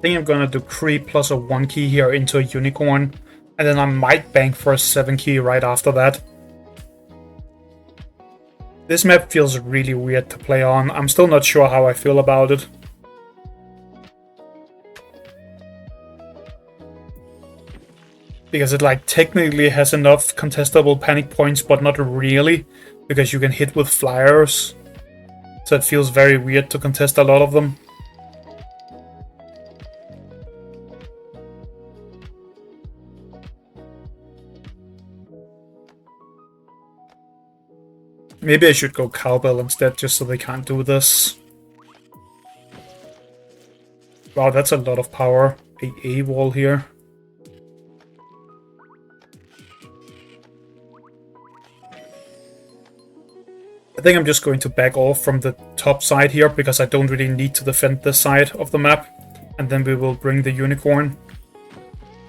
think I'm gonna do creep plus a 1 key here into a unicorn, and then I might bank for a 7 key right after that. This map feels really weird to play on. I'm still not sure how I feel about it. Because it like technically has enough contestable panic points, but not really, because you can hit with flyers. So it feels very weird to contest a lot of them. Maybe I should go Cowbell instead, just so they can't do this. Wow, that's a lot of power. A wall here. I think I'm just going to back off from the top side here, because I don't really need to defend this side of the map. And then we will bring the unicorn.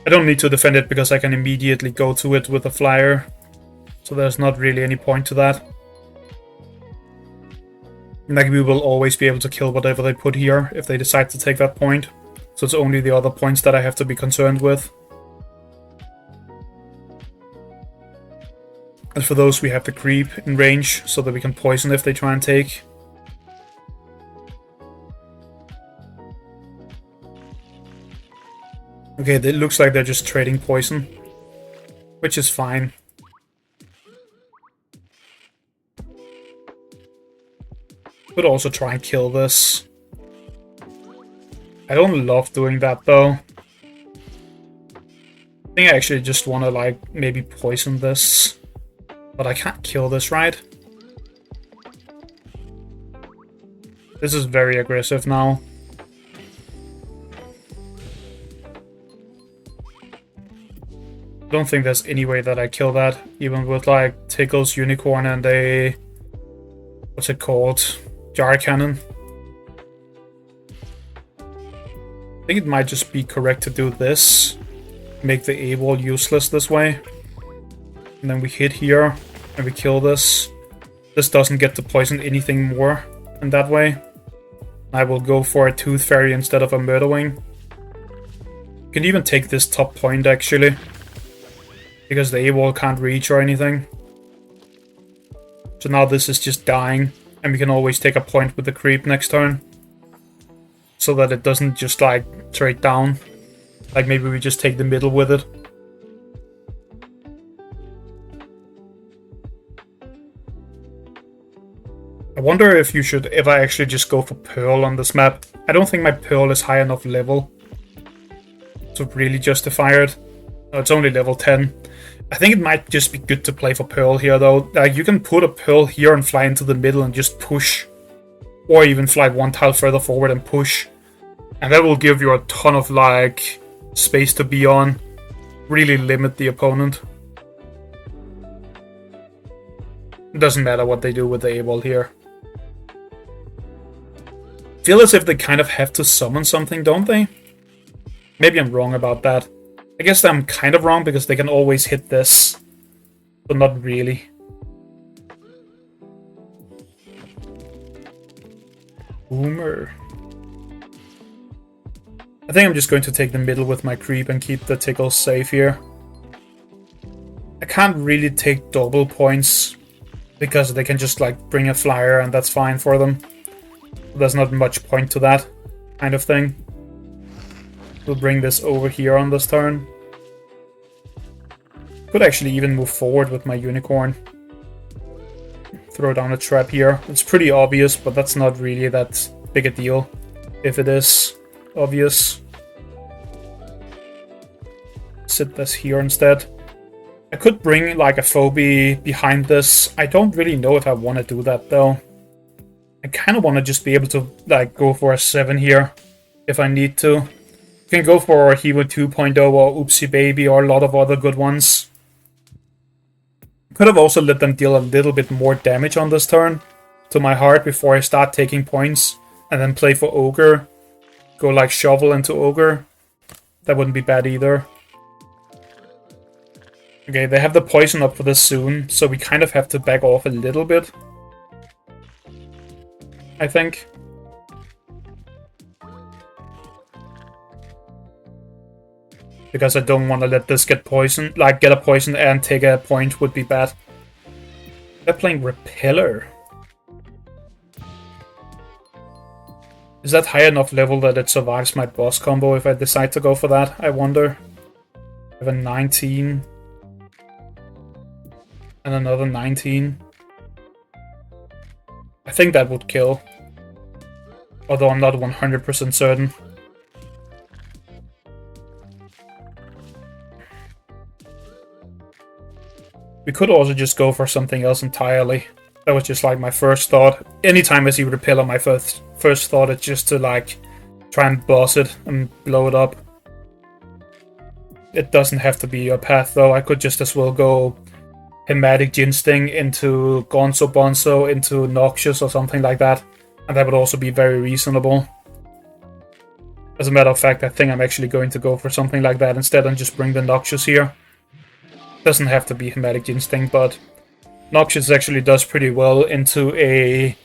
I don't need to defend it because I can immediately go to it with a flyer. So there's not really any point to that. Like, we will always be able to kill whatever they put here if they decide to take that point. So it's only the other points that I have to be concerned with. And for those, we have the creep in range so that we can poison if they try and take. Okay, it looks like they're just trading poison, which is fine. Could also try and kill this. I don't love doing that though. I think I actually just want to like maybe poison this. But I can't kill this, right? This is very aggressive now. I don't think there's any way that I kill that, even with like Tickle's unicorn and a... what's it called? Jar cannon. I think it might just be correct to do this. Make the A wall useless this way. And then we hit here and we kill this. This doesn't get to poison anything more in that way. I will go for a Tooth Fairy instead of a Murderwing. You can even take this top point actually, because the A wall can't reach or anything. So now this is just dying. And we can always take a point with the creep next turn. So that it doesn't just like trade down. Like maybe we just take the middle with it. I wonder if you should ever actually just go for Pearl on this map. I don't think my Pearl is high enough level to really justify it. No, it's only level 10. I think it might just be good to play for Pearl here though. Like you can put a Pearl here and fly into the middle and just push. Or even fly one tile further forward and push. And that will give you a ton of like space to be on. Really limit the opponent. It doesn't matter what they do with the A-wall here. Feel as if they kind of have to summon something, don't they? Maybe I'm wrong about that. I guess I'm kind of wrong because they can always hit this. But not really. Boomer. I think I'm just going to take the middle with my creep and keep the tickles safe here. I can't really take double points because they can just like bring a flyer and that's fine for them. There's not much point to that kind of thing. We'll bring this over here on this turn. Could actually even move forward with my unicorn. Throw down a trap here. It's pretty obvious, but that's not really that big a deal. If it is obvious. Sit this here instead. I could bring like a phobie behind this. I don't really know if I want to do that though. I kind of want to just be able to like go for a 7 here if I need to. You can go for a Hero 2.0 or Oopsie Baby or a lot of other good ones. Could have also let them deal a little bit more damage on this turn to my heart before I start taking points. And then play for Ogre. Go like Shovel into Ogre. That wouldn't be bad either. Okay, they have the poison up for this soon, so we kind of have to back off a little bit. I think. because I don't want to let this get poisoned. Like, get a poison and take a point would be bad. They're playing Repeller. Is that high enough level that it survives my boss combo if I decide to go for that? I wonder. I have a 19. And another 19. I think that would kill. Although I'm not 100% certain. We could also just go for something else entirely. That was just like my first thought. Anytime I see Repeller, my first thought is just to like try and boss it and blow it up. It doesn't have to be your path though. I could just as well go Hematic Ginsting into Gonzo Bonzo into Noxious or something like that. And that would also be very reasonable. As a matter of fact, I think I'm actually going to go for something like that instead and just bring the Noxious here. Doesn't have to be Hematic Ginsting, but Noxious actually does pretty well into a,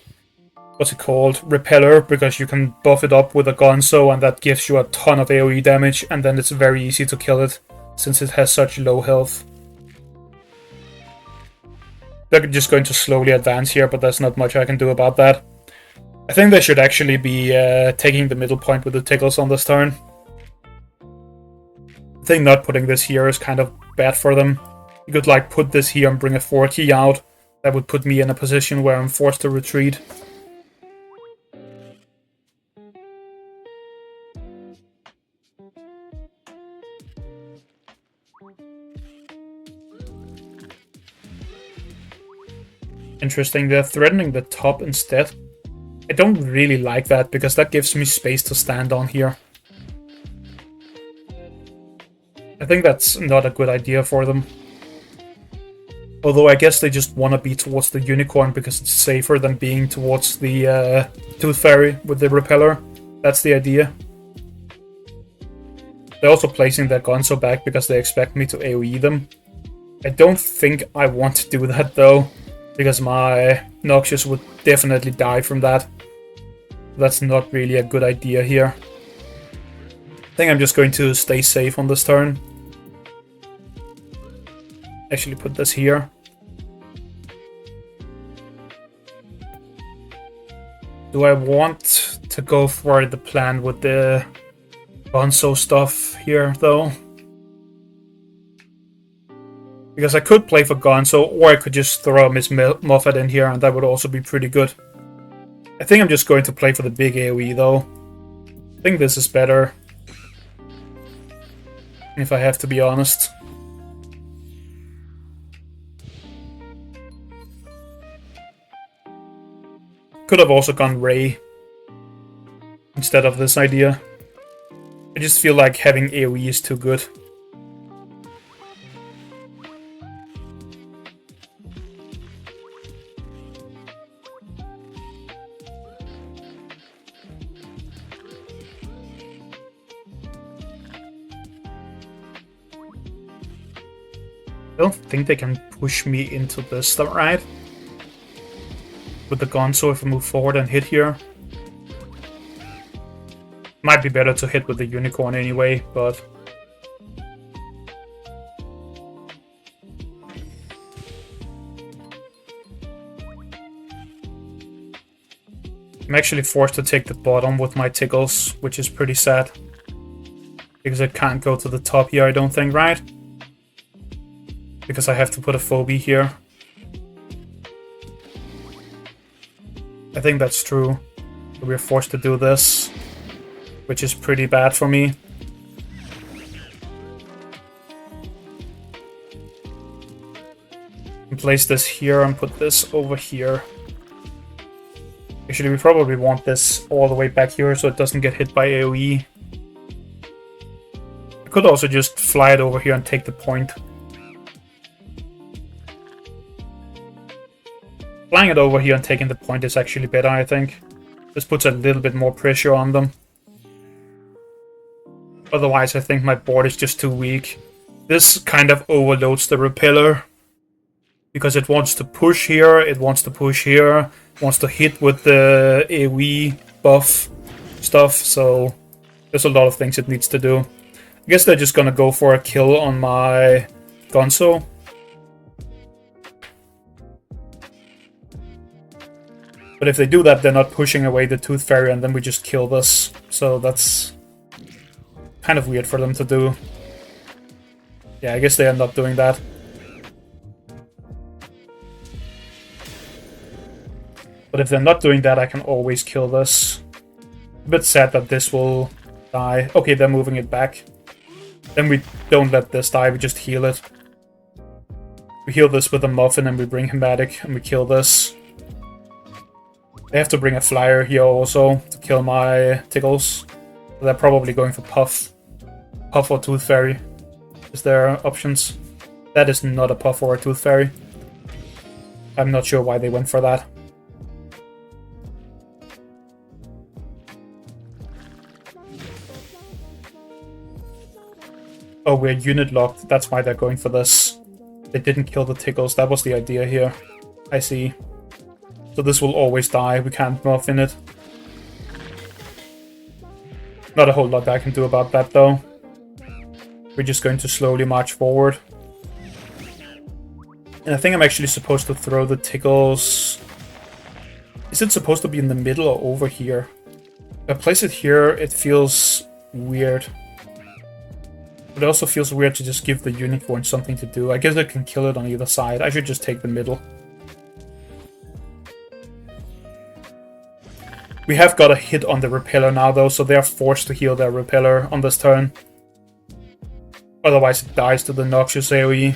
what's it called, Repeller, because you can buff it up with a Gonzo and that gives you a ton of AoE damage, and then it's very easy to kill it, since it has such low health. They're just going to slowly advance here, but there's not much I can do about that. I think they should actually be taking the middle point with the Tickles on this turn. I think not putting this here is kind of bad for them. You could like put this here and bring a 4-key out. That would put me in a position where I'm forced to retreat. Interesting, they're threatening the top instead. I don't really like that, because that gives me space to stand on here. I think that's not a good idea for them. Although I guess they just want to be towards the Unicorn because it's safer than being towards the Tooth Fairy with the Repeller. That's the idea. They're also placing their Gonzo back because they expect me to AoE them. I don't think I want to do that though, because my Noxious would definitely die from that. That's not really a good idea here. I think I'm just going to stay safe on this turn. Actually put this here. Do I want to go for the plan with the Gonzo stuff here though? Because I could play for Gonzo, or I could just throw Miss Muffet in here and that would also be pretty good. I think I'm just going to play for the big AoE though. I think this is better. If I have to be honest. Could have also gone Ray instead of this idea. I just feel like having AoE is too good. I don't think they can push me into this, right? With the Gonzo if I move forward and hit here. Might be better to hit with the Unicorn anyway, but... I'm actually forced to take the bottom with my Tickles, which is pretty sad. Because I can't go to the top here, I don't think, right? Because I have to put a Phobie here. I think that's true. We're forced to do this, which is pretty bad for me. And place this here and put this over here. Actually, we probably want this all the way back here so it doesn't get hit by AoE. I could also just fly it over here and take the point. Flying it over here and taking the point is actually better, I think. This puts a little bit more pressure on them. Otherwise, I think my board is just too weak. This kind of overloads the Repeller. Because it wants to push here, it wants to push here, it wants to hit with the AoE buff stuff, so there's a lot of things it needs to do. I guess they're just gonna go for a kill on my Gonzo. But if they do that, they're not pushing away the Tooth Fairy, and then we just kill this. So that's kind of weird for them to do. Yeah, I guess they end up doing that. But if they're not doing that, I can always kill this. A bit sad that this will die. Okay, they're moving it back. Then we don't let this die, we just heal it. We heal this with a Muffin and we bring Hematic and we kill this. They have to bring a Flyer here also to kill my Tickles. So they're probably going for Puff. Puff or Tooth Fairy is their options. That is not a Puff or a Tooth Fairy. I'm not sure why they went for that. Oh, we're unit locked. That's why they're going for this. They didn't kill the Tickles. That was the idea here. I see. So this will always die. We can't Muffin it. Not a whole lot I can do about that, though. We're just going to slowly march forward. And I think I'm actually supposed to throw the Tickles... Is it supposed to be in the middle or over here? If I place it here, it feels weird. But it also feels weird to just give the Unicorn something to do. I guess I can kill it on either side. I should just take the middle. We have got a hit on the Repeller now, though, so they are forced to heal their Repeller on this turn. Otherwise it dies to the Noxious AoE.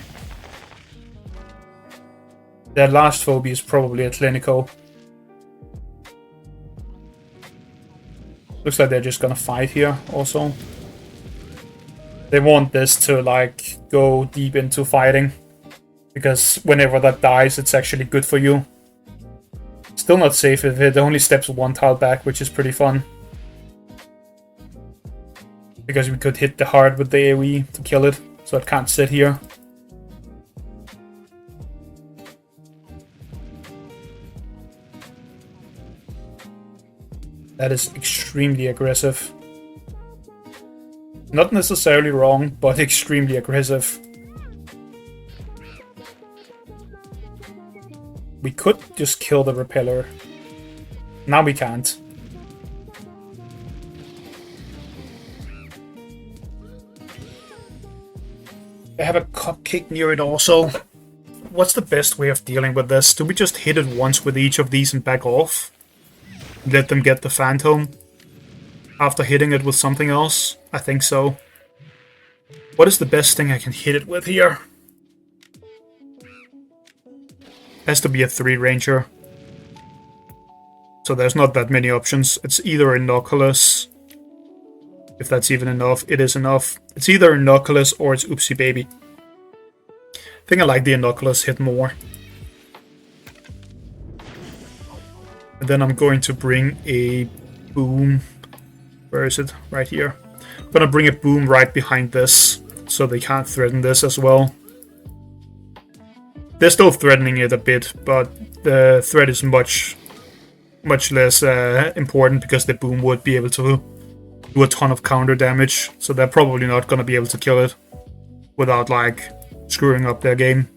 Their last phobia is probably a Clinico. Looks like they're just gonna fight here, also. They want this to, like, go deep into fighting. Because whenever that dies, it's actually good for you. Still not safe if it only steps one tile back, which is pretty fun. Because we could hit the heart with the AoE to kill it, so it can't sit here. That is extremely aggressive. Not necessarily wrong, but extremely aggressive. We could just kill the Repeller. Now we can't. I have a Cupcake near it also. What's the best way of dealing with this? Do we just hit it once with each of these and back off? Let them get the Phantom after hitting it with something else? I think so. What is the best thing I can hit it with here? Has to be a 3-ranger. So there's not that many options. It's either Inoculus. If that's even enough, it is enough. It's either Inoculus or it's Oopsie Baby. I think I like the Inoculus hit more. And then I'm going to bring a Boom. Where is it? Right here. I'm gonna bring a Boom right behind this, so they can't threaten this as well. They're still threatening it a bit, but the threat is much less important because the Boom would be able to do a ton of counter damage, so they're probably not gonna be able to kill it without, like, screwing up their game.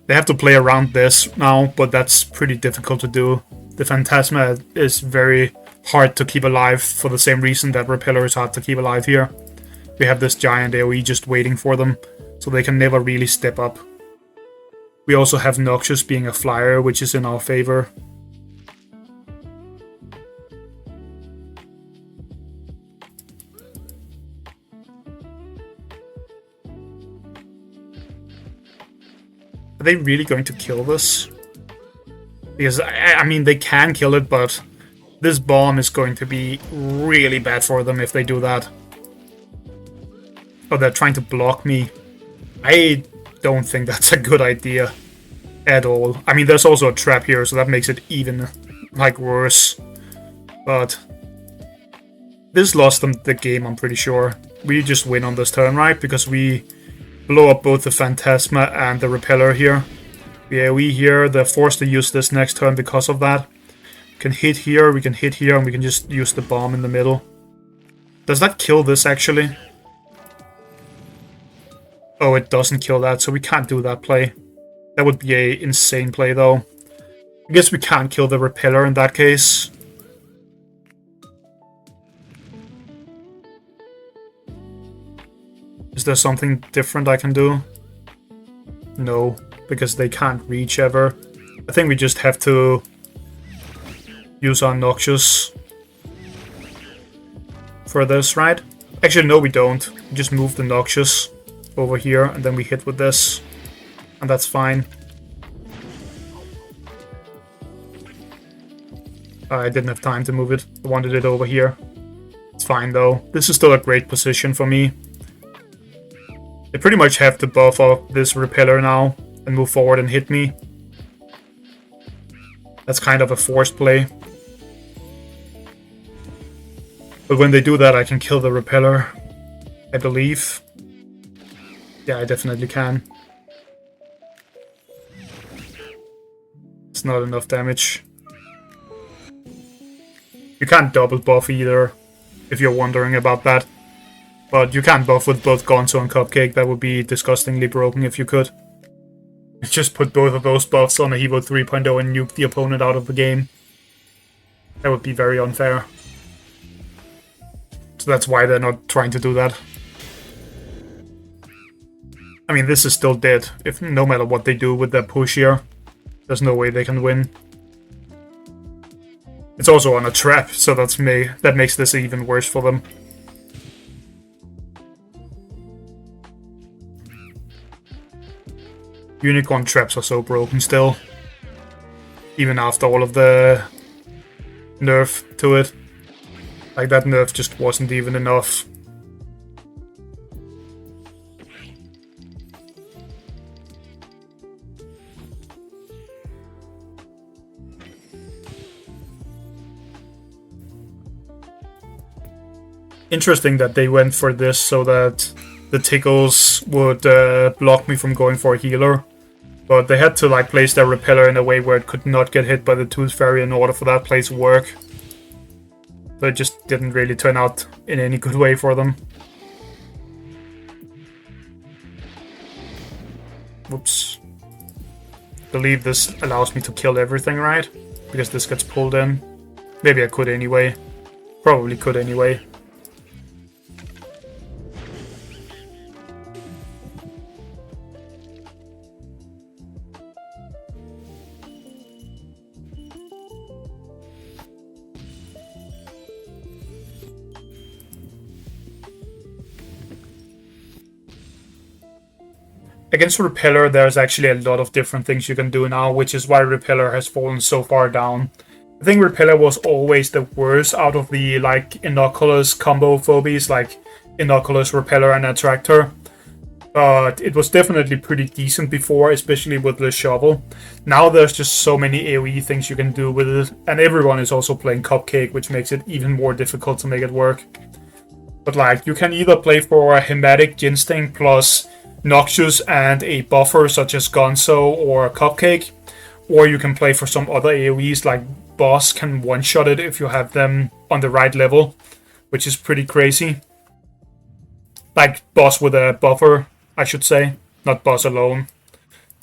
They have to play around this now, but that's pretty difficult to do. The Phantasma is very hard to keep alive for the same reason that Repeller is hard to keep alive here. We have this giant AoE just waiting for them, so they can never really step up. We also have Noxious being a flyer, which is in our favor. Are they really going to kill this? Because, I mean, they can kill it, but this bomb is going to be really bad for them if they do that. Oh, they're trying to block me. I don't think that's a good idea at all. I mean, there's also a trap here, so that makes it even, like, worse. But this lost them the game, I'm pretty sure. We just win on this turn, right? Because we blow up both the Phantasma and the Repeller here. The AoE here, they're forced to use this next turn because of that. We can hit here, we can hit here, and we can just use the bomb in the middle. Does that kill this, actually? Oh, it doesn't kill that, so we can't do that play. That would be a insane play, though. I guess we can't kill the Repeller in that case. Is there something different I can do? No, because they can't reach ever. I think we just have to use our Noxious for this, right? Actually, no, we don't. We just move the Noxious over here, and then we hit with this. And that's fine. I didn't have time to move it. I wanted it over here. It's fine, though. This is still a great position for me. They pretty much have to buff up this Repeller now and move forward and hit me. That's kind of a forced play. But when they do that, I can kill the Repeller, I believe. Yeah, I definitely can. It's not enough damage. You can't double buff either, if you're wondering about that. But you can't buff with both Gonzo and Cupcake. That would be disgustingly broken if you could. Just put both of those buffs on a Evo 3.0 and nuke the opponent out of the game. That would be very unfair. So that's why they're not trying to do that. I mean, this is still dead. If no matter what they do with their push here, there's no way they can win. It's also on a trap, so that makes this even worse for them. Unicorn traps are so broken still. Even after all of the nerf to it. Like, that nerf just wasn't even enough. Interesting that they went for this so that the Tickles would block me from going for a healer. But they had to like place their Repeller in a way where it could not get hit by the Tooth Fairy in order for that play to work. But it just didn't really turn out in any good way for them. Whoops. I believe this allows me to kill everything, right? Because this gets pulled in. Maybe I could anyway. Probably could anyway. Against Repeller, there's actually a lot of different things you can do now, which is why Repeller has fallen so far down. I think Repeller was always the worst out of the like Inoculus combo phobies, like Inoculus, Repeller, and Attractor. But it was definitely pretty decent before, especially with the shovel. Now there's just so many AoE things you can do with it, and everyone is also playing Cupcake, which makes it even more difficult to make it work. But like, you can either play for a Hematic Ginsting plus Noxious and a buffer such as Gonzo or Cupcake, or you can play for some other AoEs like Boss can one-shot it if you have them on the right level, which is pretty crazy. Like Boss with a buffer, I should say, not Boss alone.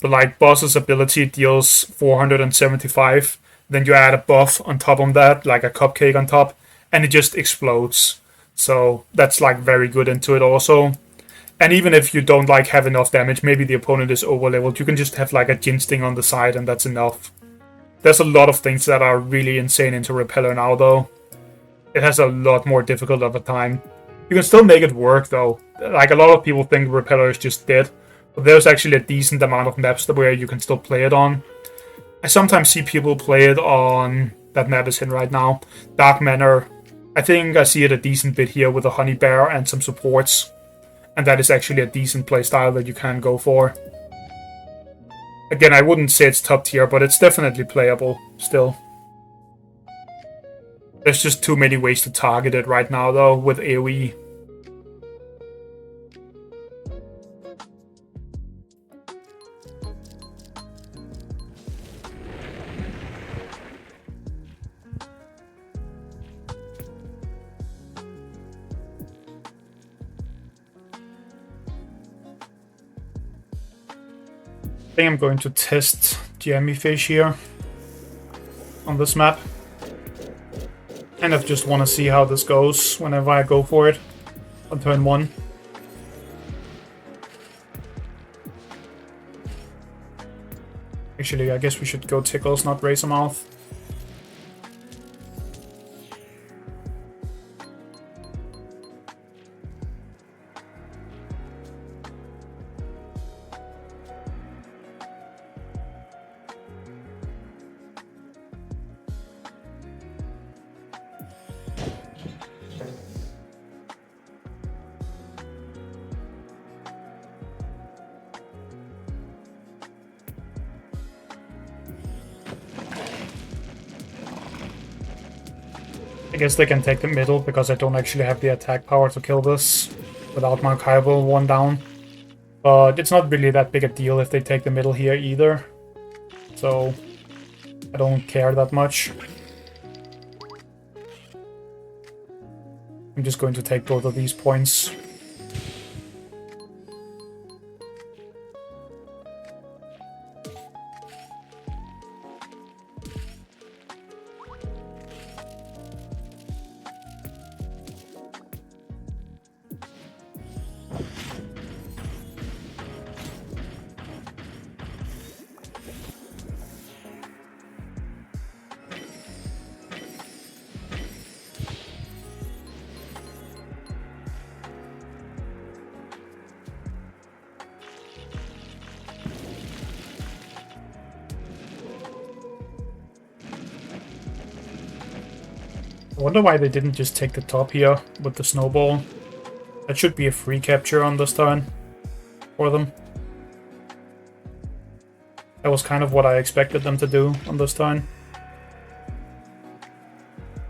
But like Boss's ability deals 475, then you add a buff on top of that, like a Cupcake on top, and it just explodes. So that's like very good into it also. And even if you don't like have enough damage, maybe the opponent is over-leveled, you can just have like a Ginsting on the side and that's enough. There's a lot of things that are really insane into Repeller now though. It has a lot more difficult of a time. You can still make it work though. Like, a lot of people think Repeller is just dead, but there's actually a decent amount of maps where you can still play it on. I sometimes see people play it on, that map is in right now, Dark Manor. I think I see it a decent bit here with a Honey Bear and some supports. And that is actually a decent playstyle that you can go for. Again, I wouldn't say it's top tier, but it's definitely playable still. There's just too many ways to target it right now, though, with AoE. I think I'm going to test Jammy-Fish here on this map. Kind of just want to see how this goes whenever I go for it on turn 1. Actually, I guess we should go Tickles, not Razormouth. I guess they can take the middle because I don't actually have the attack power to kill this without Markaival 1 down. But it's not really that big a deal if they take the middle here either. So I don't care that much. I'm just going to take both of these points. I wonder why they didn't just take the top here with the snowball. That should be a free capture on this turn for them. That was kind of what I expected them to do on this turn.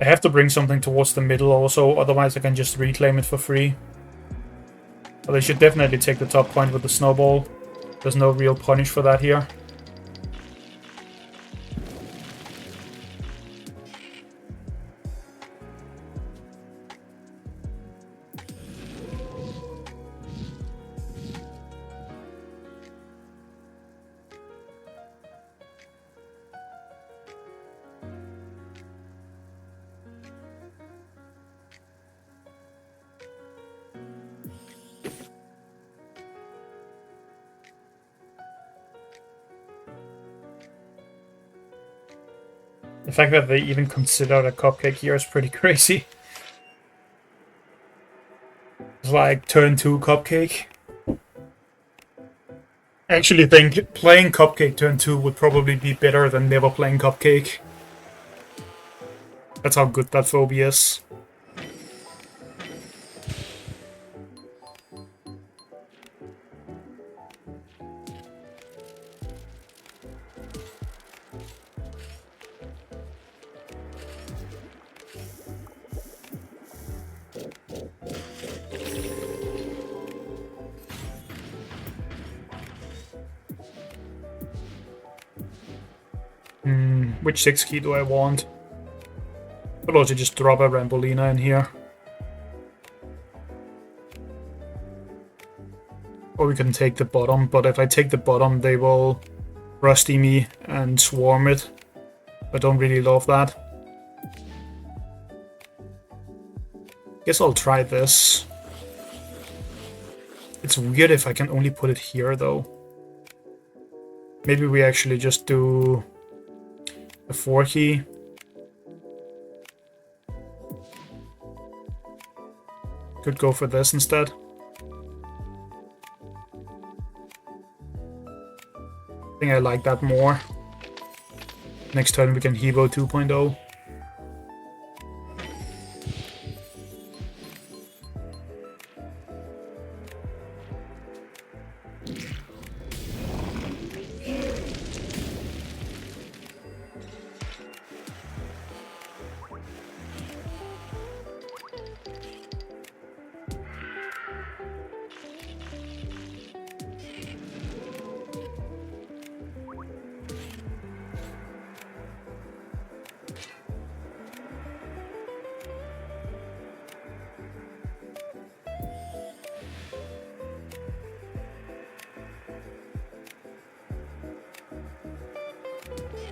I have to bring something towards the middle also, otherwise I can just reclaim it for free. But they should definitely take the top point with the snowball. There's no real punish for that here. The fact that they even considered a cupcake here is pretty crazy. It's like turn 2 cupcake. I actually think playing cupcake turn 2 would probably be better than never playing cupcake. That's how good that phobia is. Which 6 key do I want? I'll also just drop a Rambolina in here. Or we can take the bottom, but if I take the bottom, they will Rusty me and swarm it. I don't really love that. Guess I'll try this. It's weird if I can only put it here, though. Maybe we actually just do a 4 key. Could go for this instead. I think I like that more. Next turn we can Hebo 2.0.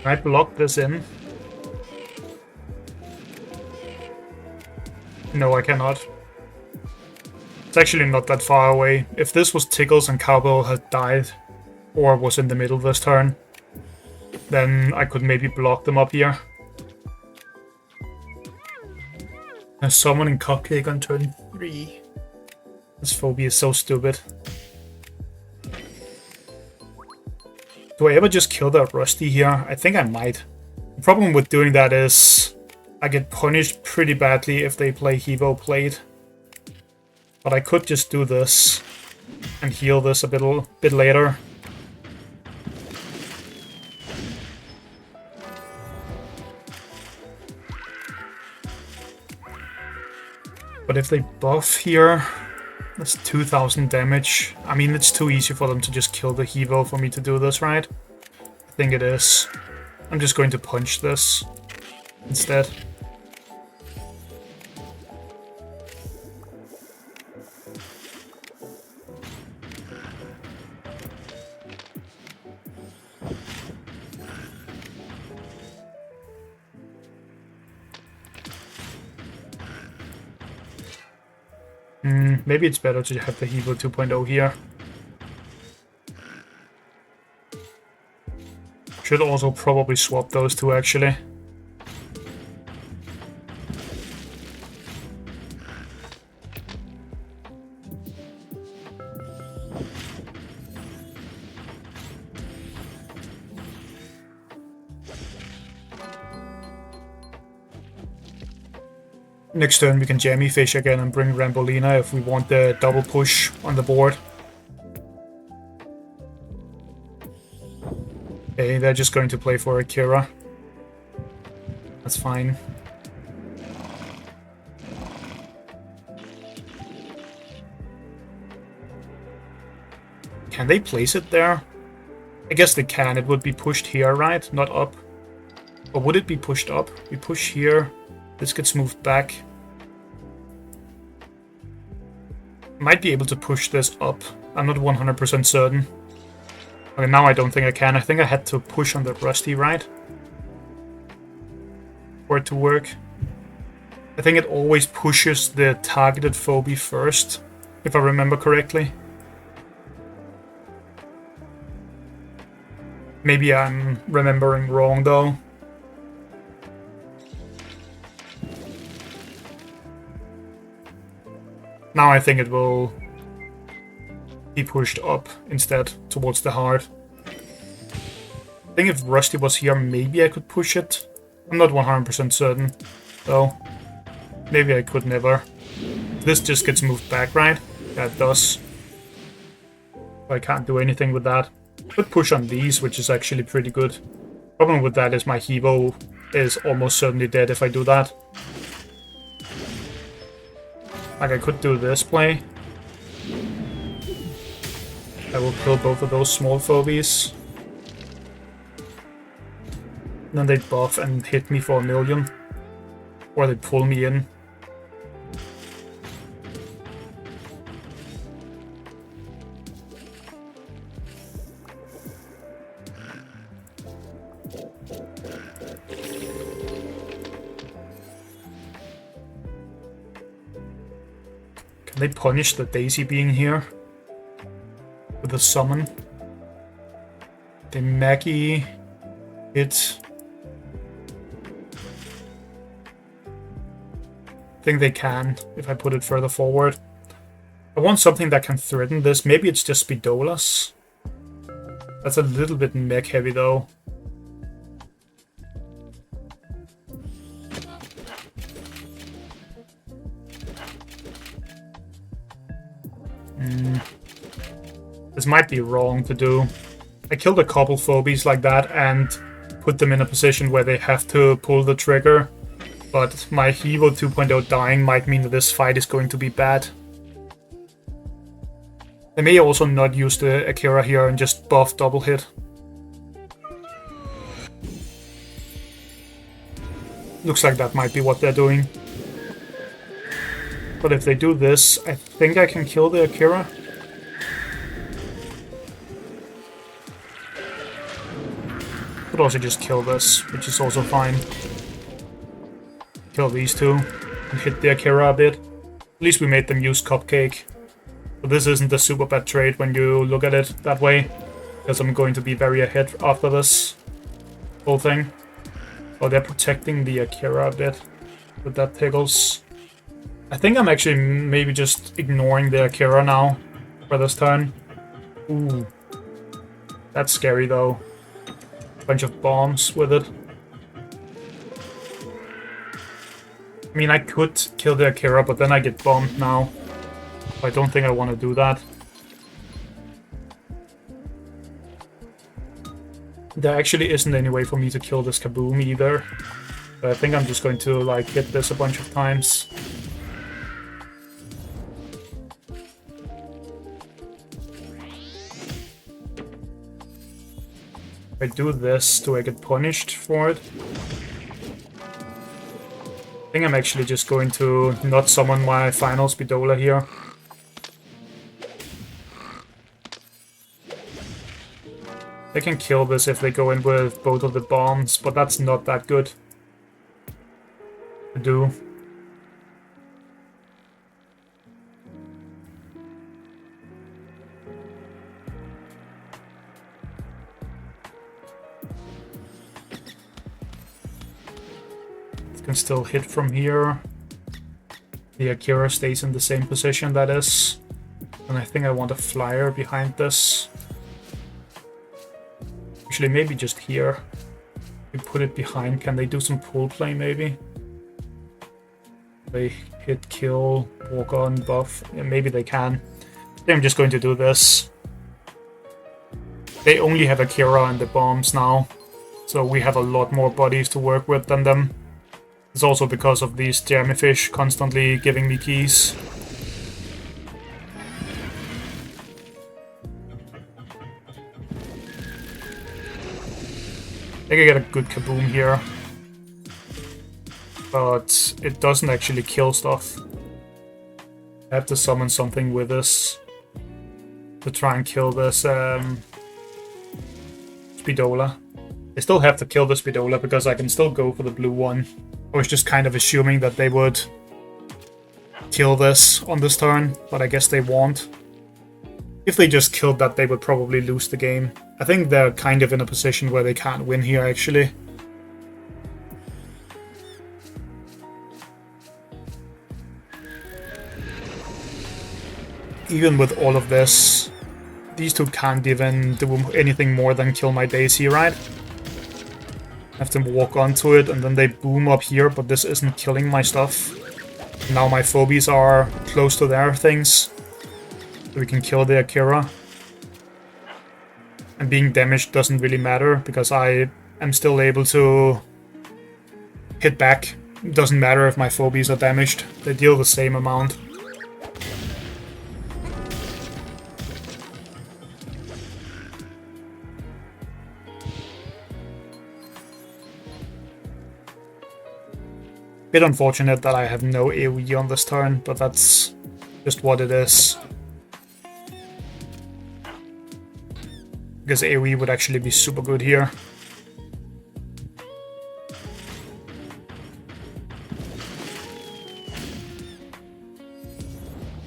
Can I block this in? No, I cannot. It's actually not that far away. If this was Tickles and Cowbell had died, or was in the middle this turn, then I could maybe block them up here. And summoning Cupcake on turn 3. This phobia is so stupid. Do I ever just kill that Rusty here? I think I might. The problem with doing that is I get punished pretty badly if they play Hevo Blade. But I could just do this and heal this a bit later. But if they buff here, that's 2000 damage. I mean, it's too easy for them to just kill the Hevo for me to do this, right? I think it is. I'm just going to punch this instead. Maybe it's better to have the Hevo 2.0 here. Should also probably swap those two, actually. Next turn we can Jammy Fish again and bring Rambolina if we want the double push on the board. Okay, they're just going to play for Akira. That's fine. Can they place it there? I guess they can. It would be pushed here, right? Not up. Or would it be pushed up? We push here. This gets moved back. Might be able to push this up. I'm not 100% certain. Okay, now I don't think I can. I think I had to push on the Rusty, right? For it to work. I think it always pushes the targeted phobie first, if I remember correctly. Maybe I'm remembering wrong, though. Now I think it will be pushed up instead, towards the heart. I think if Rusty was here, maybe I could push it. I'm not 100% certain, though. Maybe I could never. This just gets moved back, right? Yeah, it does. I can't do anything with that. Could push on these, which is actually pretty good. Problem with that is my Hevo is almost certainly dead if I do that. Like, I could do this play. I will kill both of those small phobies. Then they buff and hit me for 1,000,000. Or they pull me in. They punish the Daisy being here with a summon. They Maggie it. I think they can if I put it further forward. I want something that can threaten this. Maybe it's just Spidolas. That's a little bit mech heavy though. This might be wrong to do. I killed a couple phobies like that and put them in a position where they have to pull the trigger. But my Hevo 2.0 dying might mean that this fight is going to be bad. They may also not use the Akira here and just buff double hit. Looks like that might be what they're doing. But if they do this, I think I can kill the Akira. Could also just kill this, which is also fine. Kill these two and hit the Akira a bit. At least we made them use Cupcake. But this isn't a super bad trade when you look at it that way, because I'm going to be very ahead after this whole thing. Oh, they're protecting the Akira a bit with that Pickles. I think I'm actually maybe just ignoring the Akira now for this turn. Ooh. That's scary though. Bunch of bombs with it. I mean, I could kill the Akira, but then I get bombed now. I don't think I want to do that. There actually isn't any way for me to kill this Kaboom either. But I think I'm just going to like hit this a bunch of times. If I do this, do I get punished for it? I think I'm actually just going to not summon my final Speedola here. They can kill this if they go in with both of the bombs, but that's not that good to do. It can still hit from here. The Akira stays in the same position, that is. And I think I want a flyer behind this. Actually, maybe just here. We put it behind. Can they do some pull play, maybe? They hit, kill, walk on, buff. Yeah, maybe they can. I think I'm just going to do this. They only have Akira and the bombs now, so we have a lot more bodies to work with than them. It's also because of these Jammerfish constantly giving me keys. I think I get a good Kaboom here. But it doesn't actually kill stuff. I have to summon something with this to try and kill this Speedola. I still have to kill the Speedola because I can still go for the blue one. I was just kind of assuming that they would kill this on this turn, but I guess they won't. If they just killed that, they would probably lose the game. I think they're kind of in a position where they can't win here, actually. Even with all of this, these two can't even do anything more than kill my Daisy, right? I have to walk onto it, and then they boom up here, but this isn't killing my stuff. Now my phobies are close to their things. So we can kill the Akira. And being damaged doesn't really matter, because I am still able to hit back. It doesn't matter if my phobies are damaged. They deal the same amount. Bit unfortunate that I have no AoE on this turn, but that's just what it is. Because AoE would actually be super good here.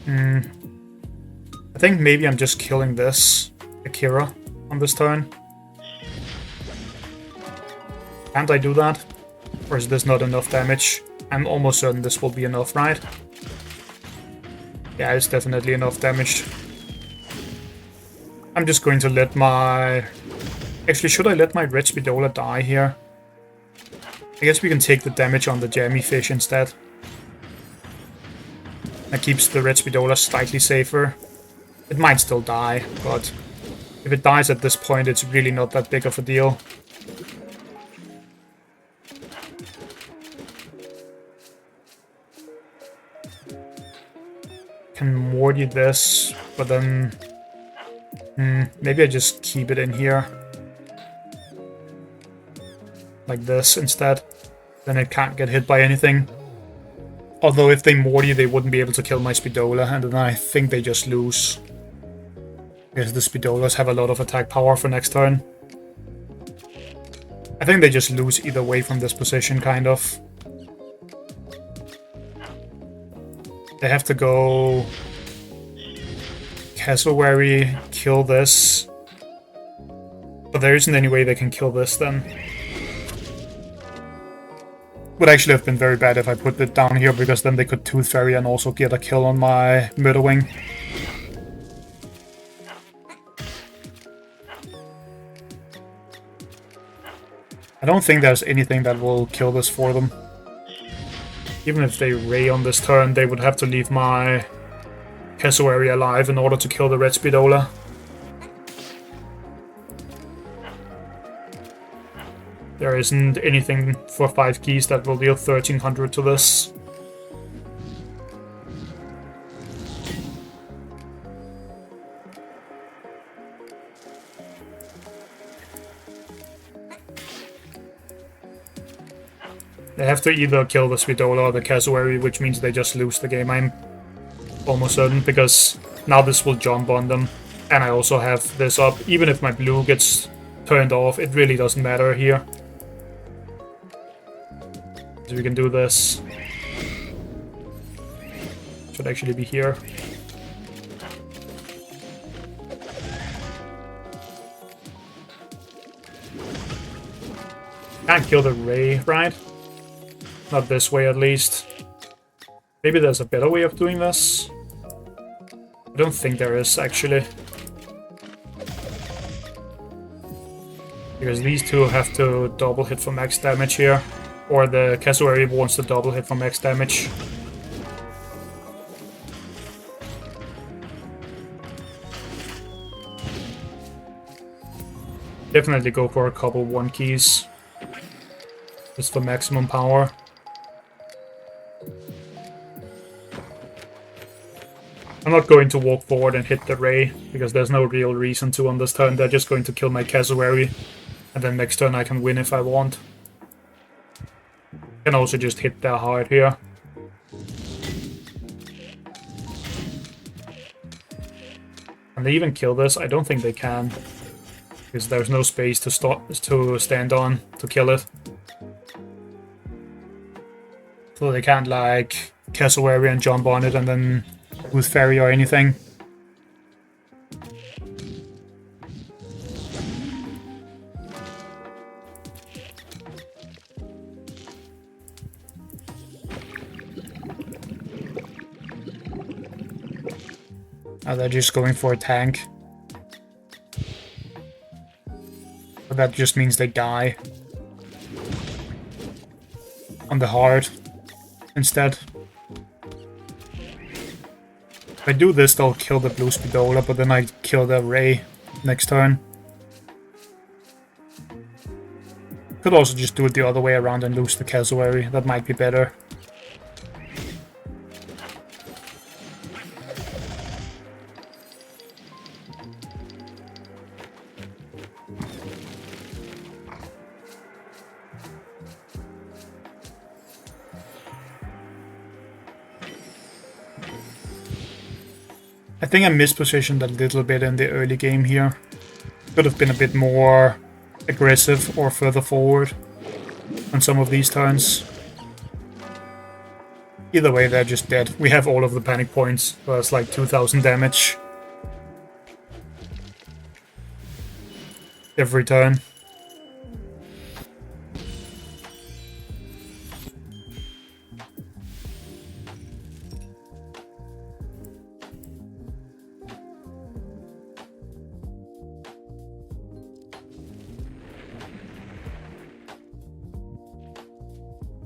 I think maybe I'm just killing this Akira on this turn. Can't I do that? Or is this not enough damage? I'm almost certain this will be enough, right? Yeah, it's definitely enough damage. I'm just going to let my... Actually, should I let my Red Speedola die here? I guess we can take the damage on the Jammerfish instead. That keeps the Red Speedola slightly safer. It might still die, but if it dies at this point, it's really not that big of a deal. Can Morty this, but then maybe I just keep it in here like this instead. Then it can't get hit by anything. Although if they Morty, they wouldn't be able to kill my Speedola, and then I think they just lose. Because the Speedolas have a lot of attack power for next turn. I think they just lose either way from this position, kind of. They have to go Cassowary, kill this. But there isn't any way they can kill this then. Would actually have been very bad if I put it down here, because then they could Tooth Fairy and also get a kill on my Murderwing. I don't think there's anything that will kill this for them. Even if they Ray on this turn, they would have to leave my Cassowary alive in order to kill the Red Speedola. There isn't anything for 5 keys that will deal 1300 to this. They have to either kill the Speedola or the Cassowary, which means they just lose the game, I'm almost certain, because now this will jump on them. And I also have this up. Even if my blue gets turned off, it really doesn't matter here. So we can do this. Should actually be here. Can't kill the Ray, right? Not this way, at least. Maybe there's a better way of doing this. I don't think there is, actually. Because these two have to double hit for max damage here. Or the Cassowary wants to double hit for max damage. Definitely go for a couple 1 keys. Just for maximum power. I'm not going to walk forward and hit the Ray, because there's no real reason to on this turn. They're just going to kill my Cassowary, and then next turn I can win if I want. Can also just hit their heart here. Can they even kill this? I don't think they can, because there's no space to stand on to kill it. So they can't like Cassowary and jump on it and then Tooth Fairy or anything. Oh, they're just going for a tank. But that just means they die on the heart instead. If I do this, they'll kill the blue Speedola, but then I kill the Ray next turn. Could also just do it the other way around and lose the Cassowary. That might be better. I think I mispositioned a little bit in the early game here. Could have been a bit more aggressive or further forward on some of these turns. Either way, they're just dead. We have all of the panic points, so it's like 2000 damage every turn.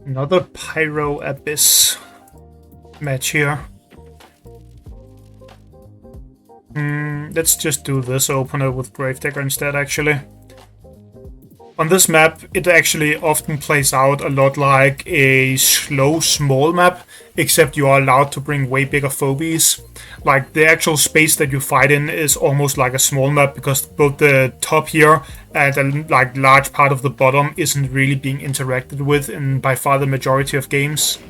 Another Pyro Abyss match here. Let's just do this opener with Gravedigger instead, actually. On this map, it actually often plays out a lot like a slow, small map, except you are allowed to bring way bigger phobies. Like, the actual space that you fight in is almost like a small map, because both the top here and a large part of the bottom isn't really being interacted with in by far the majority of games.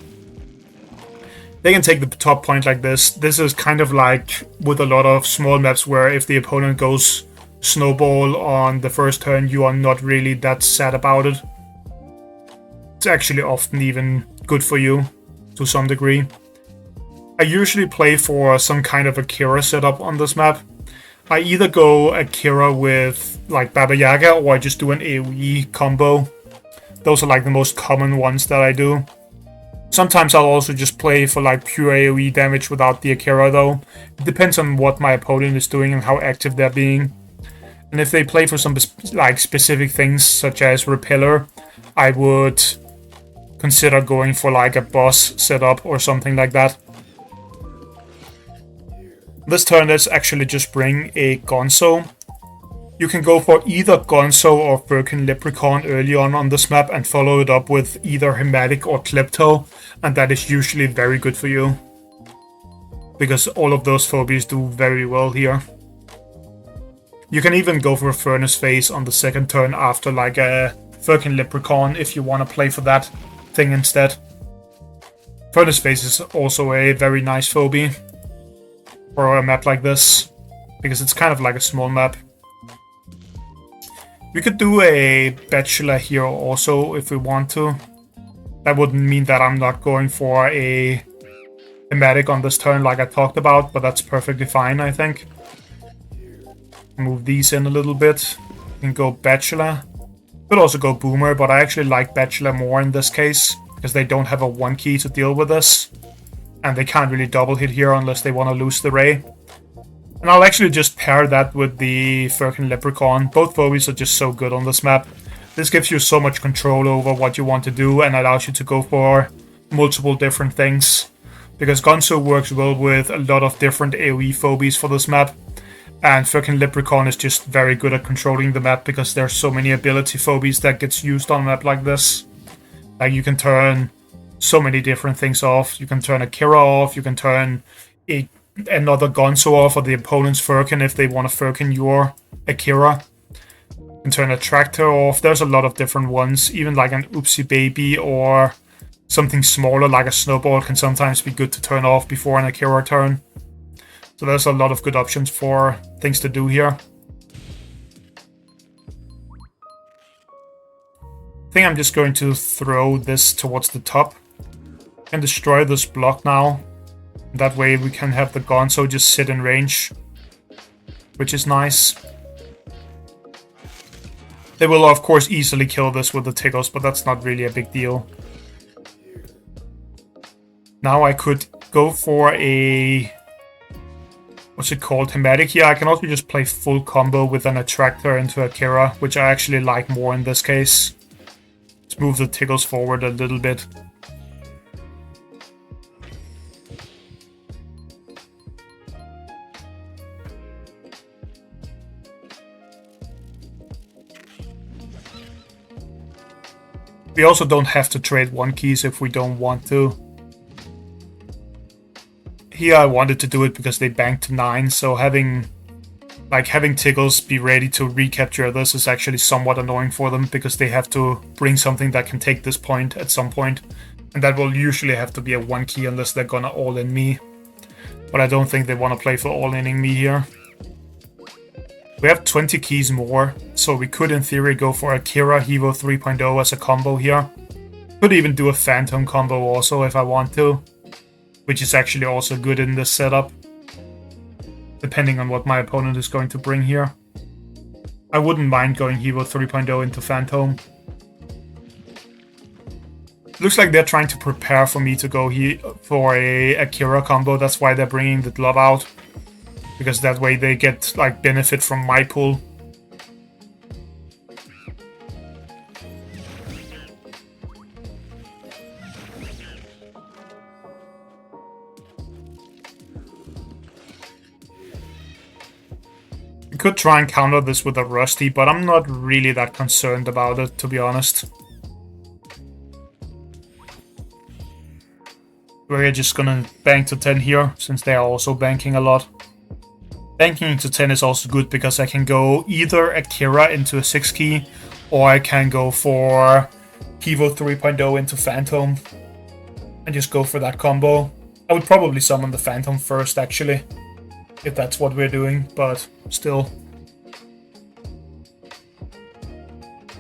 They can take the top point like this. This is kind of like with a lot of small maps where if the opponent goes snowball on the first turn, you are not really that sad about it. It's actually often even good for you to some degree. I usually play for some kind of Akira setup on this map. I either go Akira with like Baba Yaga, or I just do an AoE combo. Those are like the most common ones that I do. Sometimes I'll also just play for like pure AoE damage without the Akira though. It depends on what my opponent is doing and how active they're being. And if they play for some like specific things such as Repeller, I would consider going for like a boss setup or something like that. This turn, let's actually just bring a Gonzo. You can go for either Gonzo or Firkin Leprechaun early on this map and follow it up with either Hematic or Klepto, and that is usually very good for you. Because all of those phobies do very well here. You can even go for a Furnace Phase on the second turn after like a Firkin Leprechaun if you want to play for that thing instead. Furnace Phase is also a very nice phobie for a map like this, because it's kind of like a small map. We could do a Bachelor here also if we want to. That wouldn't mean that I'm not going for a Hematic on this turn like I talked about, but that's perfectly fine, I think. Move these in a little bit. We can go Bachelor. Could also go Boomer, but I actually like Bachelor more in this case, because they don't have a 1 key to deal with this. And they can't really double hit here unless they want to lose the Ray. And I'll actually just pair that with the Firkin Leprechaun. Both phobies are just so good on this map. This gives you so much control over what you want to do and allows you to go for multiple different things. Because Gonzo works well with a lot of different AoE phobies for this map. And Firkin Leprechaun is just very good at controlling the map because there's so many ability phobies that gets used on a map like this. Like you can turn so many different things off. You can turn Akira off, you can turn another Gonzo off, or the opponent's Firkin if they want to Firkin your Akira. You can turn a Tractor off. There's a lot of different ones. Even like an Oopsie Baby or something smaller like a Snowball can sometimes be good to turn off before an Akira turn. So there's a lot of good options for things to do here. I think I'm just going to throw this towards the top and destroy this block now. That way we can have the Gonzo just sit in range, which is nice. They will of course easily kill this with the Tickles, but that's not really a big deal. Now I could go for a... what's it called? Hematic here. I can also just play full combo with an Attractor into Akira, which I actually like more in this case. Let's move the Tickles forward a little bit. We also don't have to trade 1 keys if we don't want to. Here I wanted to do it because they banked to 9, so having Tickles be ready to recapture this is actually somewhat annoying for them, because they have to bring something that can take this point at some point. And that will usually have to be a 1 key unless they're gonna all-in me. But I don't think they want to play for all-inning me here. We have 20 keys more, so we could in theory go for Akira Hevo 3.0 as a combo here. Could even do a Phantom combo also if I want to, which is actually also good in this setup, depending on what my opponent is going to bring here. I wouldn't mind going Hevo 3.0 into Phantom. Looks like they're trying to prepare for me to go for a Akira combo. That's why they're bringing the Glob out, because that way they get like benefit from my pull. We could try and counter this with a Rusty, but I'm not really that concerned about it, to be honest. We're just gonna bank to 10 here, since they are also banking a lot. Banking into 10 is also good because I can go either Akira into a 6 key, or I can go for Hevo 3.0 into Phantom and just go for that combo. I would probably summon the Phantom first, actually, if that's what we're doing, but still.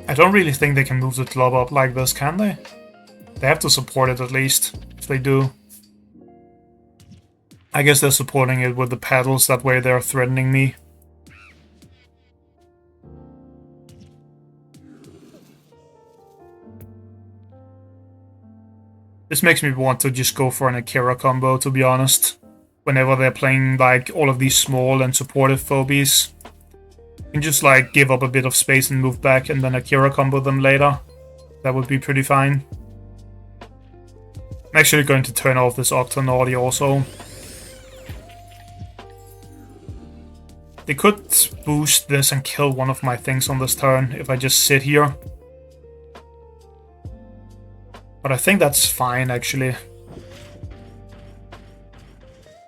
I don't really think they can move the club up like this, can they? They have to support it at least, if they do. I guess they're supporting it with the paddles, that way they're threatening me. This makes me want to just go for an Akira combo, to be honest. Whenever they're playing like all of these small and supportive phobies. You can just like give up a bit of space and move back and then Akira combo them later. That would be pretty fine. I'm actually going to turn off this Octonauty also. They could boost this and kill one of my things on this turn if I just sit here. But I think that's fine, actually.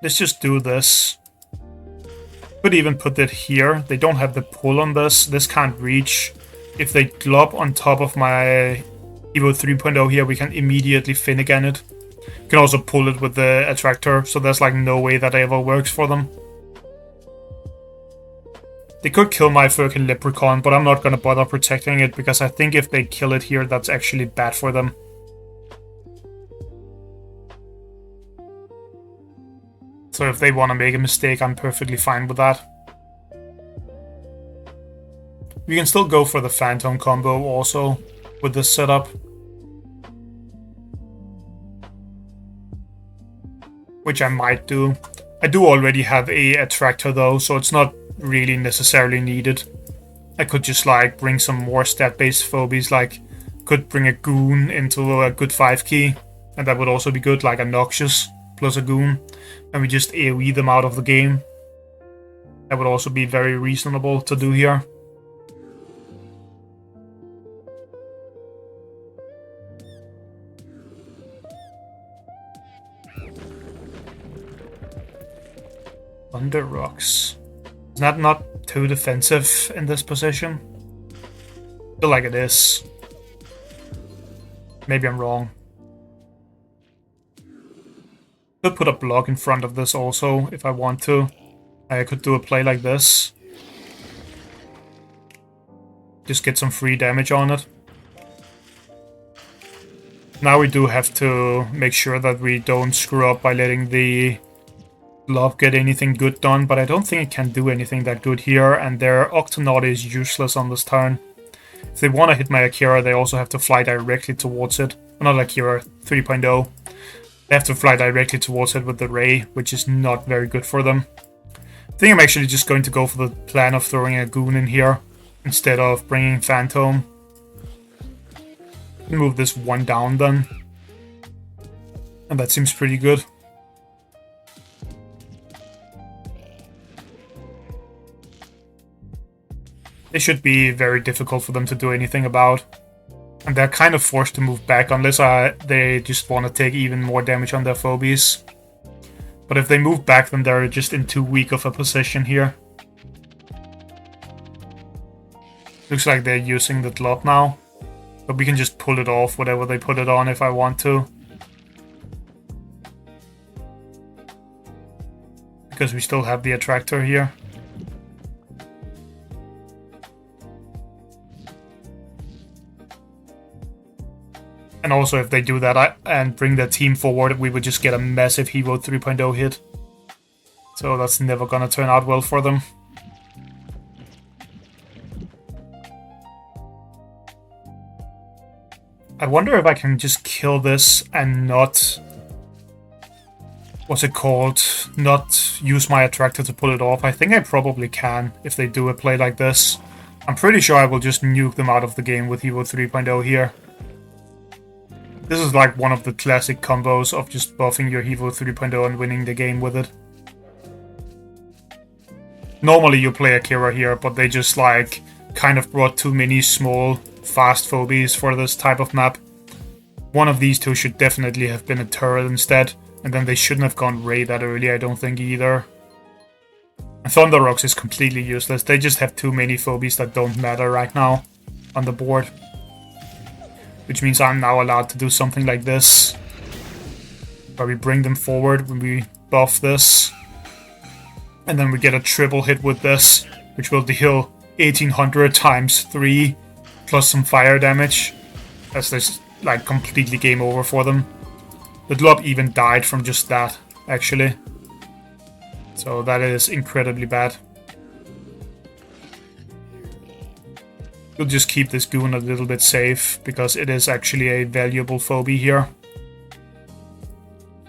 Let's just do this. Could even put it here. They don't have the pull on this. This can't reach. If they glop on top of my Evo 3.0 here, we can immediately Finnegan it. You can also pull it with the attractor, so there's like no way that ever works for them. They could kill my Furkin Leprechaun, but I'm not gonna bother protecting it, because I think if they kill it here, that's actually bad for them. So if they want to make a mistake, I'm perfectly fine with that. We can still go for the Phantom combo also with this setup. Which I might do. I do already have a attractor though, so it's not really necessarily needed. I could just like bring some more stat-based phobies, like could bring a Goon into a good 5 key, and that would also be good, like a Noxious plus a Goon, and we just AoE them out of the game. That would also be very reasonable to do here. Thunder Rocks. Is that not too defensive in this position? I feel like it is. Maybe I'm wrong. Could put a block in front of this also, if I want to. I could do a play like this. Just get some free damage on it. Now we do have to make sure that we don't screw up by letting the Glove get anything good done, but I don't think it can do anything that good here, and their Octonauty is useless on this turn. If they want to hit my Akira, they also have to fly directly towards it. Not Akira 3.0. They have to fly directly towards it with the Ray, which is not very good for them. I think I'm actually just going to go for the plan of throwing a Goon in here instead of bringing Phantom. Move this one down then. And that seems pretty good. It should be very difficult for them to do anything about. And they're kind of forced to move back unless they just want to take even more damage on their phobies. But if they move back, then they're just in too weak of a position here. Looks like they're using the glove now. But we can just pull it off, whatever they put it on, if I want to. Because we still have the attractor here. And also, if they do that and bring their team forward, we would just get a massive Evo 3.0 hit. So that's never gonna turn out well for them. I wonder if I can just kill this and not... What's it called? Not use my attractor to pull it off. I think I probably can if they do a play like this. I'm pretty sure I will just nuke them out of the game with Evo 3.0 here. This is like one of the classic combos of just buffing your Evo 3.0 and winning the game with it. Normally you play Akira here, but they just like kind of brought too many small, fast phobies for this type of map. One of these two should definitely have been a turret instead, and then they shouldn't have gone Ray that early, I don't think either. And Thunder Rocks is completely useless, they just have too many phobies that don't matter right now on the board. Which means I'm now allowed to do something like this, where we bring them forward when we buff this. And then we get a triple hit with this, which will deal 1800 times 3 plus some fire damage. That's just like completely game over for them. The Glob even died from just that, actually. So that is incredibly bad. We'll just keep this goon a little bit safe, because it is actually a valuable phobie here.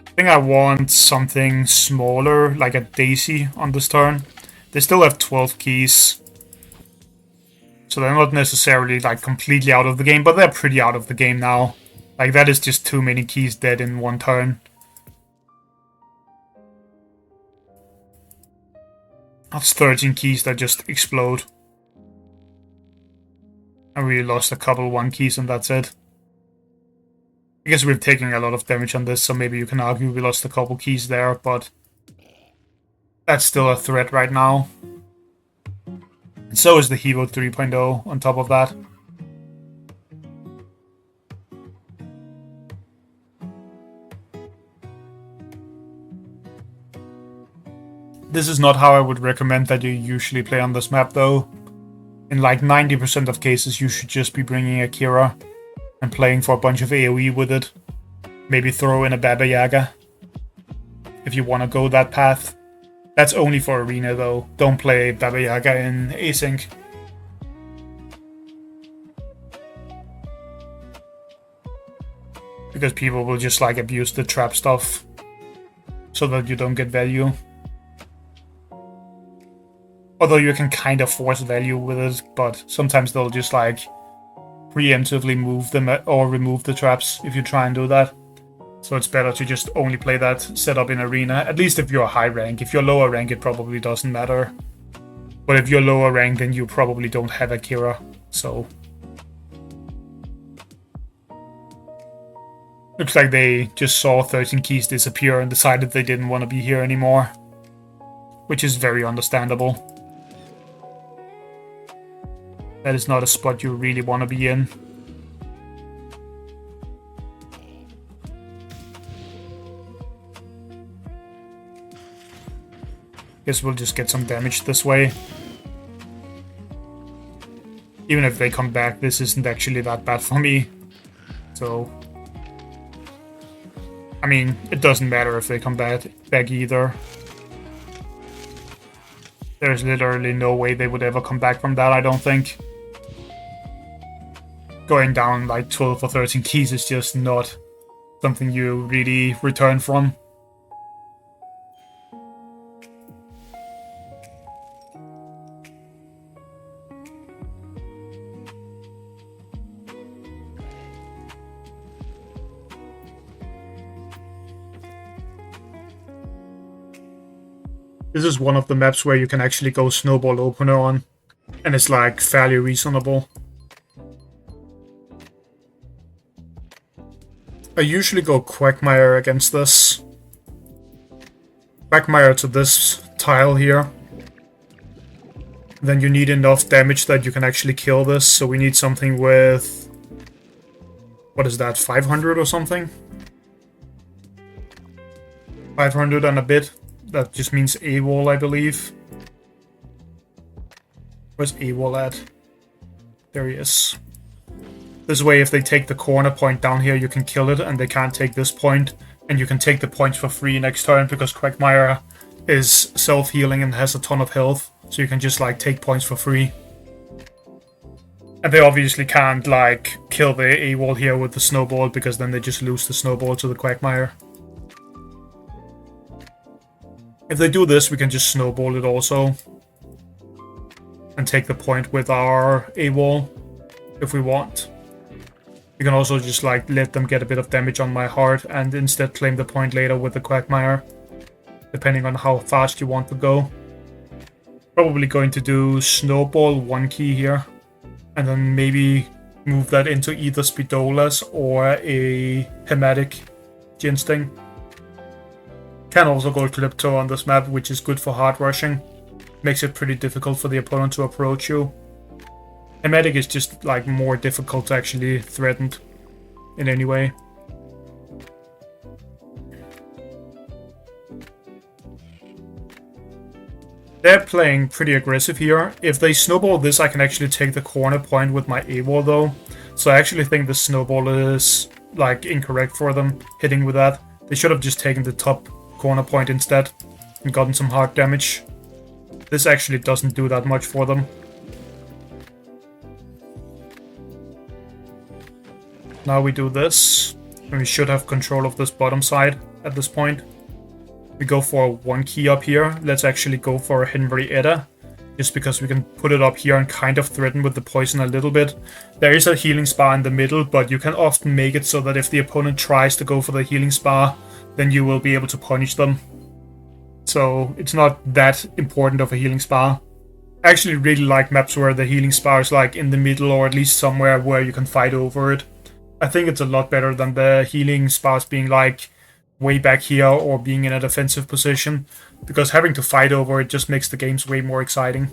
I think I want something smaller, like a Daisy on this turn. They still have 12 keys. So they're not necessarily like completely out of the game, but they're pretty out of the game now. Like that is just too many keys dead in one turn. That's 13 keys that just explode. And we lost a couple 1 keys and that's it. I guess we're taking a lot of damage on this, so maybe you can argue we lost a couple keys there, but that's still a threat right now. And so is the Hero 3.0 on top of that. This is not how I would recommend that you usually play on this map though. In like 90% of cases you should just be bringing Akira and playing for a bunch of AoE with it. Maybe throw in a Baba Yaga if you want to go that path. That's only for Arena though. Don't play Baba Yaga in Async. Because people will just like abuse the trap stuff so that you don't get value. Although you can kind of force value with it, but sometimes they'll just like preemptively move them or remove the traps if you try and do that. So it's better to just only play that setup in Arena, at least if you're high rank. If you're lower rank, it probably doesn't matter. But if you're lower rank, then you probably don't have Akira, so... Looks like they just saw 13 keys disappear and decided they didn't want to be here anymore. Which is very understandable. That is not a spot you really want to be in. Guess we'll just get some damage this way. Even if they come back, this isn't actually that bad for me. So... I mean, it doesn't matter if they come back either. There's literally no way they would ever come back from that, I don't think. Going down like 12 or 13 keys is just not something you really return from. This is one of the maps where you can actually go Snowball Opener on, and it's like fairly reasonable. I usually go Quagmire against this. Quagmire to this tile here. Then you need enough damage that you can actually kill this, so we need something with... What is that, 500 or something? 500 and a bit. That just means AWOL, I believe. Where's AWOL at? There he is. This way, if they take the corner point down here, you can kill it, and they can't take this point. And you can take the points for free next turn, because Quagmire is self-healing and has a ton of health. So you can just, like, take points for free. And they obviously can't, like, kill the AWOL here with the Snowball, because then they just lose the Snowball to the Quagmire. If they do this, we can just Snowball it also. And take the point with our AWOL, if we want. We can also just like let them get a bit of damage on my heart and instead claim the point later with the Quagmire. Depending on how fast you want to go. Probably going to do Snowball 1 key here. And then maybe move that into either Spidolas or a Hematic Ginsting. Can also go Calypto on this map, which is good for hard rushing. Makes it pretty difficult for the opponent to approach you. Hematic is just like more difficult to actually threaten in any way. They're playing pretty aggressive here. If they snowball this, I can actually take the corner point with my AWOL though. So I actually think the snowball is like incorrect for them, hitting with that. They should have just taken the top corner point instead and gotten some hard damage. This actually doesn't do that much for them. Now we do this, and we should have control of this bottom side at this point. We go for 1 key up here. Let's actually go for a Henrietta, just because we can put it up here and kind of threaten with the poison a little bit. There is a healing spa in the middle, but you can often make it so that if the opponent tries to go for the healing spa, then you will be able to punish them. So it's not that important of a healing spa. I actually really like maps where the healing spa is like in the middle, or at least somewhere where you can fight over it. I think it's a lot better than the healing spas being like way back here or being in a defensive position, because having to fight over it just makes the games way more exciting.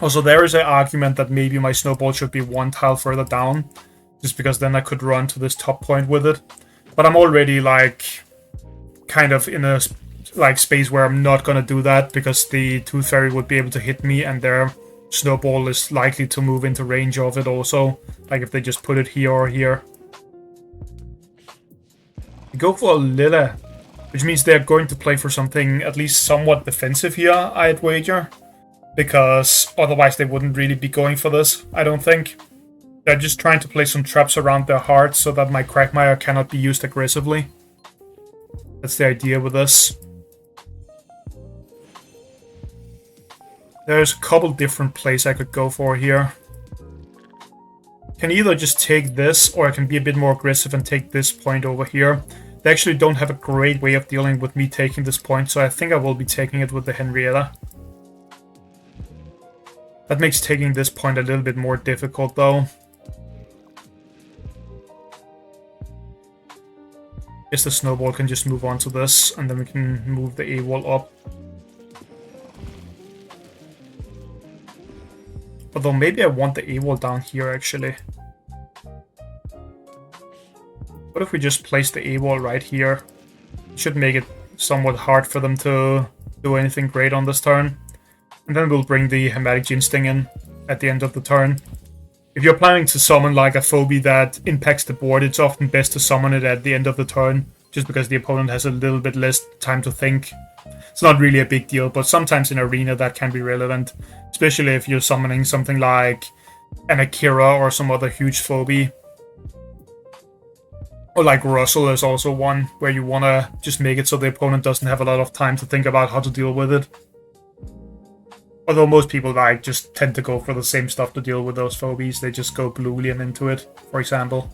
Also, there is an argument that maybe my snowball should be 1 tile further down, just because then I could run to this top point with it. But I'm already like kind of in a like space where I'm not gonna do that, because the Tooth Fairy would be able to hit me and their snowball is likely to move into range of it also, like if they just put it here or here. We go for a Lilla, which means they're going to play for something at least somewhat defensive here, I'd wager. Because otherwise they wouldn't really be going for this, I don't think. They're just trying to play some traps around their heart so that my Quagmire cannot be used aggressively. That's the idea with this. There's a couple different plays I could go for here. Can either just take this, or I can be a bit more aggressive and take this point over here. They actually don't have a great way of dealing with me taking this point, so I think I will be taking it with the Henrietta. That makes taking this point a little bit more difficult though. Guess the snowball can just move on to this, and then we can move the AWOL up. Although maybe I want the AWOL down here actually. What if we just place the AWOL right here? It should make it somewhat hard for them to do anything great on this turn. And then we'll bring the Hematic Ginsting in at the end of the turn. If you're planning to summon like a phobie that impacts the board, it's often best to summon it at the end of the turn, just because the opponent has a little bit less time to think. It's not really a big deal, but sometimes in Arena that can be relevant, especially if you're summoning something like an Akira or some other huge phobie. Or like Russell is also one, where you want to just make it so the opponent doesn't have a lot of time to think about how to deal with it. Although most people like just tend to go for the same stuff to deal with those phobies, they just go Bluelian into it, for example.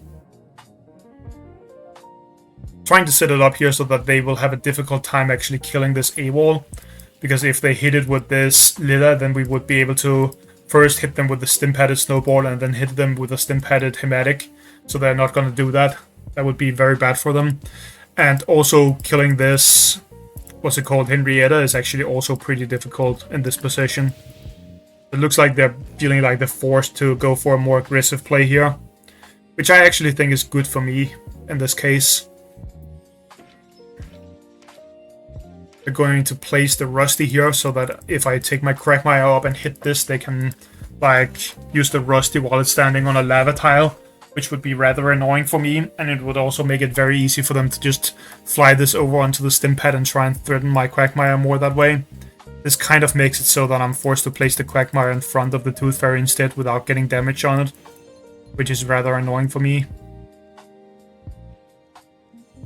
Trying to set it up here so that they will have a difficult time actually killing this AWOL, because if they hit it with this Lilla, then we would be able to first hit them with the Stim-Padded Snowball and then hit them with a Stim-Padded Hematic, so they're not going to do that. That would be very bad for them. And also killing this, what's it called, Henrietta, is actually also pretty difficult in this position. It looks like they're feeling like they're forced to go for a more aggressive play here, which I actually think is good for me in this case. They're going to place the Rusty here so that if I take my Quagmire up and hit this, they can like use the Rusty while it's standing on a lava tile, which would be rather annoying for me, and it would also make it very easy for them to just fly this over onto the Stim-Pad and try and threaten my Quagmire more that way. This kind of makes it so that I'm forced to place the Quagmire in front of the Tooth Fairy instead without getting damage on it, which is rather annoying for me.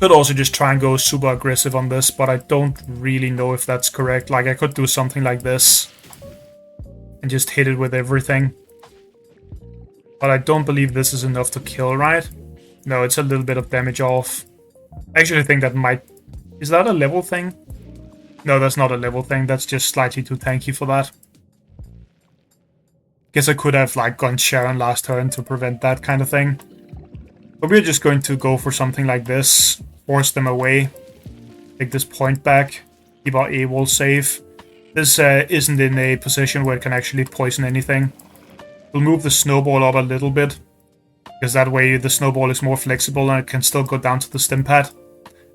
Could also just try and go super aggressive on this, but I don't really know if that's correct. Like, I could do something like this and just hit it with everything. But I don't believe this is enough to kill, right? No, it's a little bit of damage off. I actually think that might... Is that a level thing? No, that's not a level thing. That's just slightly too tanky for that. Guess I could have, like, gone Sharon last turn to prevent that kind of thing. But we're just going to go for something like this. Force them away. Take this point back. Keep our AWOL safe. This isn't in a position where it can actually poison anything. We'll move the snowball up a little bit, because that way the snowball is more flexible and it can still go down to the Stim-Pad.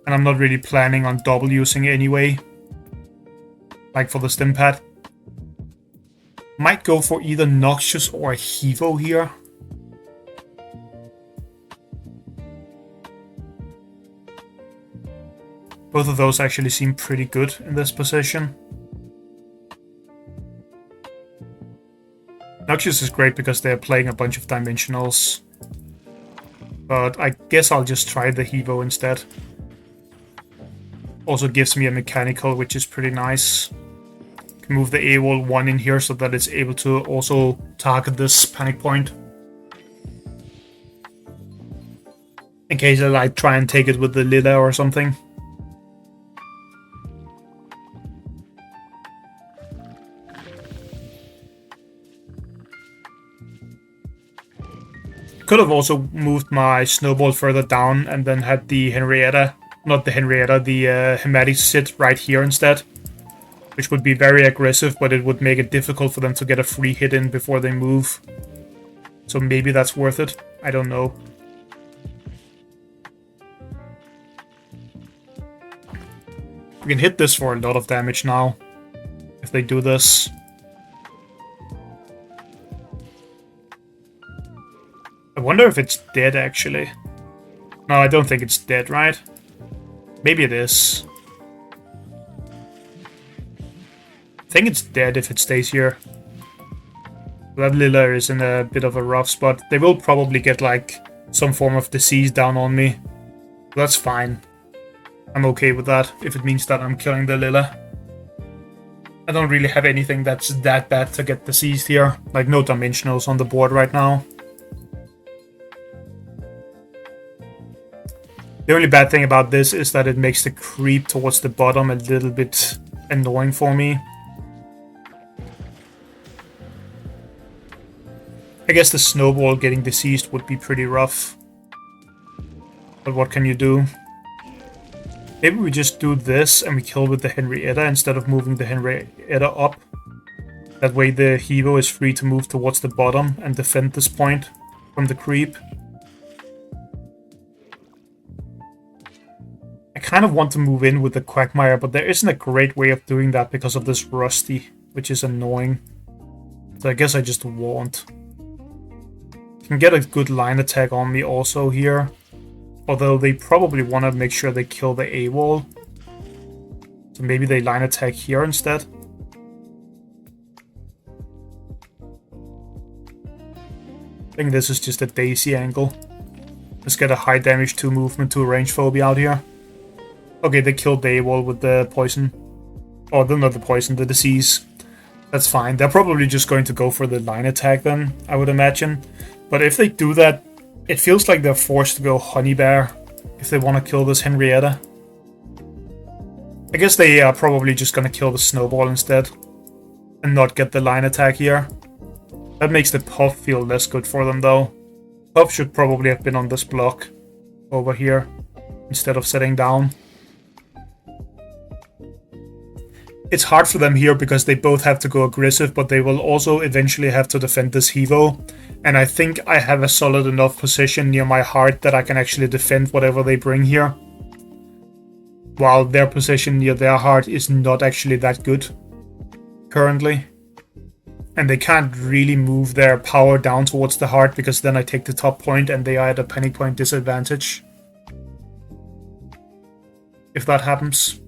And I'm not really planning on double using it anyway. like for the stim pad. Might go for either Noxious or a Hevo here. Both of those actually seem pretty good in this position. Noxious is great because they're playing a bunch of dimensionals. But I guess I'll just try the Hevo instead. Also gives me a mechanical, which is pretty nice. Can move the AWOL 1 in here so that it's able to also target this panic point. In case I like try and take it with the Lila or something. Could have also moved my Snowball further down and then had the Henrietta, not the Henrietta, the Hematic sit right here instead. Which would be very aggressive, but it would make it difficult for them to get a free hit in before they move. So maybe that's worth it. I don't know. We can hit this for a lot of damage now, if they do this. I wonder if it's dead, actually. No, I don't think it's dead, right? Maybe it is. I think it's dead if it stays here. That Lila is in a bit of a rough spot. They will probably get, like, some form of disease down on me. That's fine. I'm okay with that, if it means that I'm killing the Lila. I don't really have anything that's that bad to get diseased here. Like, no dimensionals on the board right now. The only bad thing about this is that it makes the creep towards the bottom a little bit annoying for me. I guess the Snowball getting diseased would be pretty rough. But what can you do? Maybe we just do this and we kill with the Henrietta instead of moving the Henrietta up. That way the Hevo is free to move towards the bottom and defend this point from the creep. I kind of want to move in with the Quagmire, but there isn't a great way of doing that because of this Rusty, which is annoying. So I guess I just won't. Can get a good line attack on me also here. Although they probably want to make sure they kill the AWOL. So maybe they line attack here instead. I think this is just a Daisy angle. Let's get a high damage 2 movement 2 range phobia out here. Okay, they killed the AWOL with the poison. Oh, not the poison, the disease. That's fine. They're probably just going to go for the line attack then, I would imagine. But if they do that, it feels like they're forced to go Honey Bear if they want to kill this Henrietta. I guess they are probably just going to kill the Snowball instead. And not get the line attack here. That makes the Puff feel less good for them though. Puff should probably have been on this block over here instead of sitting down. It's hard for them here because they both have to go aggressive, but they will also eventually have to defend this Hevo. And I think I have a solid enough position near my heart that I can actually defend whatever they bring here. While their position near their heart is not actually that good currently. And they can't really move their power down towards the heart because then I take the top point and they are at a panic point disadvantage. If that happens.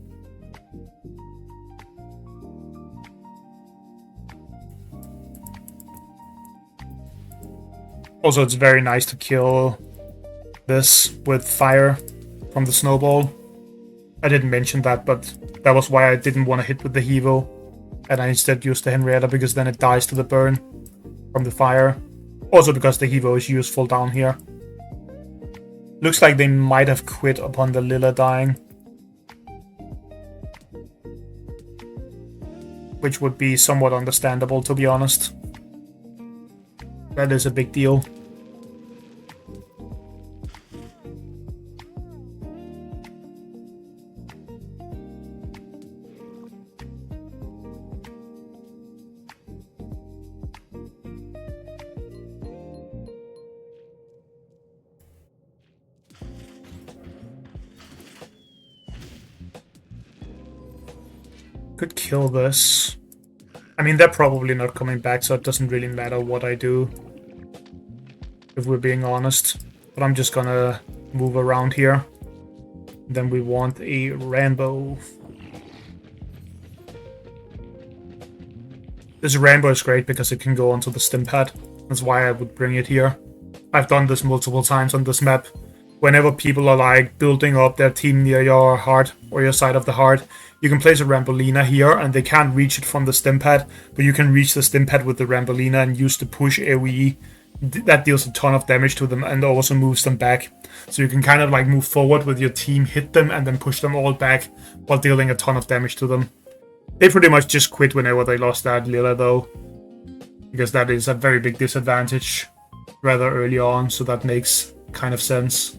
Also, it's very nice to kill this with fire from the Snowball. I didn't mention that, but that was why I didn't want to hit with the Hevo. And I instead used the Henrietta because then it dies to the burn from the fire. Also because the Hevo is useful down here. Looks like they might have quit upon the Lila dying. Which would be somewhat understandable, to be honest. That is a big deal. Could kill this. I mean, they're probably not coming back, so it doesn't really matter what I do, if we're being honest. But I'm just gonna move around here. Then we want a Rambo. This Rambo is great because it can go onto the stim pad. That's why I would bring it here. I've done this multiple times on this map. Whenever people are like building up their team near your heart or your side of the heart, you can place a Rambolina here and they can't reach it from the stim pad, but you can reach the stim pad with the Rambolina and use the push AoE. That deals a ton of damage to them and also moves them back. So you can kind of like move forward with your team, hit them, and then push them all back while dealing a ton of damage to them. They pretty much just quit whenever they lost that Lila though, because that is a very big disadvantage rather early on, so that makes kind of sense.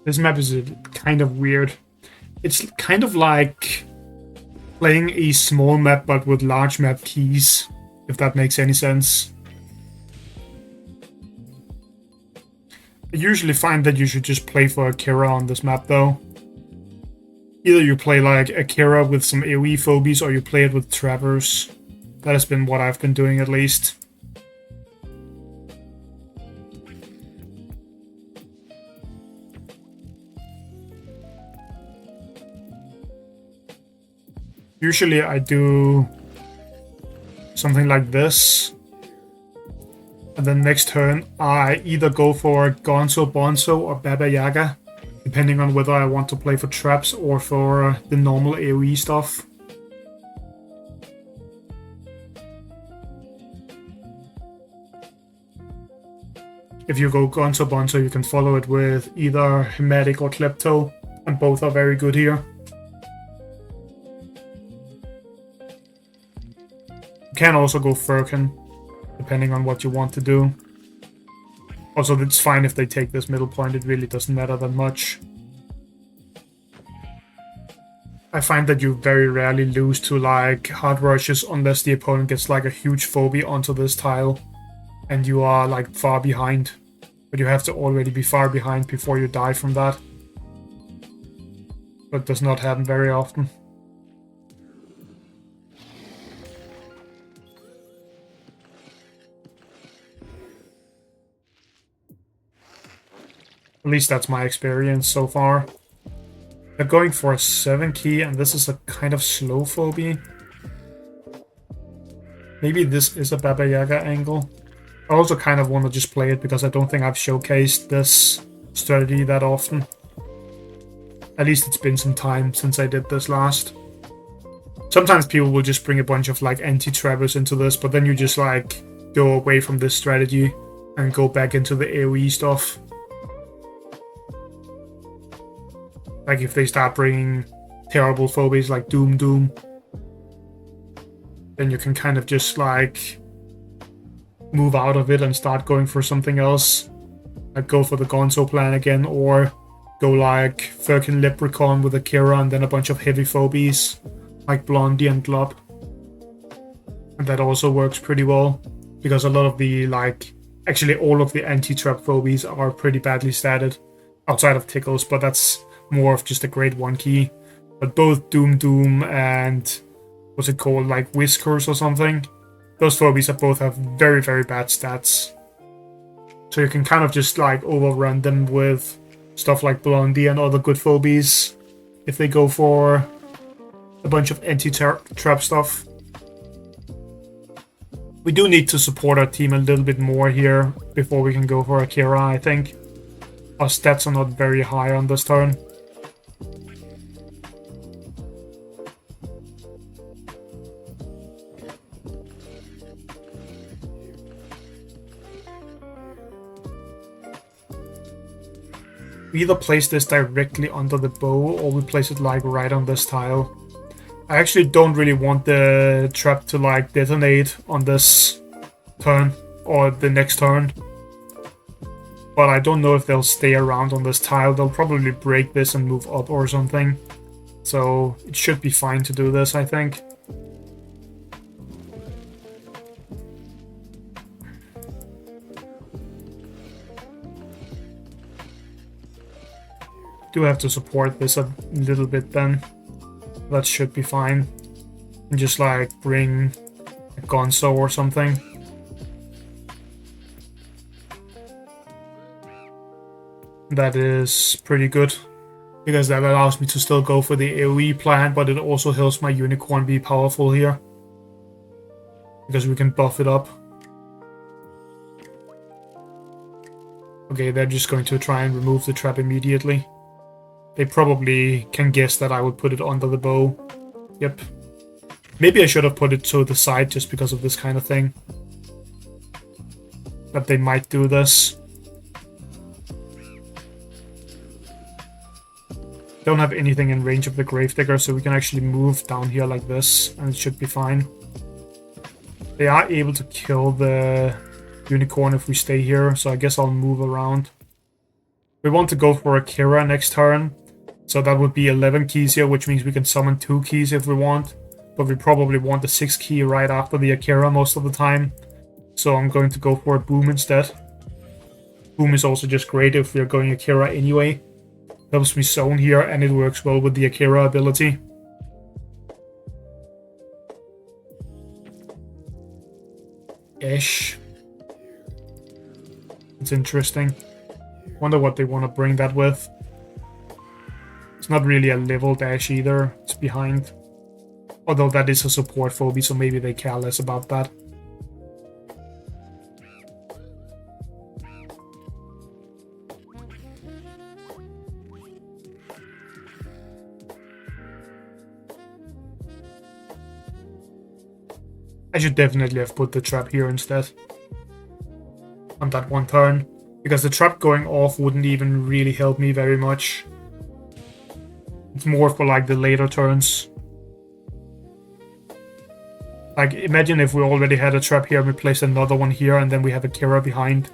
This map is kind of weird. It's kind of like playing a small map but with large map keys, if that makes any sense. I usually find that you should just play for Akira on this map though. Either you play like Akira with some AoE phobies or you play it with Traverse. That has been what I've been doing at least. Usually I do something like this. And then next turn I either go for Gonzo, Bonzo or Baba Yaga, depending on whether I want to play for traps or for the normal AoE stuff. If you go Gonzo, Bonzo, you can follow it with either Hematic or Klepto, and both are very good here. You can also go Firkin, depending on what you want to do. Also, it's fine if they take this middle point, it really doesn't matter that much. I find that you very rarely lose to like hard rushes unless the opponent gets like a huge phobia onto this tile and you are like far behind. But you have to already be far behind before you die from that. That does not happen very often. At least that's my experience so far. They're going for a 7 key, and this is a kind of slow phobia. Maybe this is a Baba Yaga angle. I also kind of want to just play it because I don't think I've showcased this strategy that often. At least it's been some time since I did this last. Sometimes people will just bring a bunch of like anti-trappers into this, but then you just like go away from this strategy and go back into the AoE stuff. Like if they start bringing terrible phobias like Doom, then you can kind of just like move out of it and start going for something else. Like go for the Gonzo plan again, or go like Firkin Leprechaun with Akira and then a bunch of heavy phobies like Blondie and Glob. And that also works pretty well because a lot of the actually all of the anti-trap phobies are pretty badly statted outside of Tickles, but that's more of just a grade 1 key. But both Doom and what's it called, like Whiskers or something, those phobies both have very, very bad stats. So you can kind of just like overrun them with stuff like Blondie and other good phobies if they go for a bunch of anti-trap stuff. We do need to support our team a little bit more here before we can go for Akira, I think. Our stats are not very high on this turn. We either place this directly under the bow or we place it like right on this tile. I actually don't really want the trap to like detonate on this turn or the next turn. But I don't know if they'll stay around on this tile. They'll probably break this and move up or something. So it should be fine to do this, I think. Do have to support this a little bit then. That should be fine. And just like bring a Gonzo or something. That is pretty good, because that allows me to still go for the AoE plan, but it also helps my unicorn be powerful here, because we can buff it up. Okay, they're just going to try and remove the trap immediately. They probably can guess that I would put it under the bow. Yep. Maybe I should have put it to the side just because of this kind of thing. That they might do this. Don't have anything in range of the Gravedigger, so we can actually move down here like this, and it should be fine. They are able to kill the unicorn if we stay here, so I guess I'll move around. We want to go for a Kira next turn, so that would be 11 keys here, which means we can summon 2 keys if we want, but we probably want the 6th key right after the Akira most of the time, so I'm going to go for a Boom instead. Boom is also just great if we're going Akira anyway. Helps me zone here, and it works well with the Akira ability. Ish. It's interesting. Wonder what they want to bring that with. It's not really a level dash either. It's behind. Although that is a support phobia, so maybe they care less about that. I should definitely have put the trap here instead. On that one turn. Because the trap going off wouldn't even really help me very much. It's more for like the later turns. Like, imagine if we already had a trap here and we place another one here and then we have a Kira behind.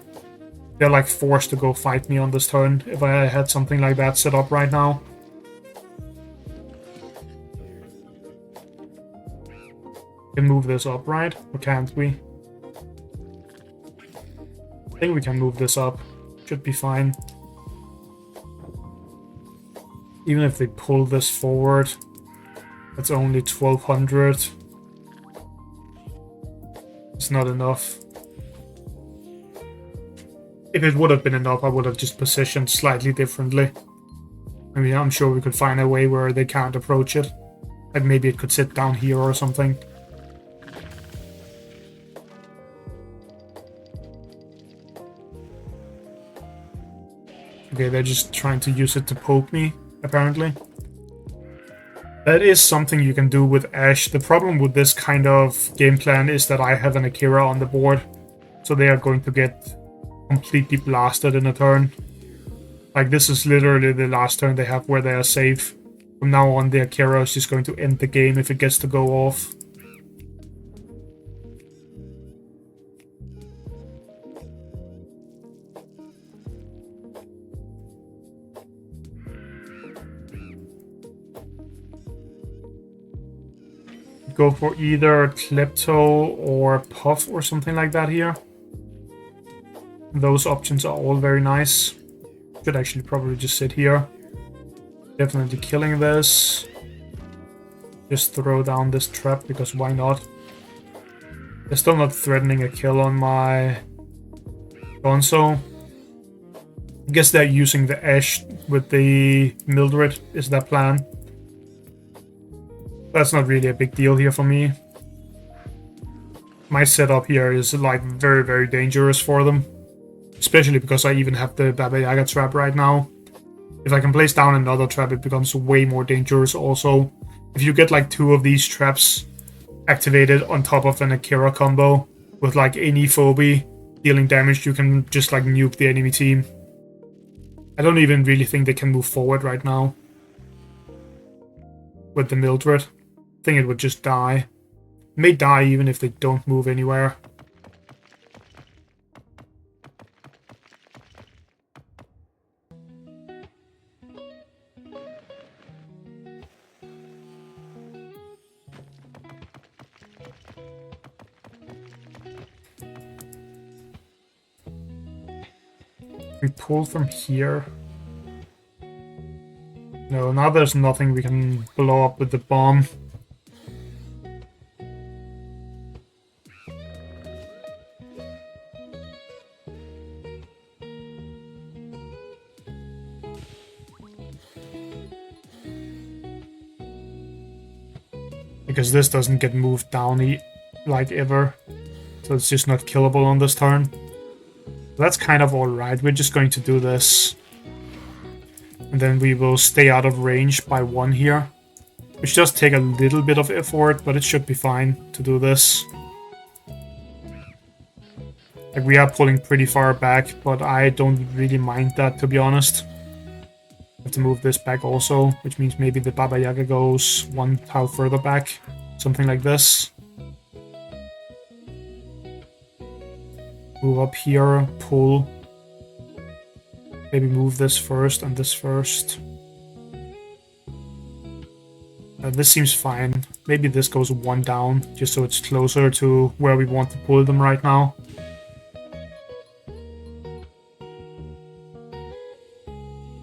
They're like forced to go fight me on this turn if I had something like that set up right now. We can move this up, right? Or can't we? I think we can move this up. Should be fine. Even if they pull this forward, that's only 1200. It's not enough. If it would have been enough, I would have just positioned slightly differently. I mean, I'm sure we could find a way where they can't approach it. Like maybe it could sit down here or something. Okay, they're just trying to use it to poke me, apparently. That is something you can do with Ashe. The problem with this kind of game plan is that I have an Akira on the board, so they are going to get completely blasted in a turn. Like, this is literally the last turn they have where they are safe. From now on, the Akira is just going to end the game if it gets to go off. Go for either Klepto or Puff or something like that here. Those options are all very nice. Should actually probably just sit here. Definitely killing this. Just throw down this trap, because why not? They're still not threatening a kill on my Gonzo. I guess they're using the Ashe with the Mildred, is their plan. That's not really a big deal here for me. My setup here is like very, very dangerous for them. Especially because I even have the Baba Yaga trap right now. If I can place down another trap, it becomes way more dangerous also. If you get like 2 of these traps activated on top of an Akira combo with like any phobia dealing damage, you can just like nuke the enemy team. I don't even really think they can move forward right now with the Mildred. I think it would just die. It may die even if they don't move anywhere. We pull from here. No, now there's nothing we can blow up with the bomb. Because this doesn't get moved down like ever. So it's just not killable on this turn. That's kind of alright. We're just going to do this. And then we will stay out of range by 1 here. Which does take a little bit of effort, but it should be fine to do this. Like, we are pulling pretty far back, but I don't really mind that, to be honest. Have to move this back also, which means maybe the Baba Yaga goes 1 tile further back. Something like this. Move up here, pull. Maybe move this first and this first. This seems fine. Maybe this goes 1 down, just so it's closer to where we want to pull them right now.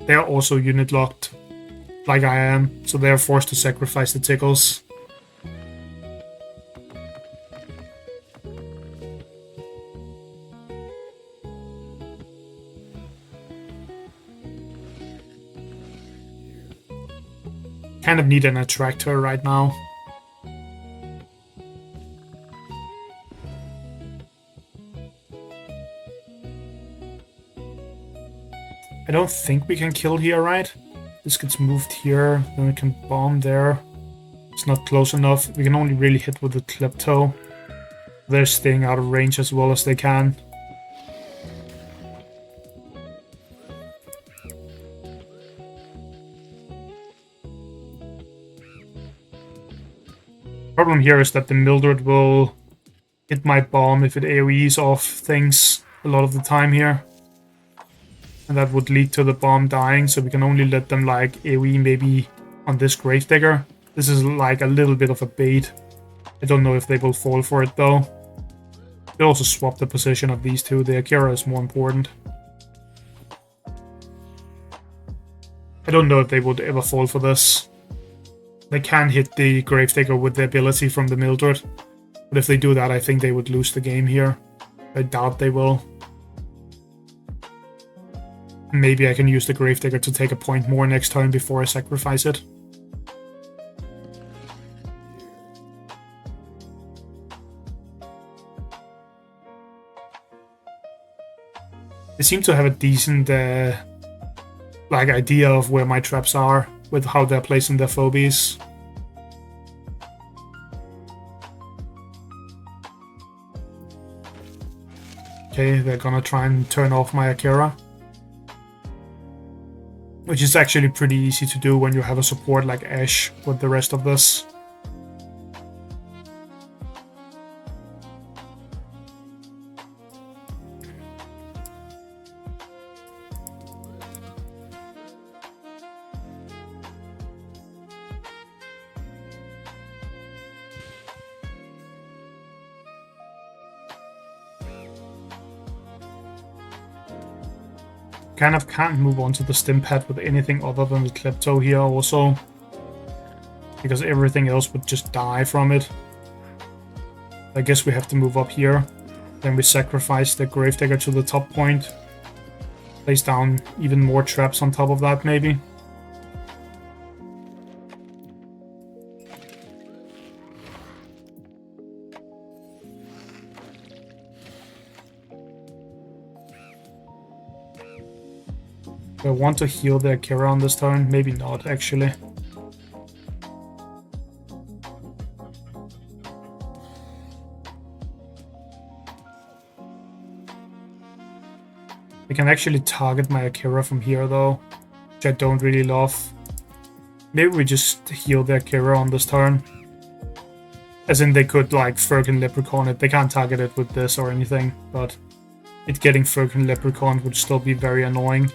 They're also unit locked, like I am, so they're forced to sacrifice the tickles. Kind of need an attractor right now. I don't think we can kill here, right? This gets moved here, then we can bomb there. It's not close enough. We can only really hit with the Klepto. They're staying out of range as well as they can. Problem here is that the Mildred will hit my bomb if it AoEs off things a lot of the time here. And that would lead to the bomb dying, so we can only let them like AoE maybe on this Gravedigger. This is like a little bit of a bait. I don't know if they will fall for it though. They also swap the position of these two. The Akira is more important. I don't know if they would ever fall for this. They can hit the Gravedigger with the ability from the Mildred. But if they do that, I think they would lose the game here. I doubt they will. Maybe I can use the Gravedigger to take a point more next turn before I sacrifice it. They seem to have a decent like idea of where my traps are with how they're placing their phobies. Okay, they're gonna try and turn off my Akira. Which is actually pretty easy to do when you have a support like Ash with the rest of this. Kind of can't move on to the stim pad with anything other than the Klepto here also. Because everything else would just die from it. I guess we have to move up here. Then we sacrifice the Gravedigger to the top point. Place down even more traps on top of that maybe. Do I want to heal the Akira on this turn? Maybe not, actually. I can actually target my Akira from here, though, which I don't really love. Maybe we just heal the Akira on this turn. As in, they could, like, Furkin Leprechaun it. They can't target it with this or anything, but it getting Furkin Leprechaun would still be very annoying.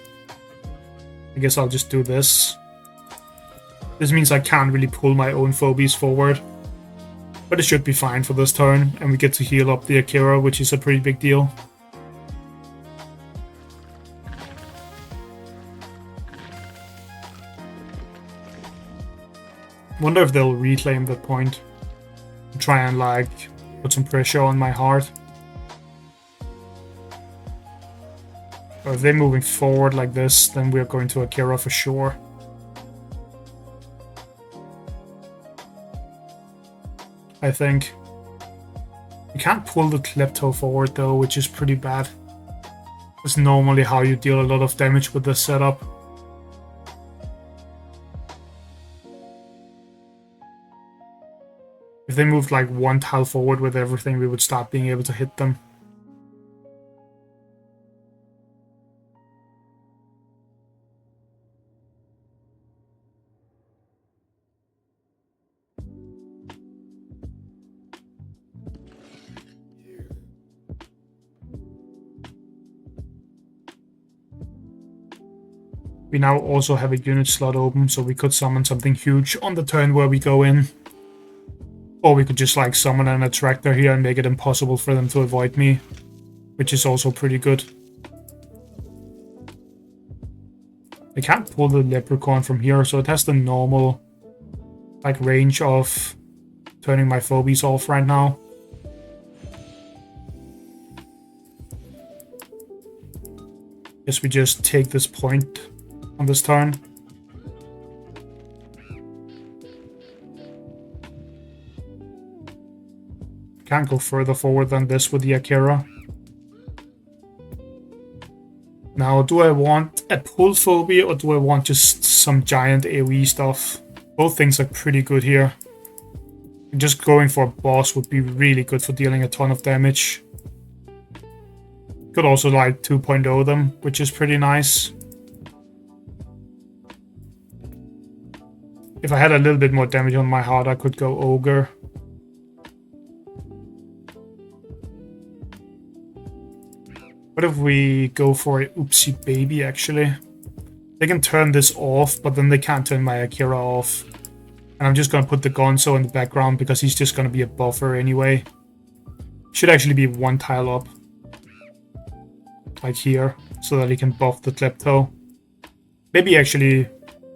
I guess I'll just do this. This means I can't really pull my own phobies forward. But it should be fine for this turn, and we get to heal up the Akira, which is a pretty big deal. Wonder if they'll reclaim that point. Try and like put some pressure on my heart. Or if they're moving forward like this, then we're going to Akira for sure. I think. You can't pull the Klepto forward though, which is pretty bad. That's normally how you deal a lot of damage with this setup. If they moved like one tile forward with everything, we would start being able to hit them. We now also have a unit slot open, so we could summon something huge on the turn where we go in. Or we could just like summon an attractor here and make it impossible for them to avoid me, which is also pretty good. I can't pull the Leprechaun from here, so it has the normal like range of turning my phobies off right now. Guess we just take this point on this turn. Can't go further forward than this with the Akira. Now, do I want a pull phobia or do I want just some giant AoE stuff? Both things are pretty good here. Just going for a boss would be really good for dealing a ton of damage. Could also like 2.0 them, which is pretty nice. If I had a little bit more damage on my heart, I could go Ogre. What if we go for a Oopsie Baby, actually? They can turn this off, but then they can't turn my Akira off. And I'm just gonna put the Gonzo in the background because he's just gonna be a buffer anyway. Should actually be one tile up. Like here, so that he can buff the Klepto. Maybe actually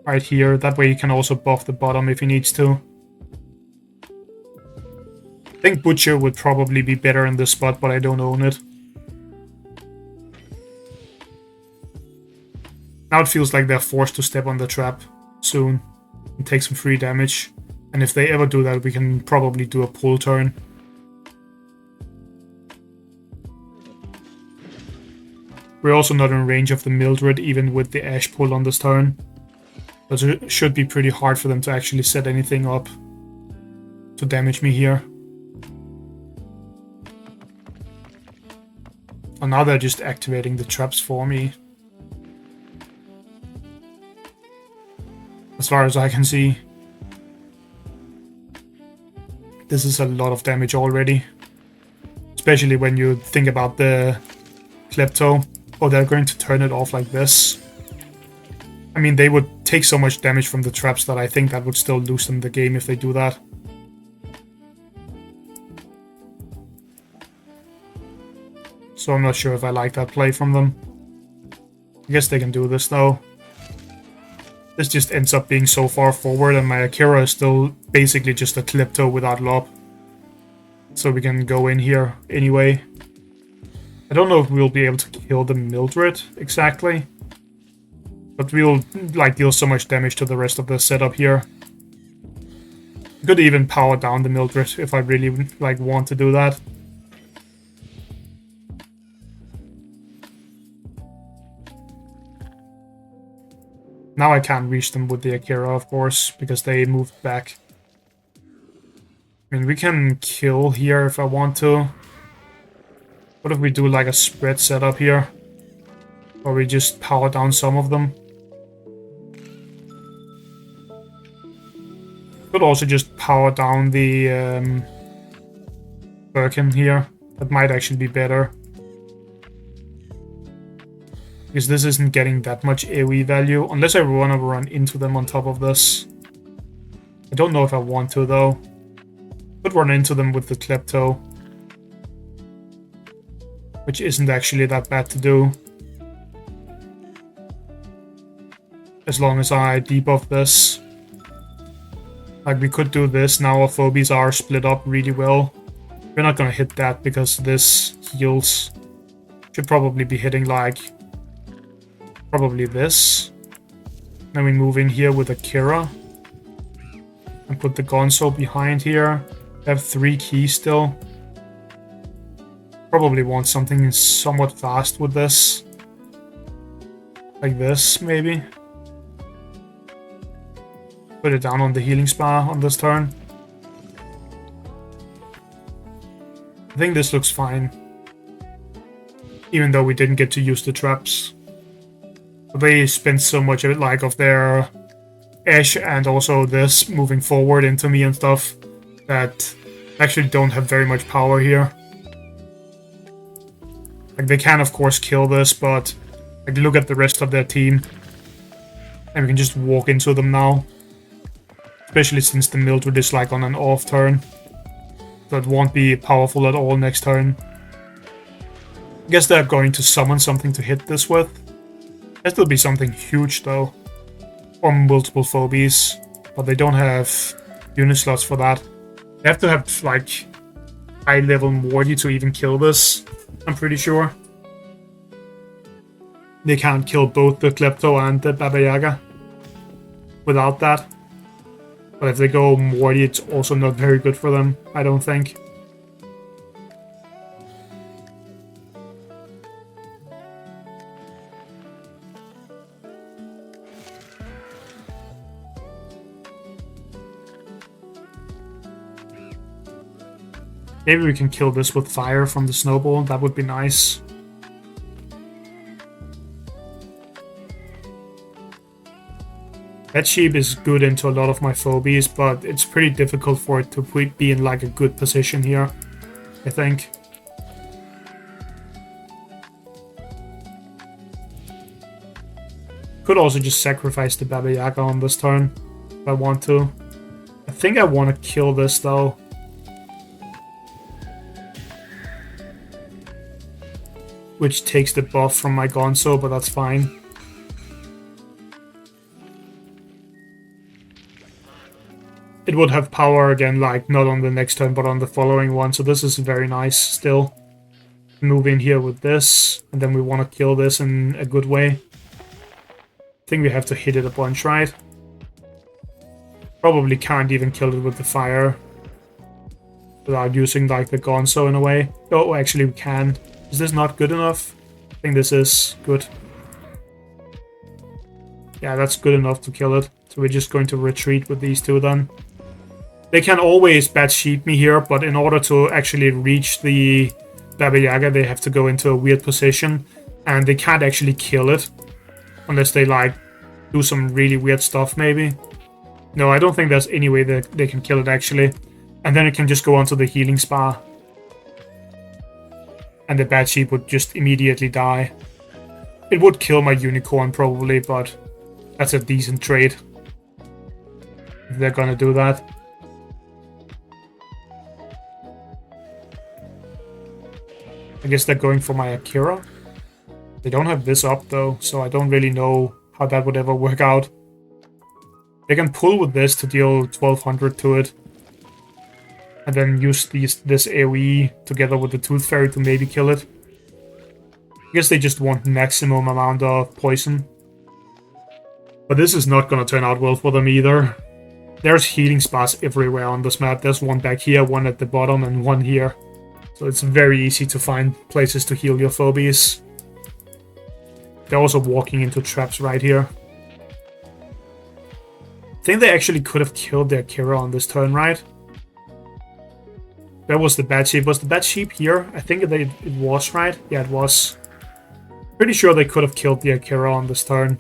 right here, that way he can also buff the bottom if he needs to. I think Butcher would probably be better in this spot, but I don't own it. Now it feels like they're forced to step on the trap soon and take some free damage. And if they ever do that, we can probably do a pull turn. We're also not in range of the Mildred, even with the Ash pull on this turn. But it should be pretty hard for them to actually set anything up to damage me here. And now they're just activating the traps for me. As far as I can see. This is a lot of damage already. Especially when you think about the Klepto. Oh, they're going to turn it off like this. I mean, they would take so much damage from the traps that I think that would still lose them the game if they do that. So I'm not sure if I like that play from them. I guess they can do this though. This just ends up being so far forward and my Akira is still basically just a Klepto without lob. So we can go in here anyway. I don't know if we'll be able to kill the Mildred exactly. But we'll like deal so much damage to the rest of the setup here. Could even power down the Mildred if I really like want to do that. Now I can't reach them with the Akira, of course, because they moved back. I mean, we can kill here if I want to. What if we do like a spread setup here? Or we just power down some of them? Could also just power down the Birkin here. That might actually be better. Because this isn't getting that much AoE value. Unless I want to run into them on top of this. I don't know if I want to though. Could run into them with the Klepto. Which isn't actually that bad to do. As long as I debuff this. Like, we could do this. Now our phobies are split up really well. We're not gonna hit that because this heals. Should probably be hitting, like, probably this. Then we move in here with Akira. And put the Gonzo behind here. We have 3 keys still. Probably want something somewhat fast with this. Like this, maybe. Put it down on the healing spa on this turn. I think this looks fine. Even though we didn't get to use the traps. But they spent so much of it, like, of their Ash and also this moving forward into me and stuff, that actually don't have very much power here. Like, they can of course kill this, but like, look at the rest of their team. And we can just walk into them now. Especially since the Mildred is like on an off turn. So it won't be powerful at all next turn. I guess they're going to summon something to hit this with. That will be something huge though. Or multiple phobies. But they don't have unit slots for that. They have to have like high level Morty to even kill this, I'm pretty sure. They can't kill both the Klepto and the Baba Yaga without that. But if they go Morty, it's also not very good for them, I don't think. Maybe we can kill this with fire from the snowball, that would be nice. That sheep is good into a lot of my phobies, but it's pretty difficult for it to be in like a good position here, I think. Could also just sacrifice the Baba Yaga on this turn, if I want to. I think I want to kill this though. Which takes the buff from my Gonzo, but that's fine. It would have power again, like, not on the next turn, but on the following one. So this is very nice still. Move in here with this, and then we want to kill this in a good way. I think we have to hit it a bunch, right? Probably can't even kill it with the fire. Without using, like, the Gonzo in a way. Oh, actually we can. Is this not good enough? I think this is good. Yeah, that's good enough to kill it. So we're just going to retreat with these two then. They can always bad sheep me here, but in order to actually reach the Baba Yaga, they have to go into a weird position. And they can't actually kill it. Unless they, like, do some really weird stuff, maybe. No, I don't think there's any way that they can kill it, actually. And then it can just go onto the healing spa. And the bad sheep would just immediately die. It would kill my unicorn, probably, but that's a decent trade. If they're gonna do that. I guess they're going for my Akira. They don't have this up though, so I don't really know how that would ever work out. They can pull with this to deal 1200 to it. And then use this AoE together with the Tooth Fairy to maybe kill it. I guess they just want maximum amount of poison. But this is not gonna turn out well for them either. There's healing spas everywhere on this map. There's one back here, one at the bottom, and one here. So it's very easy to find places to heal your phobies. They're also walking into traps right here. I think they actually could have killed their Akira on this turn, right? That was the bad sheep. Was the bad sheep here? I think it was, right? Yeah, it was. Pretty sure they could have killed the Akira on this turn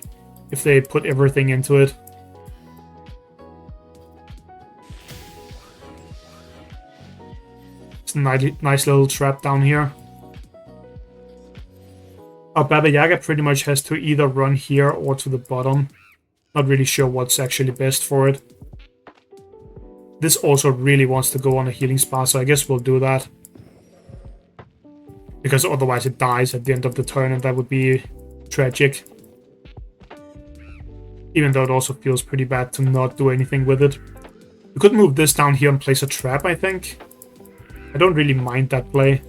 if they put everything into it. It's a nice little trap down here. Our Baba Yaga pretty much has to either run here or to the bottom. Not really sure what's actually best for it. This also really wants to go on a healing spa, so I guess we'll do that. Because otherwise it dies at the end of the turn, and that would be tragic. Even though it also feels pretty bad to not do anything with it. We could move this down here and place a trap, I think. I don't really mind that play.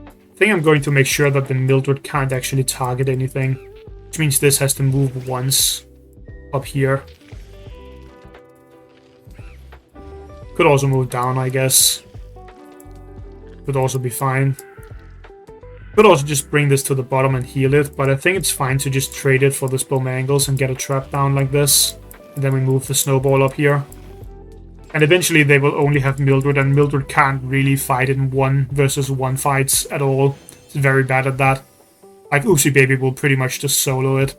I think I'm going to make sure that the Mildred can't actually target anything, which means this has to move once up here. Could also move down, I guess. Could also be fine. Could also just bring this to the bottom and heal it, but I think it's fine to just trade it for the Spellmangles and get a trap down like this. And then we move the snowball up here. And eventually they will only have Mildred, and Mildred can't really fight in 1-versus-1 fights at all. It's very bad at that. Like, Oopsie Baby will pretty much just solo it.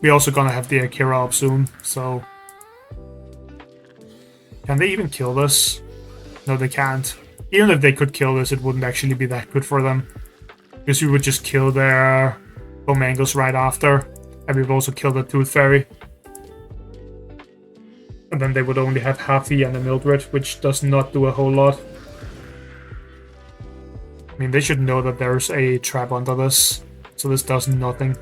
We're also gonna have the Akira up soon, so... Can they even kill this? No, they can't. Even if they could kill this, it wouldn't actually be that good for them. Because we would just kill their Spellmangles right after. And we've also killed the Tooth Fairy. And then they would only have Happy and a Mildred, which does not do a whole lot. I mean, they should know that there's a trap under this, so this does nothing.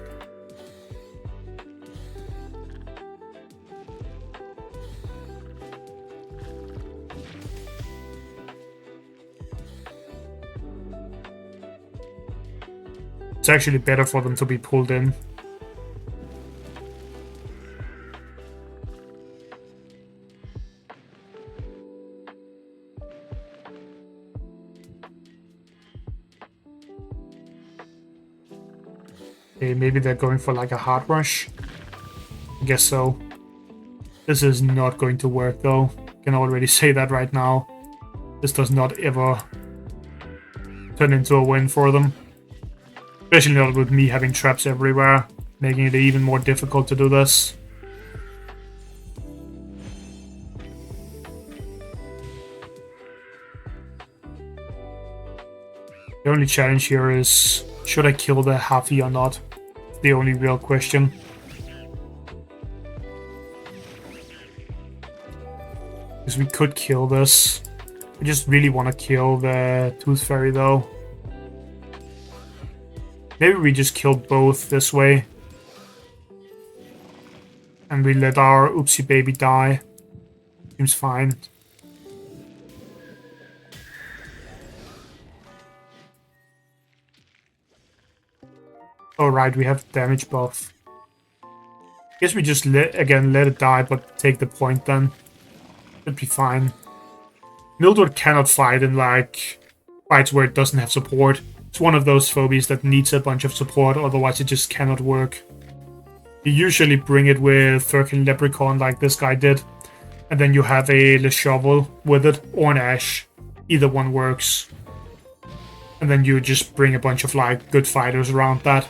It's actually better for them to be pulled in. Okay, maybe they're going for like a hard rush. I guess so. This is not going to work though. I can already say that right now. This does not ever turn into a win for them. Especially not with me having traps everywhere, making it even more difficult to do this. The only challenge here is, should I kill the Happy or not? The only real question. Because we could kill this. I just really want to kill the Tooth Fairy though. Maybe we just kill both this way. And we let our Oopsie Baby die. Seems fine. Alright, we have damage buff. Guess we just let it die, but take the point then. Should be fine. Mildred cannot fight in like fights where it doesn't have support. It's one of those phobies that needs a bunch of support, otherwise it just cannot work. You usually bring it with Furkin Leprechaun like this guy did, and then you have a LeShovel with it, or an Ash. Either one works. And then you just bring a bunch of like good fighters around that.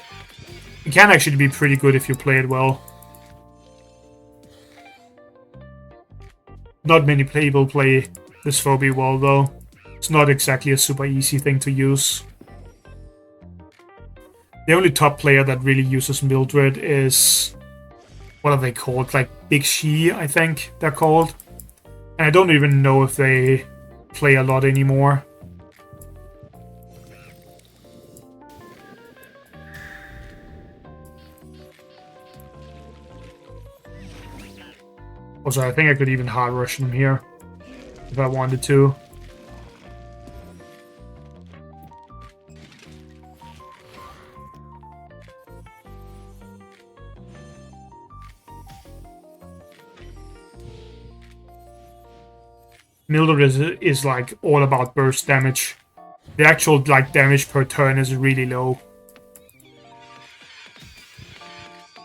It can actually be pretty good if you play it well. Not many people play this phobia well though. It's not exactly a super easy thing to use. The only top player that really uses Mildred is... what are they called? Like Big She, I think they're called. And I don't even know if they play a lot anymore. Also, I think I could even hard rush them here if I wanted to. Mildred is like all about burst damage. The actual like damage per turn is really low.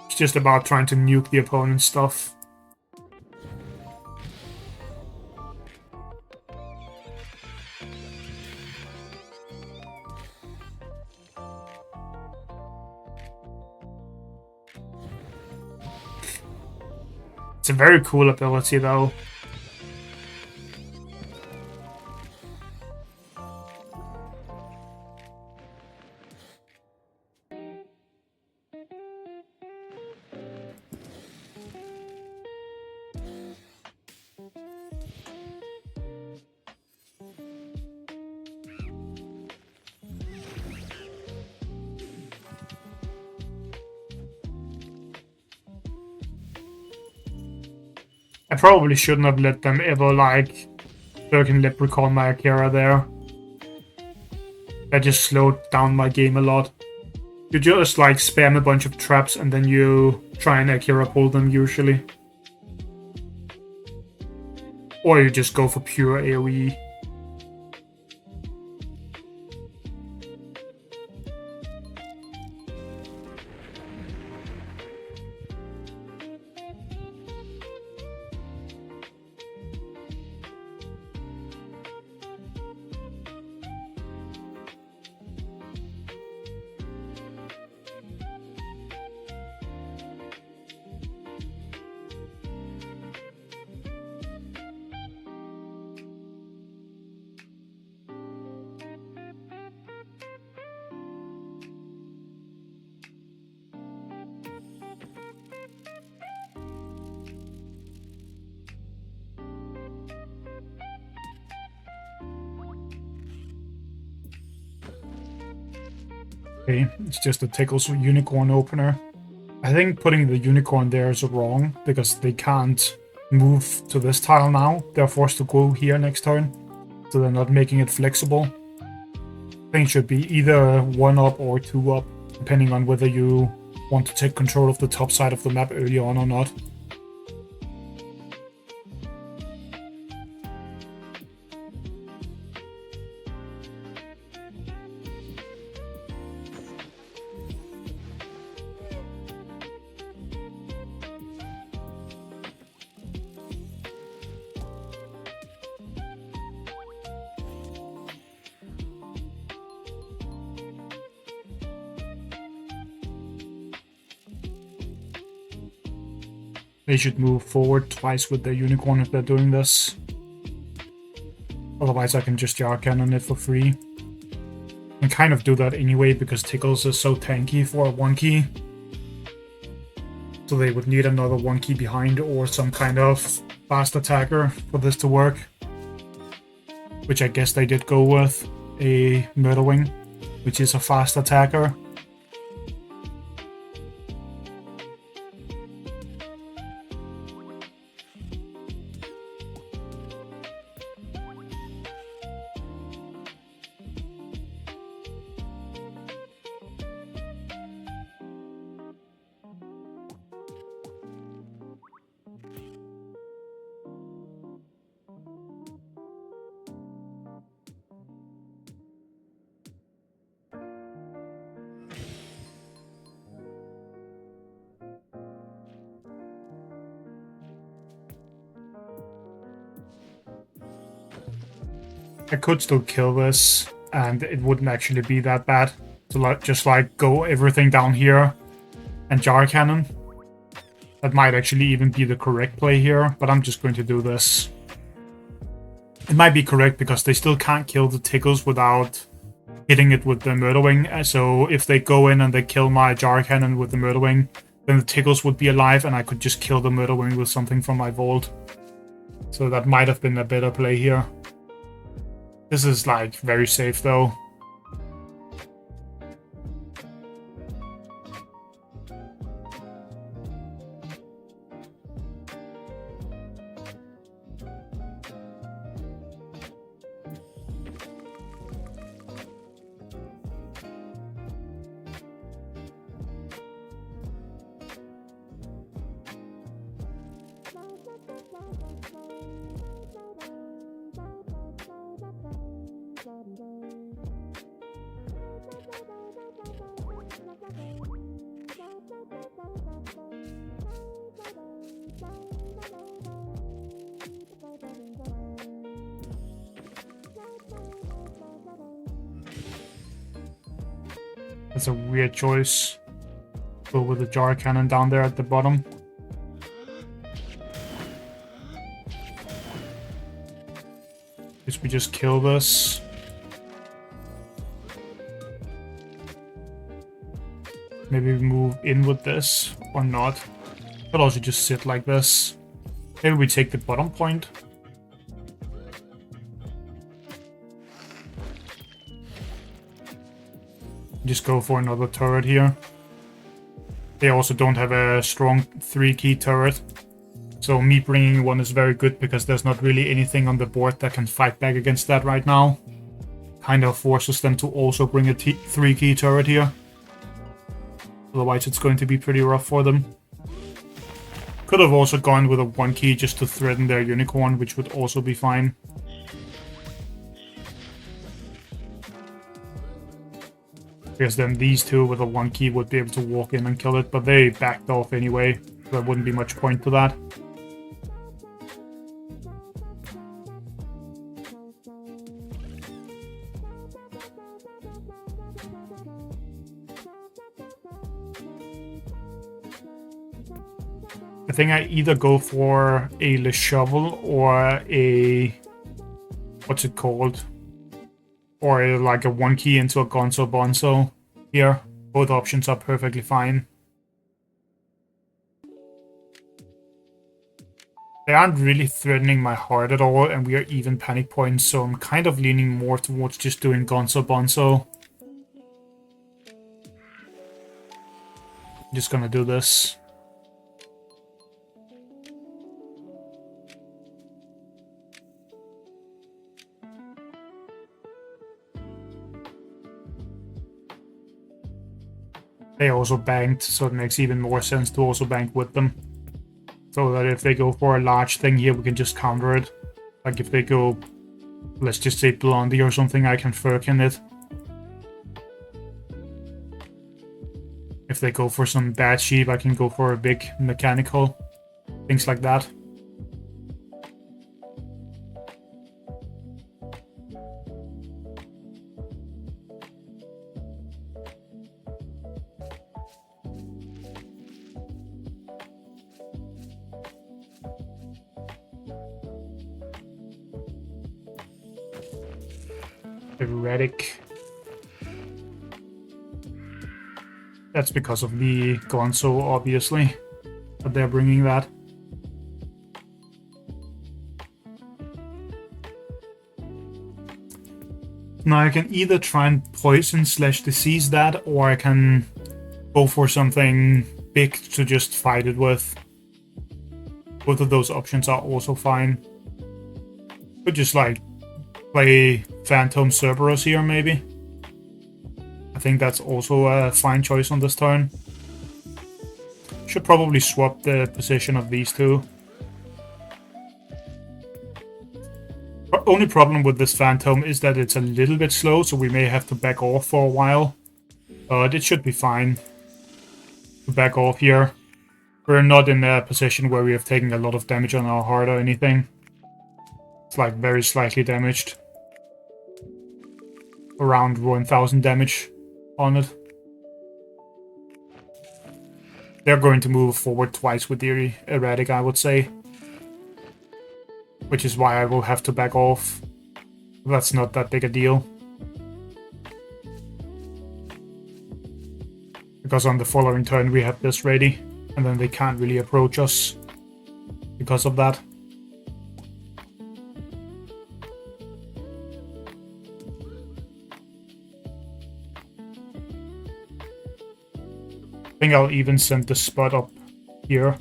It's just about trying to nuke the opponent's stuff. It's a very cool ability though. I probably shouldn't have let them ever, like, Birkin Leprechaun my Akira there. That just slowed down my game a lot. You just, like, spam a bunch of traps and then you try and Akira pull them, usually. Or you just go for pure AoE. Okay, it's just a Tickles unicorn opener. I think putting the unicorn there is wrong, because they can't move to this tile now. They're forced to go here next turn, so they're not making it flexible. I think it should be either 1 up or 2 up, depending on whether you want to take control of the top side of the map early on or not. They should move forward twice with their unicorn if they're doing this. Otherwise I can just Jar Cannon it for free. And kind of do that anyway because Tickles is so tanky for a 1-key. So they would need another 1-key behind or some kind of fast attacker for this to work. Which I guess they did go with a Murderwing, which is a fast attacker. I could still kill this, and it wouldn't actually be that bad. So just like go everything down here and Jar Cannon. That might actually even be the correct play here, but I'm just going to do this. It might be correct because they still can't kill the Tickles without hitting it with the Murderwing. So if they go in and they kill my Jar Cannon with the Murderwing, then the Tickles would be alive and I could just kill the Murderwing with something from my vault. So that might have been a better play here. This is, like, very safe, though. That's a weird choice. Go with the Jar Cannon down there at the bottom. Guess we just kill this. Maybe we move in with this, or not. Could also just sit like this. Maybe we take the bottom point. Just go for another turret here. They also don't have a strong 3-key turret, So me bringing one is very good because there's not really anything on the board that can fight back against that right now. Kind of forces them to also bring a 3-key turret here. Otherwise it's going to be pretty rough for them. Could have also gone with a 1-key just to threaten their unicorn, which would also be fine. Because then these two with a 1-key would be able to walk in and kill it, but they backed off anyway. There wouldn't be much point to that. I think I either go for a Le Shovel or a... what's it called? Or like a 1-key into a Gonzo Bonzo here. Both options are perfectly fine. They aren't really threatening my heart at all, and we are even panic points, so I'm kind of leaning more towards just doing Gonzo Bonzo. I'm just gonna do this. They also banked, so it makes even more sense to also bank with them. So that if they go for a large thing here, we can just counter it. Like if they go, let's just say Blondie or something, I can Firkin it. If they go for some bad sheep, I can go for a big mechanical. Things like that. Erratic. That's because of the Gonzo, obviously. But they're bringing that. Now I can either try and poison/disease that, or I can go for something big to just fight it with. Both of those options are also fine. Could just like play Phantom Cerberus here, maybe. I think that's also a fine choice on this turn. Should probably swap the position of these two. Our only problem with this Phantom is that it's a little bit slow, so we may have to back off for a while. But it should be fine to back off here. We're not in a position where we have taken a lot of damage on our heart or anything. It's like very slightly damaged. Around 1000 damage on it. They're going to move forward twice with the Erratic, I would say. Which is why I will have to back off. That's not that big a deal. Because on the following turn we have this ready, and then they can't really approach us because of that. I think I'll even send the spot up here.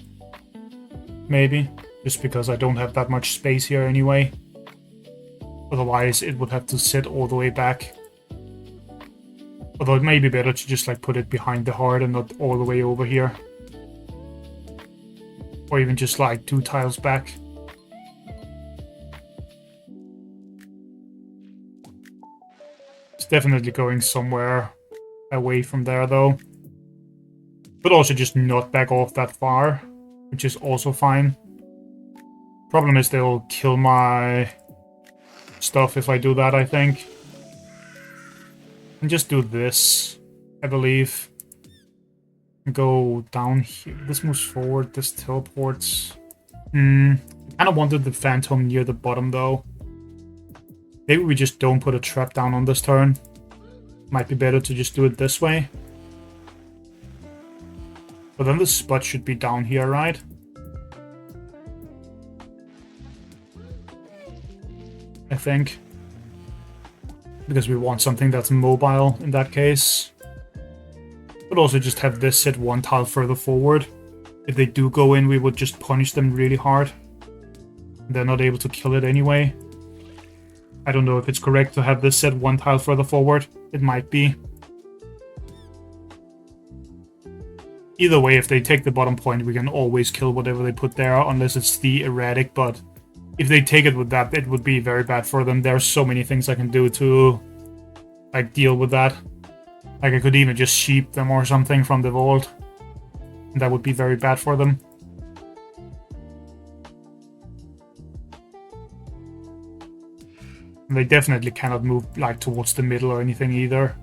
Maybe. Just because I don't have that much space here anyway. Otherwise it would have to sit all the way back. Although it may be better to just like put it behind the heart and not all the way over here. Or even just like 2 tiles back. It's definitely going somewhere away from there though. But also just not back off that far, which is also fine. Problem is they'll kill my stuff if I do that, I think. And just do this, I believe. Go down here. This moves forward, this teleports. I kind of wanted the Phantom near the bottom though. Maybe we just don't put a trap down on this turn. Might be better to just do it this way. But then the spot should be down here, right? I think. Because we want something that's mobile in that case. But also just have this sit 1 tile further forward. If they do go in, we would just punish them really hard. They're not able to kill it anyway. I don't know if it's correct to have this set one tile further forward. It might be. Either way, if they take the bottom point, we can always kill whatever they put there, unless it's the erratic, but if they take it with that, it would be very bad for them. There are so many things I can do to, like, deal with that. Like, I could even just sheep them or something from the vault. And that would be very bad for them. And they definitely cannot move, like, towards the middle or anything either.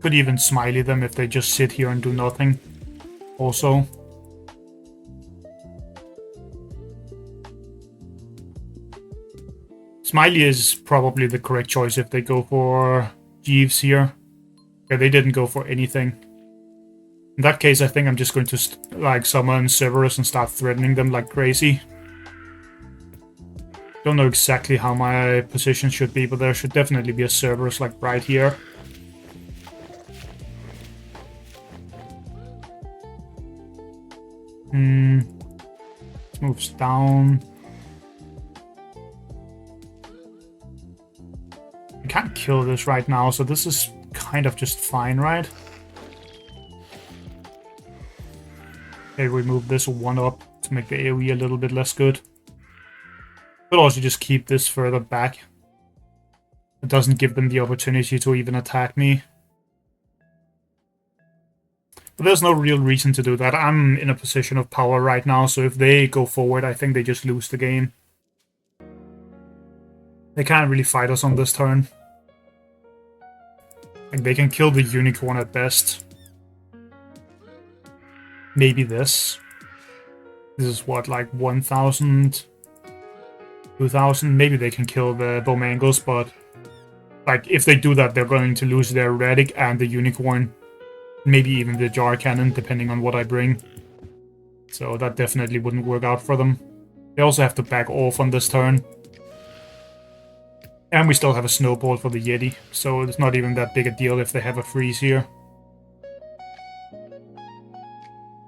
Could even smiley them if they just sit here and do nothing. Also. Smiley is probably the correct choice if they go for Jeeves here. Okay, they didn't go for anything. In that case, I think I'm just going to like summon Cerberus and start threatening them like crazy. Don't know exactly how my position should be, but there should definitely be a Cerberus like right here. Moves down. I can't kill this right now, so this is kind of just fine, right? Okay, we move this one up to make the AoE a little bit less good. But also just keep this further back. It doesn't give them the opportunity to even attack me. But there's no real reason to do that. I'm in a position of power right now, so if they go forward, I think they just lose the game. They can't really fight us on this turn. Like, they can kill the unicorn at best. Maybe this. This is what, like 1,000? 2,000? Maybe they can kill the Bowmangles, but like, if they do that, they're going to lose their erratic and the unicorn. Maybe even the jar cannon, depending on what I bring. So that definitely wouldn't work out for them. They also have to back off on this turn. And we still have a snowball for the Yeti, so it's not even that big a deal if they have a freeze here.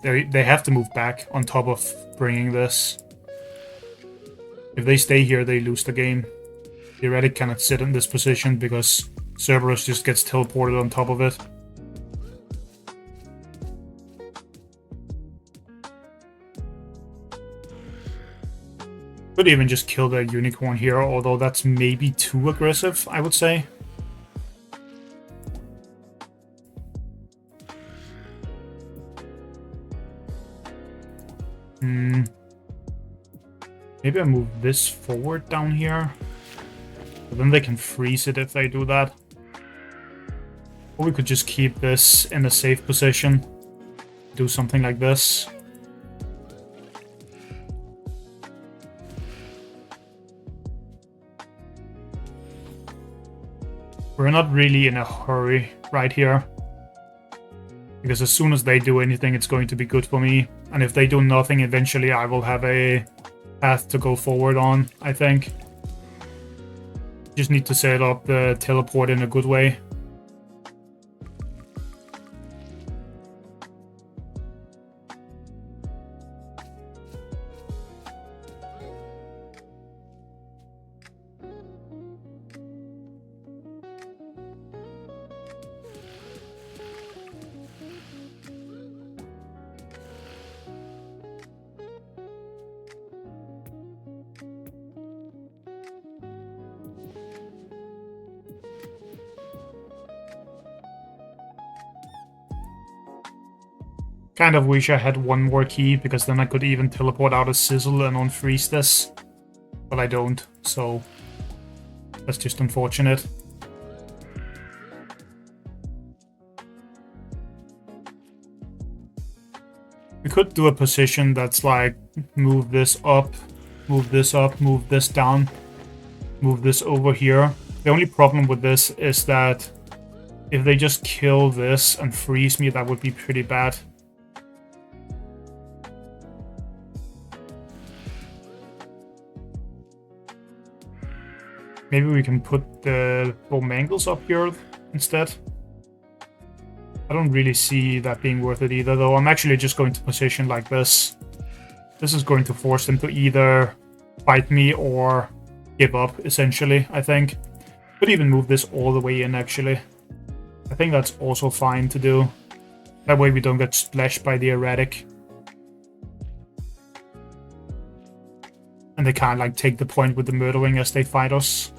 They have to move back on top of bringing this. If they stay here, they lose the game. The erratic cannot sit in this position because Cerberus just gets teleported on top of it. Could even just kill the unicorn here, although that's maybe too aggressive, I would say. Maybe I move this forward down here. But then they can freeze it if they do that. Or we could just keep this in a safe position. Do something like this. We're not really in a hurry right here. Because as soon as they do anything, it's going to be good for me. And if they do nothing, eventually I will have a path to go forward on, I think. Just need to set up the teleport in a good way. Kind of wish I had one more key, because then I could even teleport out a sizzle and unfreeze this. But I don't, so that's just unfortunate. We could do a position that's like, move this up, move this up, move this down, move this over here. The only problem with this is that if they just kill this and freeze me, that would be pretty bad. Maybe we can put the 4 mangles up here instead. I don't really see that being worth it either, though. I'm actually just going to position like this. This is going to force them to either fight me or give up, essentially, I think. Could even move this all the way in, actually. I think that's also fine to do. That way we don't get splashed by the erratic. And they can't, like, take the point with the murdering as they fight us.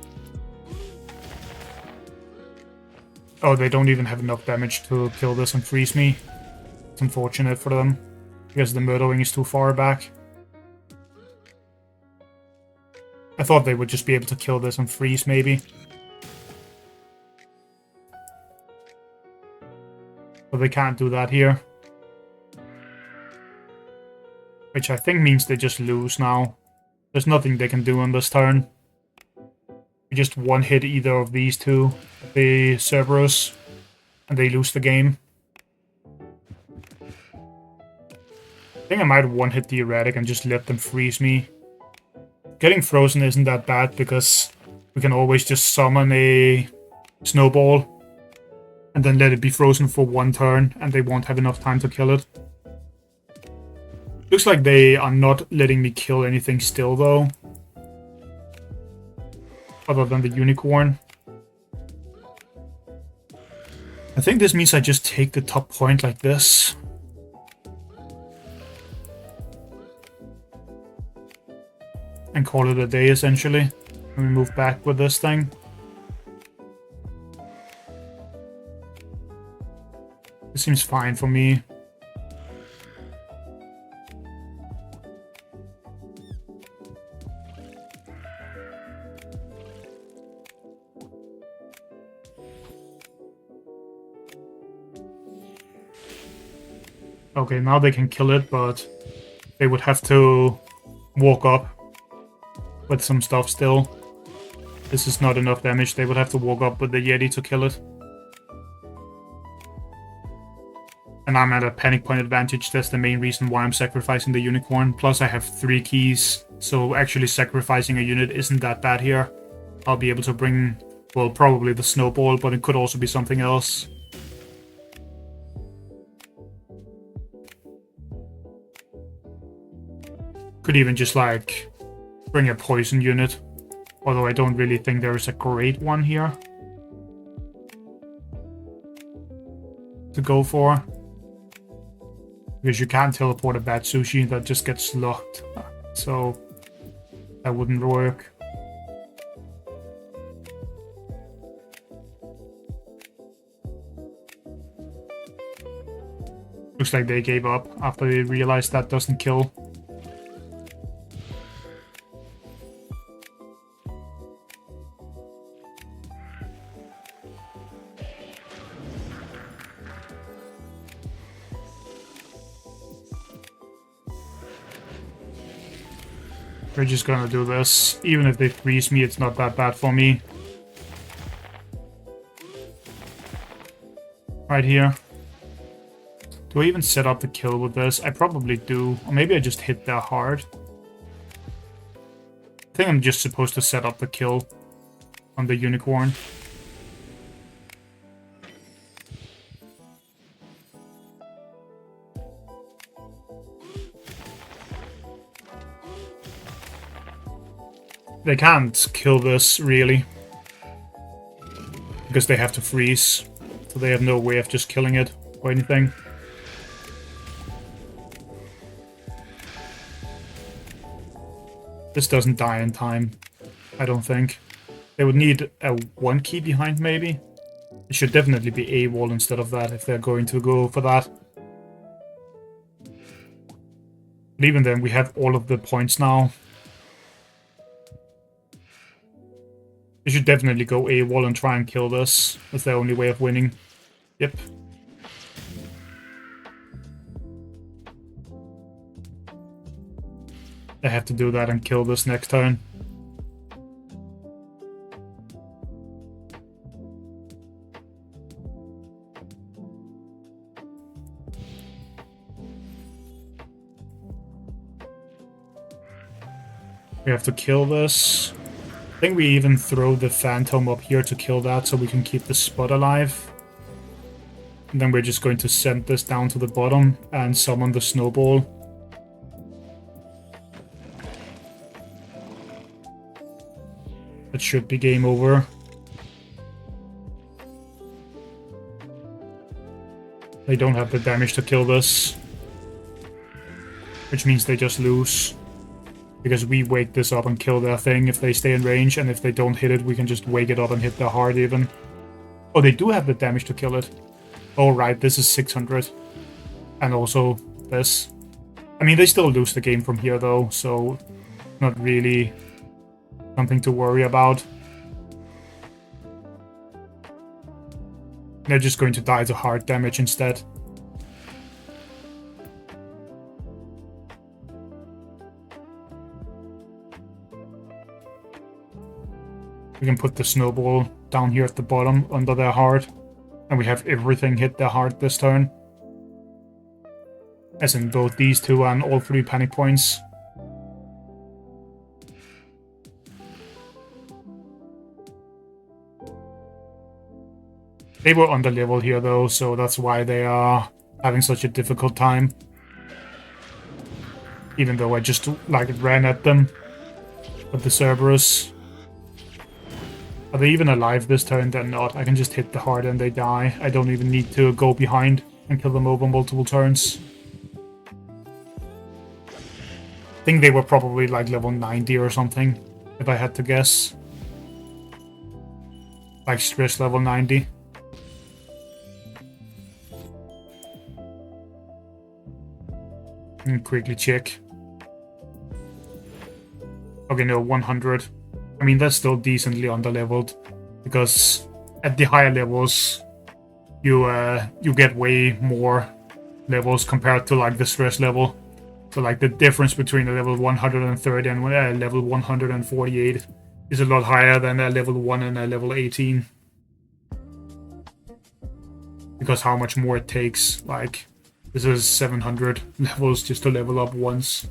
Oh, they don't even have enough damage to kill this and freeze me. It's unfortunate for them, because the murdering is too far back. I thought they would just be able to kill this and freeze, maybe. But they can't do that here. Which I think means they just lose now. There's nothing they can do on this turn. We just one-hit either of these two, the Cerberus, and they lose the game. I think I might one-hit the erratic and just let them freeze me. Getting frozen isn't that bad because we can always just summon a snowball and then let it be frozen for 1 turn and they won't have enough time to kill it. Looks like they are not letting me kill anything still though. Other than the unicorn. I think this means I just take the top point like this. And call it a day, essentially. And we move back with this thing. This seems fine for me. Okay, now they can kill it, but they would have to walk up with some stuff still. This is not enough damage. They would have to walk up with the Yeti to kill it. And I'm at a panic point advantage. That's the main reason why I'm sacrificing the unicorn. Plus I have 3 keys, so actually sacrificing a unit isn't that bad here. I'll be able to bring, well, probably the snowball, but it could also be something else. Could even just, like, bring a poison unit. Although I don't really think there is a great one here to go for. Because you can't teleport a bad sushi, that just gets locked. So that wouldn't work. Looks like they gave up after they realized that doesn't kill. We're just gonna do this. Even if they freeze me, it's not that bad for me. Right here. Do I even set up the kill with this? I probably do. Or maybe I just hit that hard. I think I'm just supposed to set up the kill on the unicorn. They can't kill this, really. Because they have to freeze. So they have no way of just killing it or anything. This doesn't die in time, I don't think. They would need a 1 key behind, maybe. It should definitely be a wall instead of that if they're going to go for that. But even then, we have all of the points now. They should definitely go AWOL and try and kill this. That's their only way of winning. Yep. They have to do that and kill this next turn. We have to kill this. think we even throw the Phantom up here to kill that so we can keep the spot alive. And then we're just going to send this down to the bottom and summon the Snowball. That should be game over. They don't have the damage to kill this. Which means they just lose. Because we wake this up and kill their thing if they stay in range, and if they don't hit it, we can just wake it up and hit their heart even. Oh, they do have the damage to kill it. Oh, right, this is 600. And also this. I mean, they still lose the game from here, though, so not really something to worry about. They're just going to die to heart damage instead. We can put the Snowball down here at the bottom under their heart. And we have everything hit their heart this turn. As in both these two and all 3 panic points. They were under level here though, so that's why they are having such a difficult time. Even though I just like ran at them with the Cerberus. Are they even alive this turn? They're not. I can just hit the heart and they die. I don't even need to go behind and kill them over multiple turns. I think they were probably like level 90 or something, if I had to guess. Like stress level 90. And quickly check. Okay, no, 100. I mean, that's still decently underleveled, because at the higher levels, you get way more levels compared to like the stress level. So like the difference between a level 130 and level 148 is a lot higher than a level 1 and a level 18. Because how much more it takes, like, this is 700 levels just to level up once.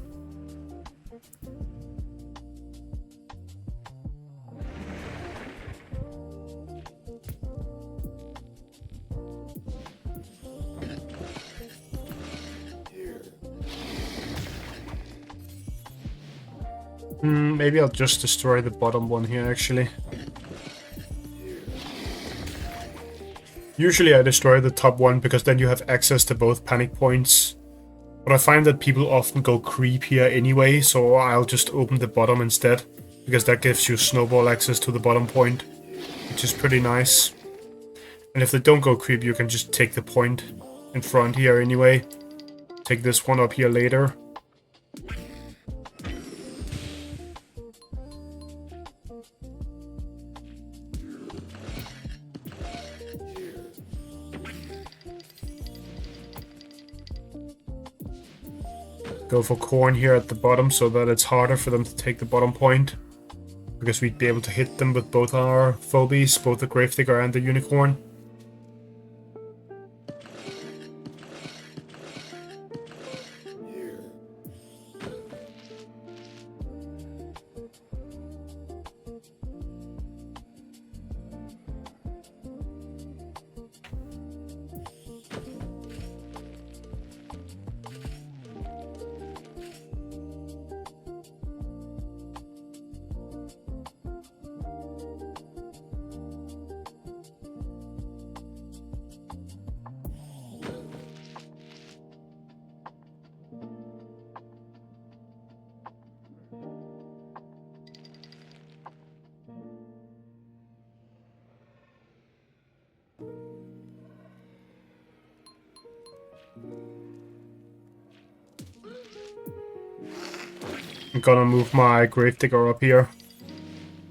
Maybe I'll just destroy the bottom one here, actually. Usually I destroy the top one, because then you have access to both panic points. But I find that people often go creep here anyway, so I'll just open the bottom instead. Because that gives you Snowball access to the bottom point, which is pretty nice. And if they don't go creep, you can just take the point in front here anyway. Take this one up here later. Go for Corn here at the bottom so that it's harder for them to take the bottom point. Because we'd be able to hit them with both our phobies, both the Gravedigger and the Unicorn. I'm gonna move my Gravedigger up here,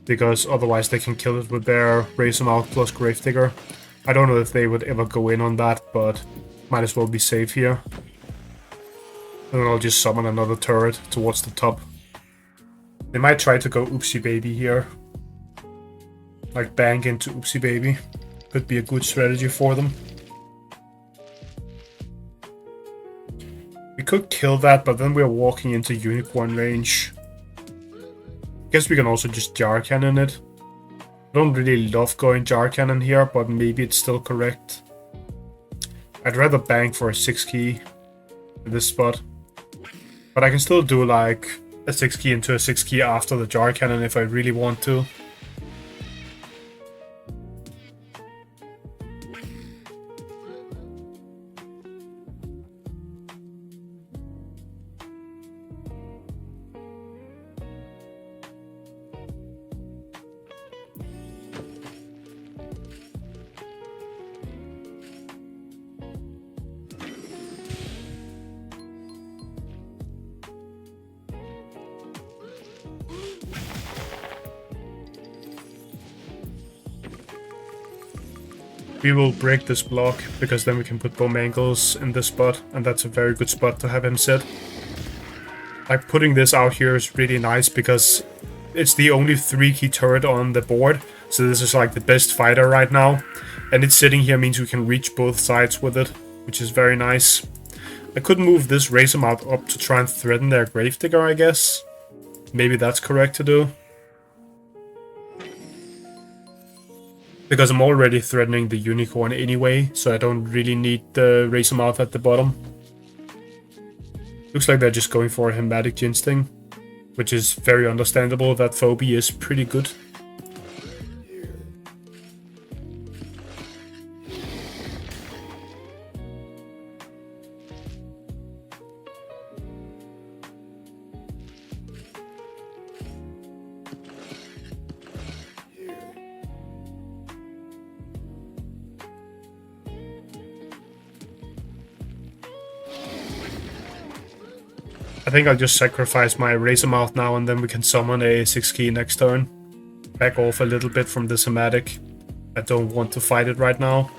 because otherwise they can kill it with their Razor Mouth plus Gravedigger. I don't know if they would ever go in on that, but might as well be safe here. And then I'll just summon another turret towards the top. They might try to go Oopsie Baby here. Like bang into Oopsie Baby. Could be a good strategy for them. We could kill that, but then we're walking into Unicorn range. Guess we can also just jar cannon it. I don't really love going jar cannon here, but maybe it's still correct. I'd rather bank for a 6 key in this spot. But I can still do like a 6 key into a 6 key after the jar cannon if I really want to. We will break this block, because then we can put Bowmangles in this spot, and that's a very good spot to have him sit. Like, putting this out here is really nice, because it's the only 3-key turret on the board, so this is like the best fighter right now. And it's sitting here means we can reach both sides with it, which is very nice. I could move this Razor Mouth up to try and threaten their Gravedigger, I guess. Maybe that's correct to do. Because I'm already threatening the Unicorn anyway, so I don't really need the Razor Mouth at the bottom. Looks like they're just going for a Hematic Ginsting, which is very understandable. That phobia is pretty good. I think I'll just sacrifice my Razor Mouth now, and then we can summon a 6 key next turn. Back off a little bit from this Hematic. I don't want to fight it right now.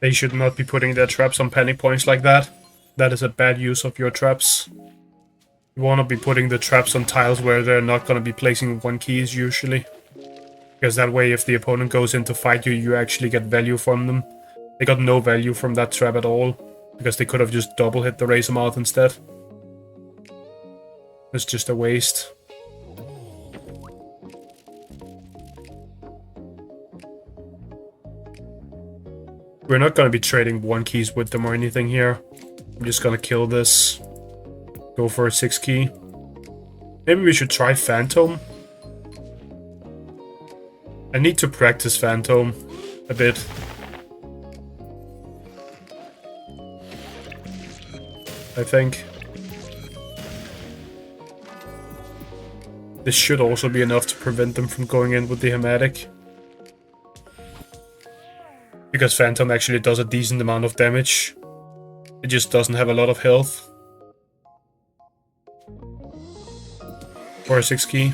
They should not be putting their traps on panic points like that. That is a bad use of your traps. You want to be putting the traps on tiles where they're not going to be placing 1 keys usually. Because that way if the opponent goes in to fight you, you actually get value from them. They got no value from that trap at all. Because they could have just double hit the Razor Mouth instead. It's just a waste. We're not going to be trading 1 keys with them or anything here. I'm just going to kill this. Go for a 6 key. Maybe we should try Phantom. I need to practice Phantom a bit. I think. This should also be enough to prevent them from going in with the Hematic. Because Phantom actually does a decent amount of damage. It just doesn't have a lot of health. For a 6 key.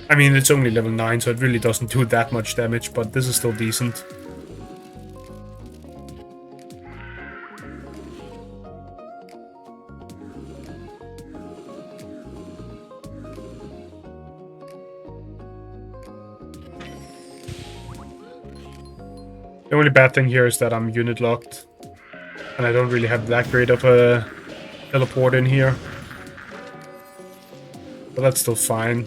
I mean, it's only level 9, so it really doesn't do that much damage, but this is still decent. The only bad thing here is that I'm unit locked. And I don't really have that great of a teleport in here. But that's still fine.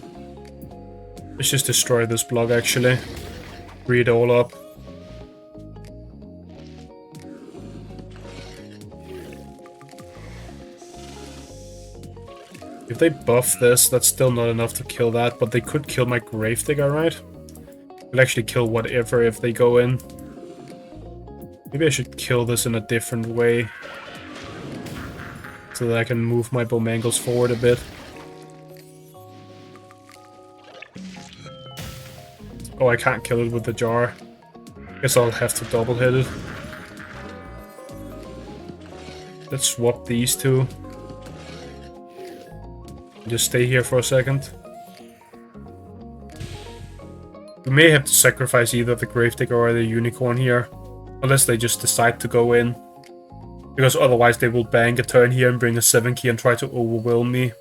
Let's just destroy this block actually. Free it all up. If they buff this, that's still not enough to kill that, but they could kill my Gravedigger, right? Will actually kill whatever if they go in. Maybe I should kill this in a different way. So that I can move my Bowmangles forward a bit. Oh, I can't kill it with the jar. Guess I'll have to double hit it. Let's swap these two. Just stay here for a second. We may have to sacrifice either the Gravedigger or the Unicorn here. Unless they just decide to go in. Because otherwise they will bank a turn here and bring a 7 key and try to overwhelm me.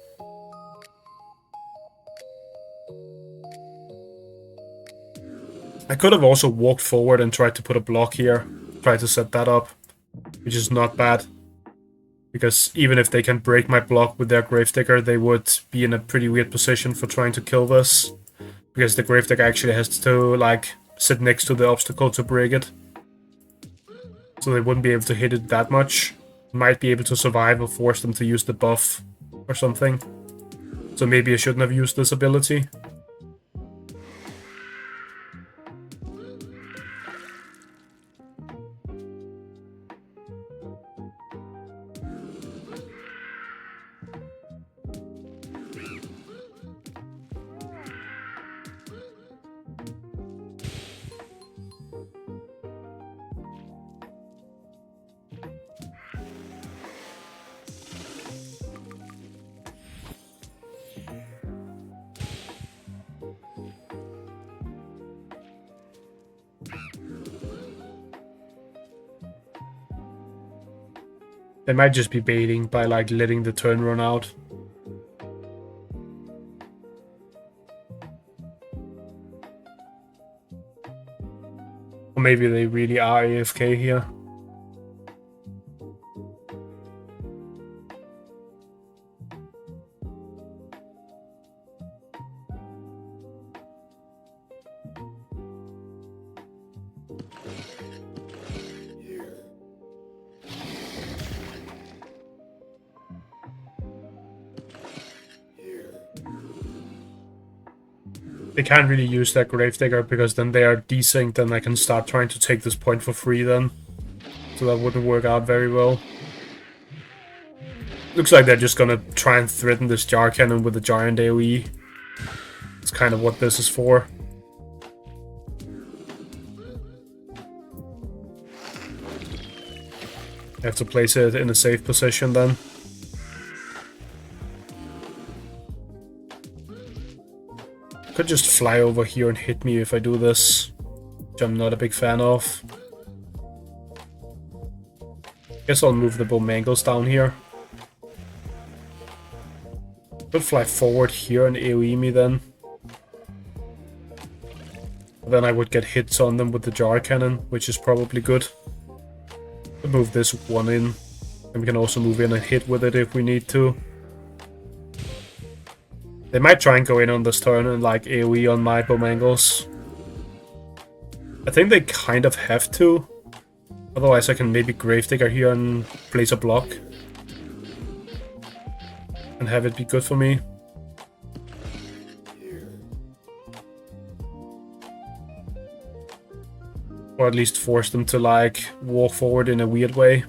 I could have also walked forward and tried to put a block here. Try to set that up. Which is not bad. Because even if they can break my block with their Gravedigger, they would be in a pretty weird position for trying to kill this. Because the Gravedigger actually has to, like, sit next to the obstacle to break it. So they wouldn't be able to hit it that much. Might be able to survive or force them to use the buff or something. So maybe I shouldn't have used this ability. They might just be baiting by, like, letting the turn run out. Or maybe they really are AFK here. They can't really use that Gravedigger because then they are desynced and I can start trying to take this point for free then. So that wouldn't work out very well. Looks like they're just gonna try and threaten this Jar Cannon with the Giant AoE. It's kind of what this is for. I have to place it in a safe position then. Could just fly over here and hit me if I do this, which I'm not a big fan of. Guess I'll move the Bomangles down here. Could fly forward here and AoE me then. Then I would get hits on them with the Jar Cannon, which is probably good. Could move this one in, and we can also move in and hit with it if we need to. They might try and go in on this turn and, like, AoE on my Bomangles. I think they kind of have to. Otherwise I can maybe Gravedigger here and place a block. And have it be good for me. Or at least force them to, like, walk forward in a weird way.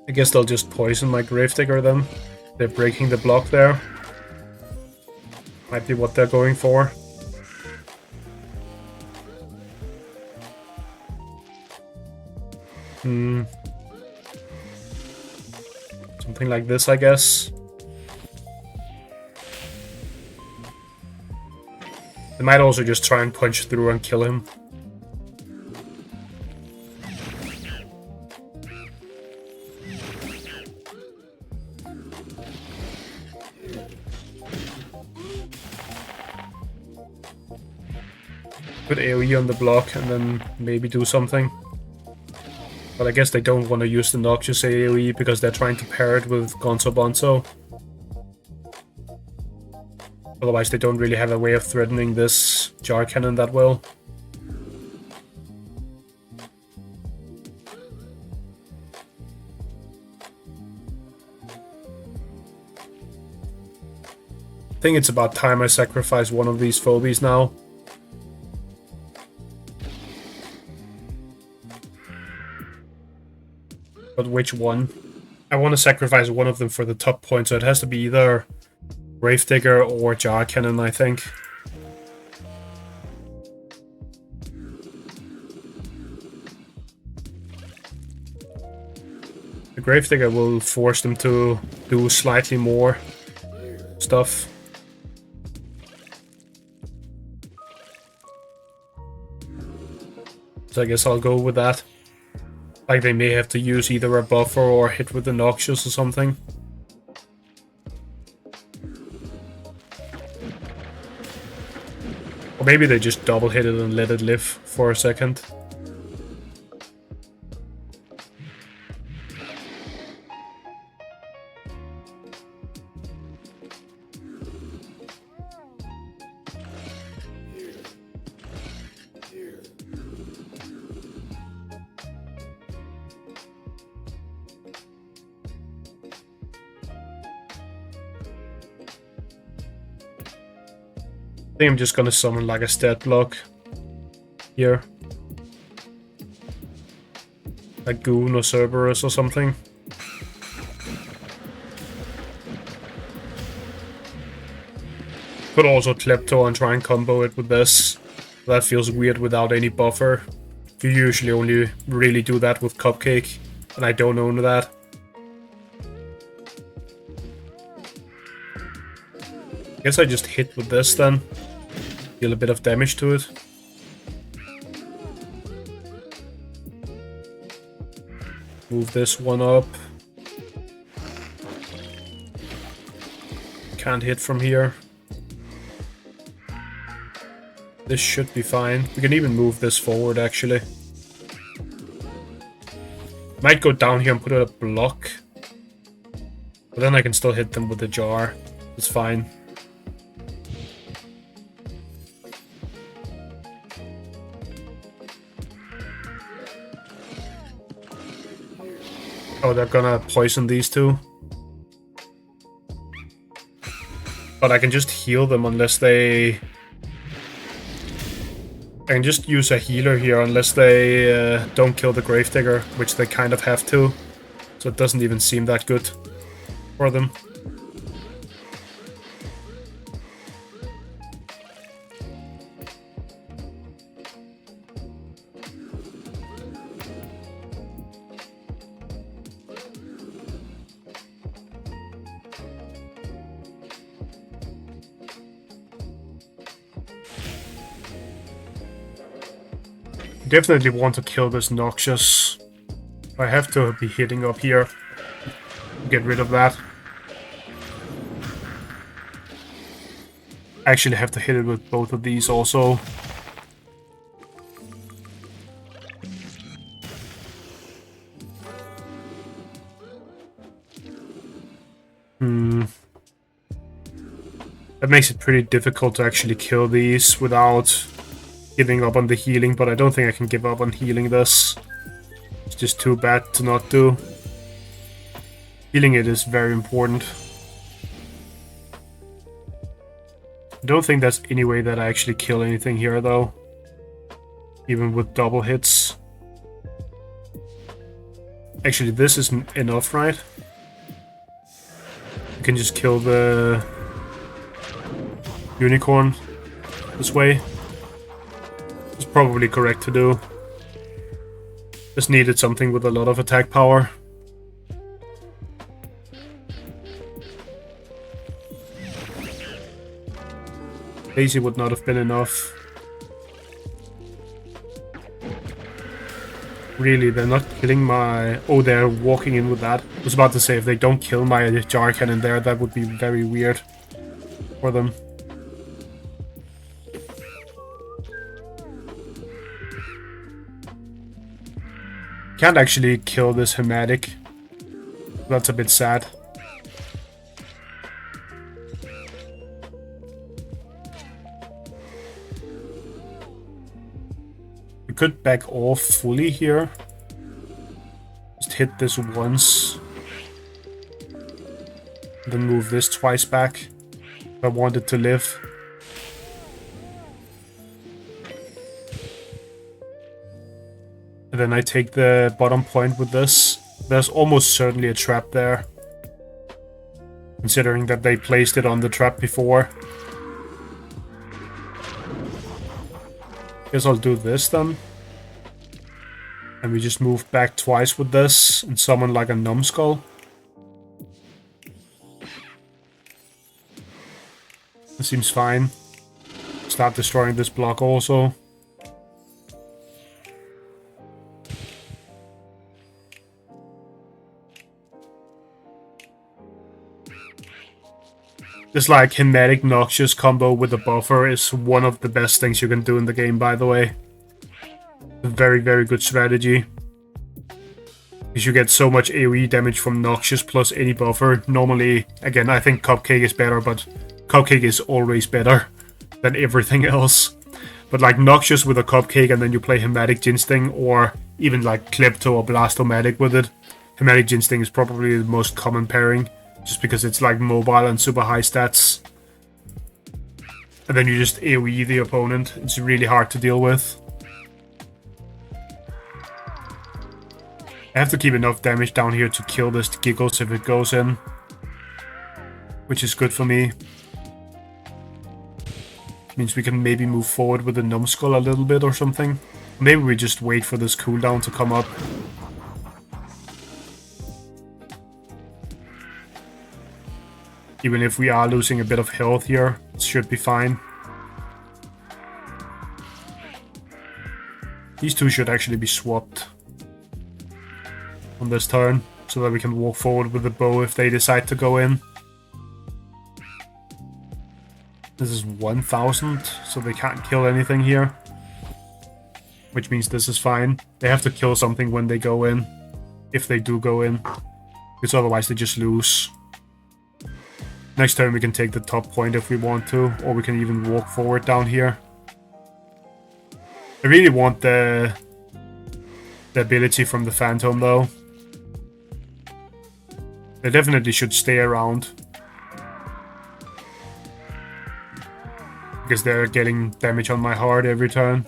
I guess they'll just poison my Gravedigger then. They're breaking the block there. Might be what they're going for. Something like this, I guess. They might also just try and punch through and kill him. Put AoE on the block and then maybe do something. But I guess they don't want to use the Noxious AoE because they're trying to pair it with Gonzo Bonzo. Otherwise they don't really have a way of threatening this Jar Cannon that well. I think it's about time I sacrifice one of these phobies now. But which one? I want to sacrifice one of them for the top point, so it has to be either Gravedigger or Jar Cannon, I think. The Gravedigger will force them to do slightly more stuff. So I guess I'll go with that. Like they may have to use either a buffer or hit with the Noxious or something. Or maybe they just double hit it and let it live for a second. I think I'm just gonna summon like a stat block here. Like Goon or Cerberus or something. Could also Klepto and try and combo it with this. That feels weird without any buffer. You usually only really do that with Cupcake, and I don't own that. I guess I just hit with this then. Deal a bit of damage to it. Move this one up. Can't hit from here. This should be fine. We can even move this forward, actually. Might go down here and put a block. But then I can still hit them with the jar. It's fine. Oh, they're gonna poison these two. But I can just heal them unless they... I can just use a healer here unless they don't kill the Gravedigger, which they kind of have to. So it doesn't even seem that good for them. Definitely want to kill this Noxious. I have to be hitting up here. Get rid of that. I actually have to hit it with both of these also. That makes it pretty difficult to actually kill these without giving up on the healing, but I don't think I can give up on healing this. It's just too bad to not do. Healing it is very important. I don't think there's any way that I actually kill anything here, though. Even with double hits. Actually, this isn't enough, right? You can just kill the unicorn this way. It's probably correct to do. Just needed something with a lot of attack power. Daisy would not have been enough. Really, they're not killing my... Oh, they're walking in with that. I was about to say, if they don't kill my jar cannon there, that would be very weird for them. Can't actually kill this Hematic. That's a bit sad. We could back off fully here. Just hit this once. Then move this twice back. I want it to live. And then I take the bottom point with this. There's almost certainly a trap there, considering that they placed it on the trap before. Guess I'll do this then. And we just move back twice with this and summon like a numbskull. That seems fine. Start destroying this block also. This like Hematic Noxious combo with a buffer is one of the best things you can do in the game, by the way. A very, very good strategy. Because you get so much AoE damage from Noxious plus any buffer. Normally, again, I think Cupcake is better, but Cupcake is always better than everything else. But like Noxious with a Cupcake and then you play Hematic Ginsting, or even like Klepto or Blastomatic with it. Hematic Ginsting is probably the most common pairing, just because it's like mobile and super high stats. And then you just AoE the opponent. It's really hard to deal with. I have to keep enough damage down here to kill this Giggles if it goes in, which is good for me. Means we can maybe move forward with the Numbskull a little bit or something. Maybe we just wait for this cooldown to come up. Even if we are losing a bit of health here, it should be fine. These two should actually be swapped on this turn, so that we can walk forward with the bow if they decide to go in. This is 1000, so they can't kill anything here. Which means this is fine. They have to kill something when they go in, if they do go in, because otherwise they just lose. Next turn we can take the top point if we want to, or we can even walk forward down here. I really want the ability from the Phantom though. They definitely should stay around, because they're getting damage on my heart every turn.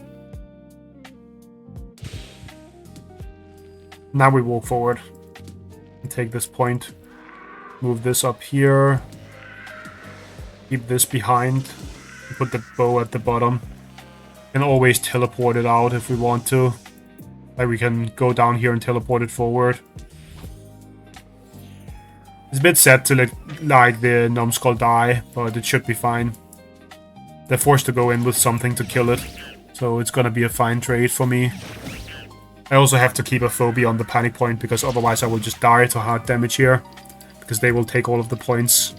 Now we walk forward and take this point. Move this up here. Keep this behind. Put the bow at the bottom. Can always teleport it out if we want to. Like we can go down here and teleport it forward. It's a bit sad to let like the Numbskull die, but it should be fine. They're forced to go in with something to kill it, so it's gonna be a fine trade for me. I also have to keep a phobia on the panic point, because otherwise I will just die to hard damage here, because they will take all of the points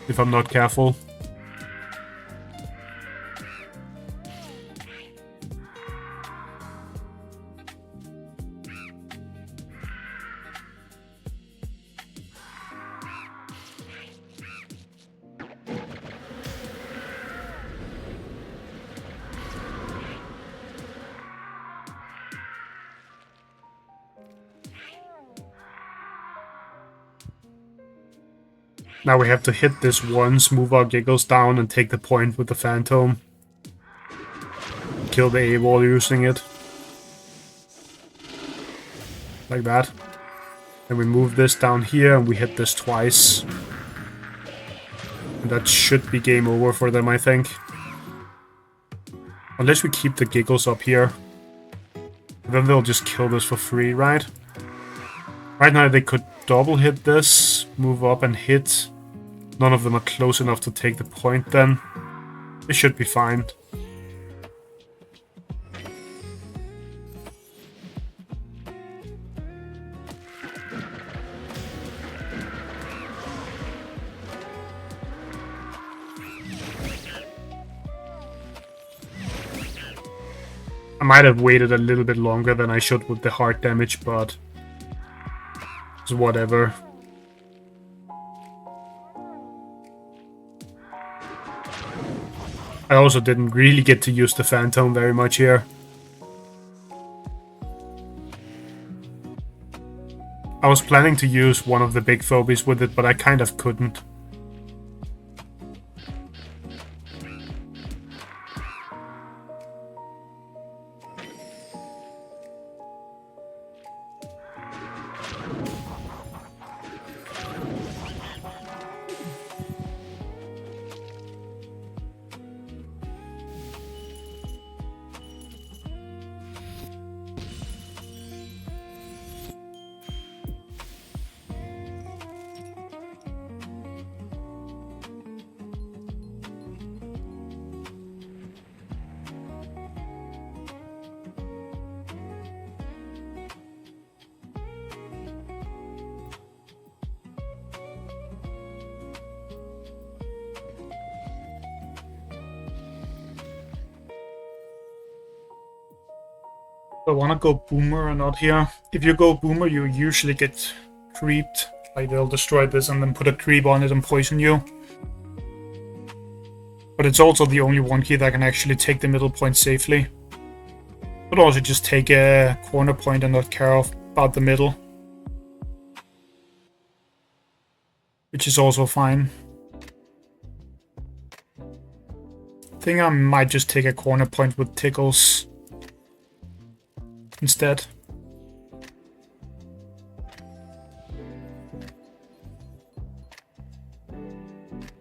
if I'm not careful. Now we have to hit this once, move our Giggles down, and take the point with the Phantom. Kill the AWOL using it. Like that. Then we move this down here, and we hit this twice. And that should be game over for them, I think. Unless we keep the Giggles up here. Then they'll just kill this for free, right? Right now they could double hit this, move up and hit. None of them are close enough to take the point then. It should be fine. I might have waited a little bit longer than I should with the heart damage, but it's whatever. I also didn't really get to use the Phantom very much here. I was planning to use one of the big phobies with it, but I kind of couldn't. I want to go Boomer or not here. If you go Boomer, you usually get creeped. Like they'll destroy this and then put a creep on it and poison you. But it's also the only one key that can actually take the middle point safely. But also just take a corner point and not care about the middle. Which is also fine. I think I might just take a corner point with Tickles instead.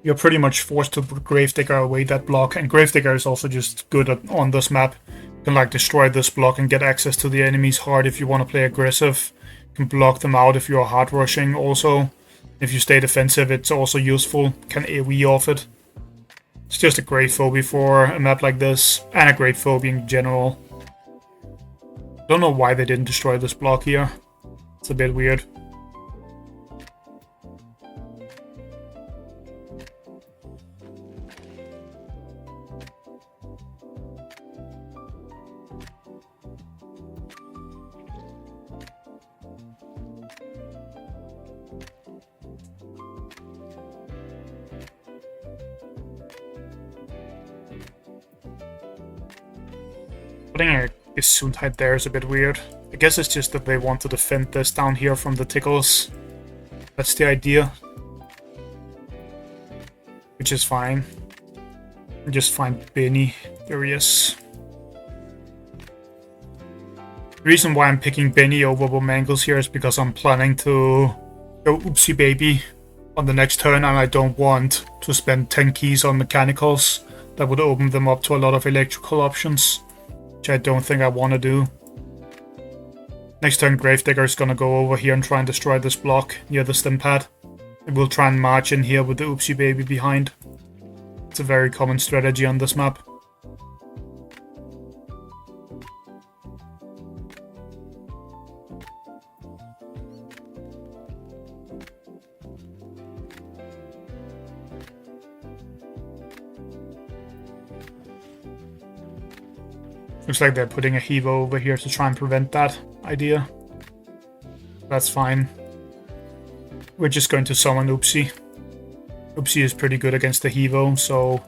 You're pretty much forced to put Gravedigger away that block, and Gravedigger is also just good on this map. You can like destroy this block and get access to the enemy's heart if you want to play aggressive. You can block them out if you're hard rushing also. If you stay defensive, it's also useful. Can AoE off it. It's just a great phobie for a map like this, and a great phobie in general. Don't know why they didn't destroy this block here. It's a bit weird. Putting a Gesundheit there is a bit weird. I guess it's just that they want to defend this down here from the Tickles. That's the idea. Which is fine. Just find Benny. There he is. The reason why I'm picking Benny over Womangles here is because I'm planning to go Oopsie Baby on the next turn, and I don't want to spend 10 keys on mechanicals. That would open them up to a lot of electrical options, which I don't think I want to do. Next turn, Gravedigger is going to go over here and try and destroy this block near the stim pad. It will try and march in here with the Oopsie Baby behind. It's a very common strategy on this map. Looks like they're putting a Hevo over here to try and prevent that idea. That's fine. We're just going to summon Oopsie. Oopsie is pretty good against the Hevo, so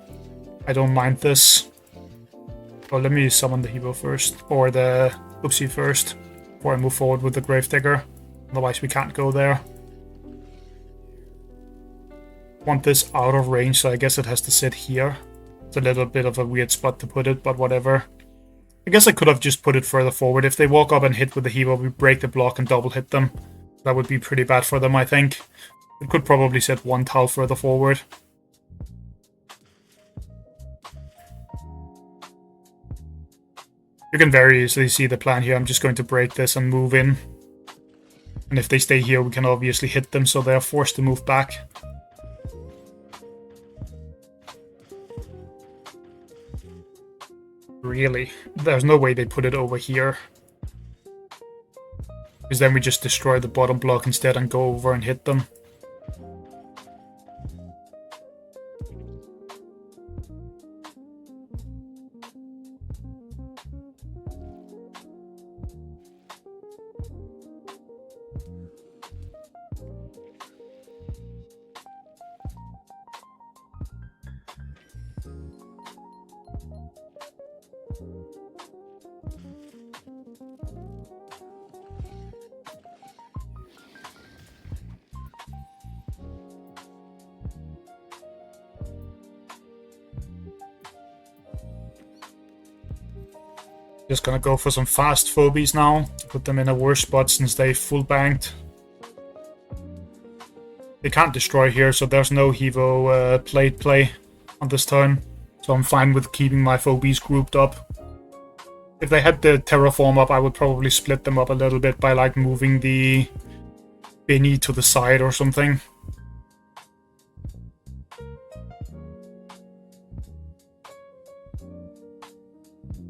I don't mind this. Well, let me summon the Hevo first, or the Oopsie first, before I move forward with the Gravedigger. Otherwise we can't go there. Want this out of range, so I guess it has to sit here. It's a little bit of a weird spot to put it, but whatever. I guess I could have just put it further forward. If they walk up and hit with the Hevo, we break the block and double hit them. That would be pretty bad for them, I think. It could probably set one tile further forward. You can very easily see the plan here. I'm just going to break this and move in. And if they stay here, we can obviously hit them, so they're forced to move back. Really? There's no way they put it over here. Because then we just destroy the bottom block instead and go over and hit them. Just gonna go for some fast phobies now, to put them in a worse spot since they full banked. They can't destroy here, so there's no Hevo play on this turn. So I'm fine with keeping my phobies grouped up. If they had the Terraform up, I would probably split them up a little bit by like moving the Benny to the side or something.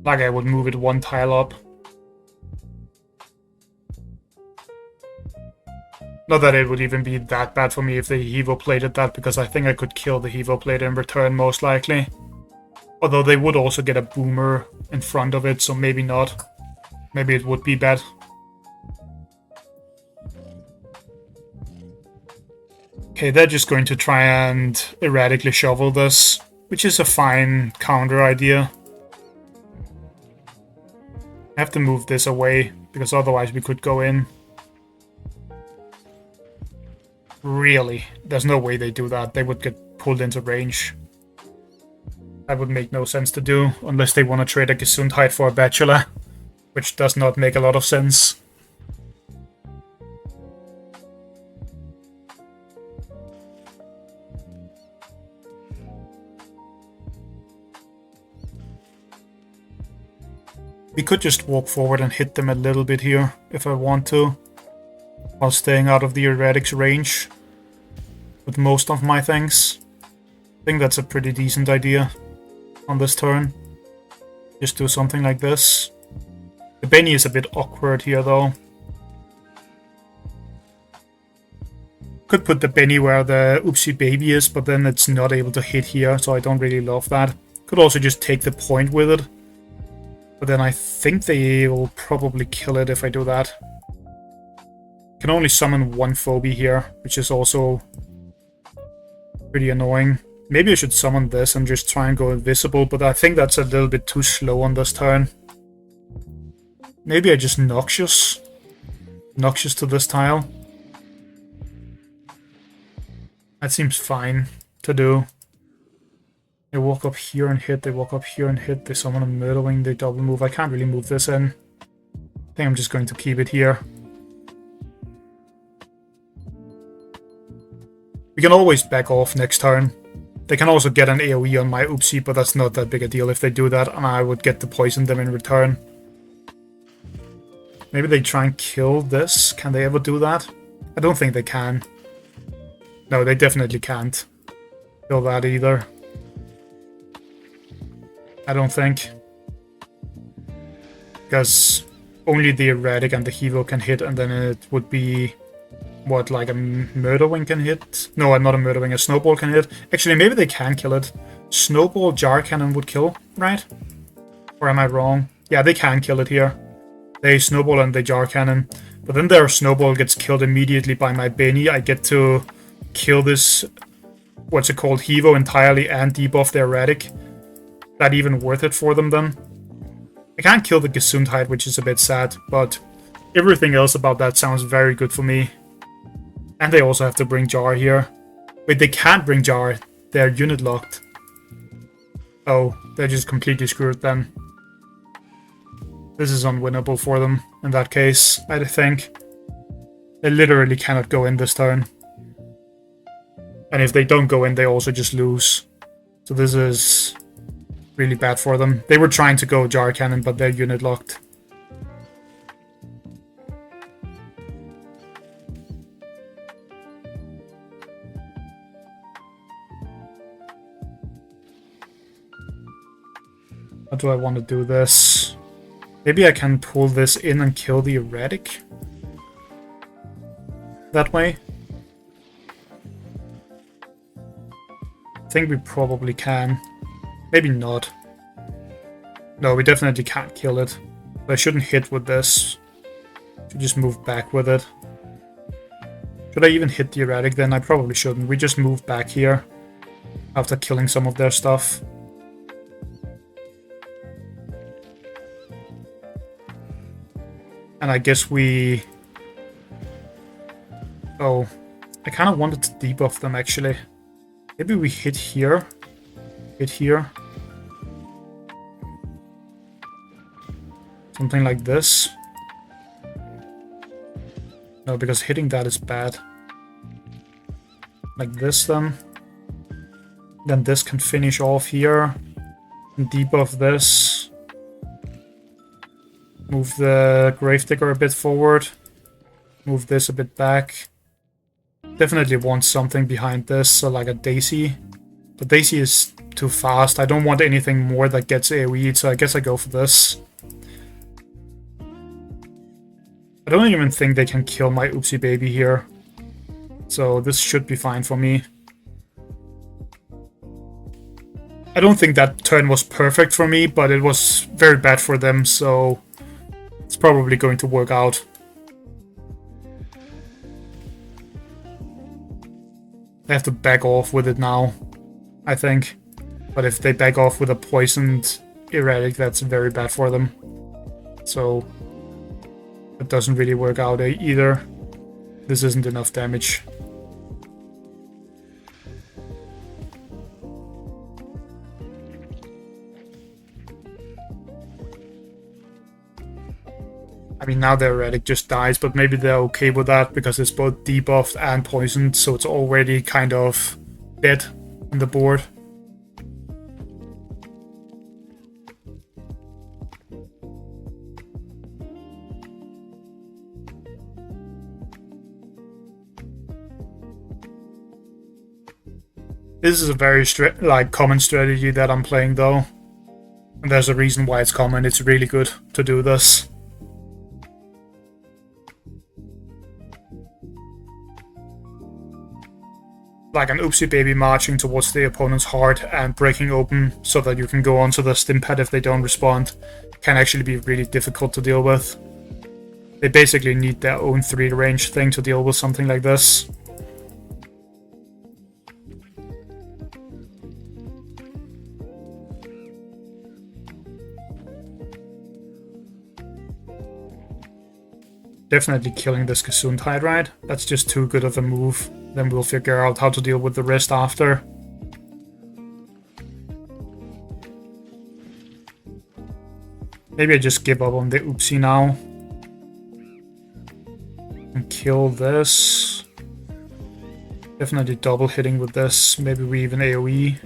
Like I would move it one tile up. Not that it would even be that bad for me if the Hevo plated that, because I think I could kill the Hevo plate in return most likely. Although they would also get a boomer in front of it, so maybe not. Maybe it would be bad. Okay, they're just going to try and erratically shovel this, which is a fine counter idea. I have to move this away, because otherwise we could go in. Really? There's no way they do that. They would get pulled into range. That would make no sense to do, unless they want to trade a Gesundheit for a Bachelor, which does not make a lot of sense. We could just walk forward and hit them a little bit here, if I want to, while staying out of the Erratic's range with most of my things. I think that's a pretty decent idea on this turn. Just do something like this. The Benny is a bit awkward here, though. Could put the Benny where the Oopsie Baby is, but then it's not able to hit here, so I don't really love that. Could also just take the point with it. But then I think they will probably kill it if I do that. Can only summon one phobie here, which is also pretty annoying. Maybe I should summon this and just try and go invisible, but I think that's a little bit too slow on this turn. Maybe I just Noxious. Noxious to this tile. That seems fine to do. They walk up here and hit, they walk up here and hit, they summon a Murderwing, they double move. I can't really move this in. I think I'm just going to keep it here. We can always back off next turn. They can also get an AoE on my Oopsie, but that's not that big a deal if they do that, and I would get to poison them in return. Maybe they try and kill this. Can they ever do that? I don't think they can. No, they definitely can't kill that either. I don't think. Because only the Erratic and the Hevo can hit, and then it would be... what, like a Murderwing can hit? No, not a Murderwing, a Snowball can hit. Actually, maybe they can kill it. Snowball, Jar Cannon would kill, right? Or am I wrong? Yeah, they can kill it here. They Snowball and they Jar Cannon. But then their Snowball gets killed immediately by my Benny. I get to kill this, what's it called, Hevo entirely and debuff the Erratic. That even worth it for them then? I can't kill the Gesundheit, which is a bit sad, but everything else about that sounds very good for me. And they also have to bring Jar here. Wait, they can't bring Jar. They're unit locked. Oh, they're just completely screwed then. This is unwinnable for them in that case, I think. They literally cannot go in this turn. And if they don't go in, they also just lose. So this is really bad for them. They were trying to go Jar Cannon, but they're unit locked. How do I want to do this? Maybe I can pull this in and kill the Erratic? That way? I think we probably can. Maybe not. No, we definitely can't kill it. I shouldn't hit with this. Should just move back with it. Should I even hit the Erratic then? I probably shouldn't. We just move back here after killing some of their stuff. And I guess we... Oh, I kind of wanted to debuff them actually. Maybe we hit here. Hit here. Something like this. No, because hitting that is bad. Like this then. Then this can finish off here. And debuff this. Move the Gravedigger a bit forward. Move this a bit back. Definitely want something behind this, so like a Daisy. But Daisy is too fast. I don't want anything more that gets AoE'd, so I guess I go for this. I don't even think they can kill my Oopsie Baby here. So this should be fine for me. I don't think that turn was perfect for me, but it was very bad for them, so it's probably going to work out. They have to back off with it now, I think. But if they back off with a poisoned Erratic, that's very bad for them. So it doesn't really work out either. This isn't enough damage. I mean, now the Erratic just dies, but maybe they're okay with that because it's both debuffed and poisoned, so it's already kind of dead on the board. This is a very common strategy that I'm playing though. And there's a reason why it's common. It's really good to do this. Like an Oopsie Baby marching towards the opponent's heart and breaking open so that you can go onto the stim pad if they don't respond can actually be really difficult to deal with. They basically need their own 3-range thing to deal with something like this. Definitely killing this Gesundheit, right? That's just too good of a move. Then we'll figure out how to deal with the rest after. Maybe I just give up on the Oopsie now. And kill this. Definitely double hitting with this. Maybe we even AoE.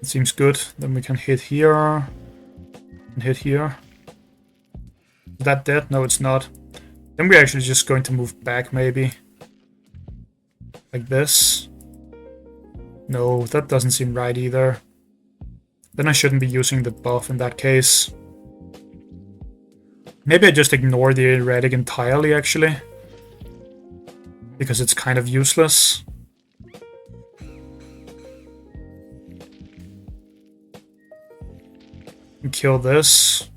It seems good. Then we can hit here. And hit here. Is that dead? No, it's not. Then we're actually just going to move back, maybe. Like this. No, that doesn't seem right either. Then I shouldn't be using the buff in that case. Maybe I just ignore the Erratic entirely, actually. Because it's kind of useless. And kill this.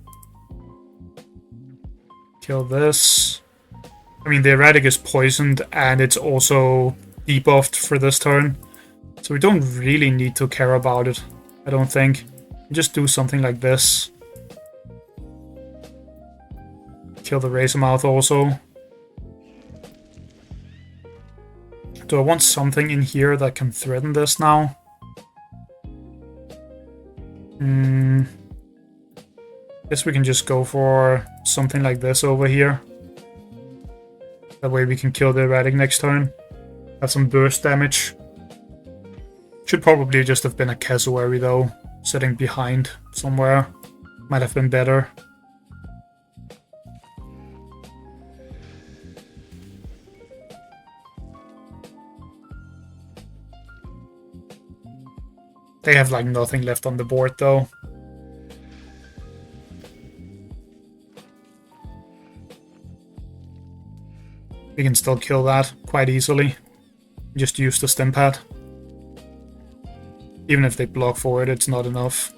Kill this. I mean, the Erratic is poisoned and it's also debuffed for this turn. So we don't really need to care about it, I don't think. Just do something like this. Kill the Razormouth also. Do I want something in here that can threaten this now? Guess we can just go for something like this over here. That way we can kill the Erratic next turn. Have some burst damage. Should probably just have been a Cassowary though. Sitting behind somewhere. Might have been better. They have like nothing left on the board though. We can still kill that quite easily. Just use the stim pad. Even if they block for it, it's not enough.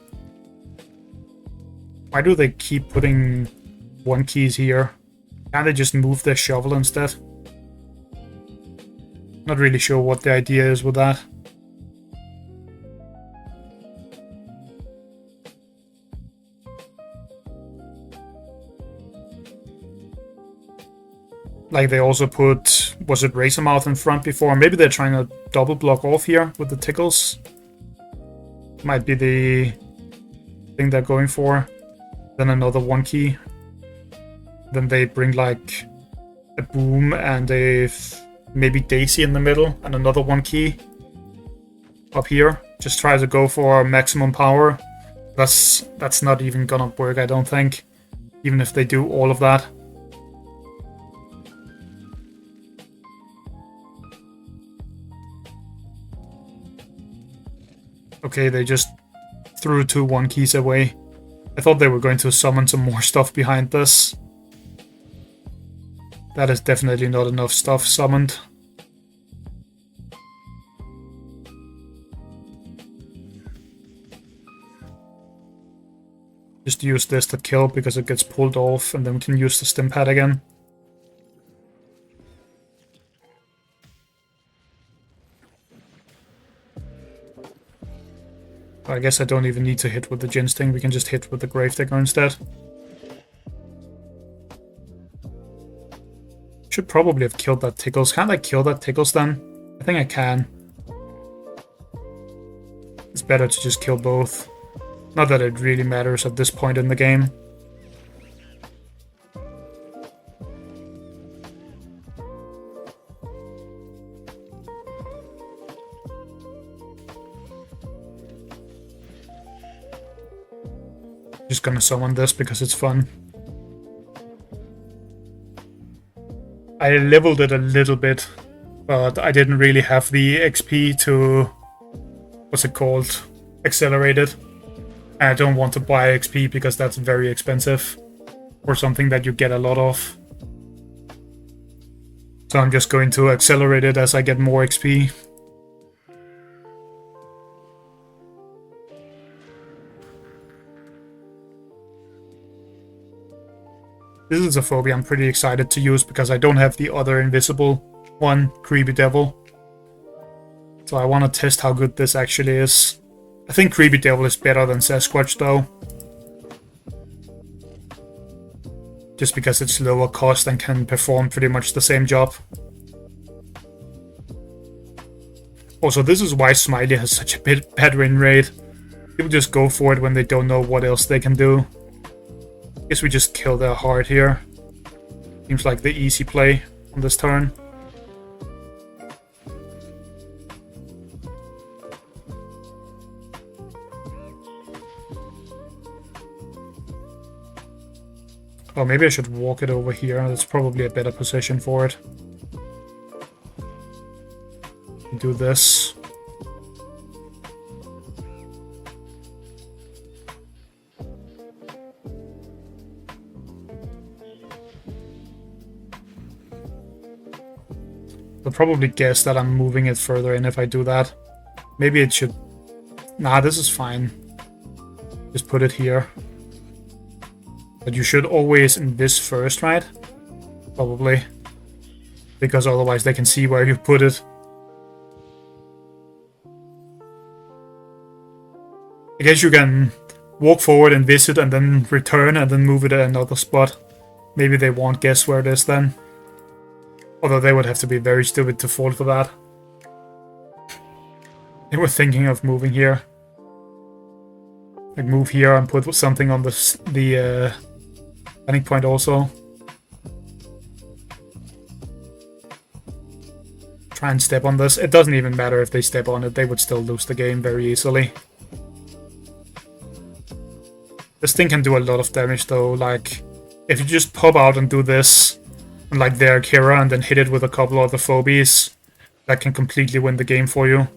Why do they keep putting 1 keys here? Can't they just move their shovel instead? Not really sure what the idea is with that. Like they also put, was it Razormouth in front before? Maybe they're trying to double block off here with the tickles. Might be the thing they're going for. Then another 1 key. Then they bring like a boom and a maybe Daisy in the middle and another 1 key up here. Just try to go for maximum power. That's not even gonna work, I don't think. Even if they do all of that. Okay, they just threw 2 1 keys away. I thought they were going to summon some more stuff behind this. That is definitely not enough stuff summoned. Just use this to kill because it gets pulled off, and then we can use the stim pad again. I guess I don't even need to hit with the Jin Sting, we can just hit with the Gravedigger instead. Should probably have killed that Tickles. Can't I kill that Tickles then? I think I can. It's better to just kill both. Not that it really matters at this point in the game. Just gonna summon this because it's fun. I leveled it a little bit, but I didn't really have the XP to, what's it called, accelerate it. And I don't want to buy XP because that's very expensive for something that you get a lot of. So I'm just going to accelerate it as I get more XP. This is a phobia I'm pretty excited to use because I don't have the other invisible one, Creepy Devil. So I want to test how good this actually is. I think Creepy Devil is better than Sasquatch though. Just because it's lower cost and can perform pretty much the same job. Also, this is why Smiley has such a bad win rate. People just go for it when they don't know what else they can do. Guess we just kill their heart here. Seems like the easy play on this turn. Oh, maybe I should walk it over here. That's probably a better position for it. Do this. They'll probably guess that I'm moving it further in if I do that. Maybe it should... Nah, this is fine. Just put it here. But you should always in this first, right? Probably. Because otherwise they can see where you put it. I guess you can walk forward and visit and then return and then move it at another spot. Maybe they won't guess where it is then. Although they would have to be very stupid to fall for that. They were thinking of moving here. Like move here and put something on the landing point also. Try and step on this. It doesn't even matter if they step on it, they would still lose the game very easily. This thing can do a lot of damage though, like if you just pop out and do this, and like their Kira, and then hit it with a couple other phobies, that can completely win the game for you.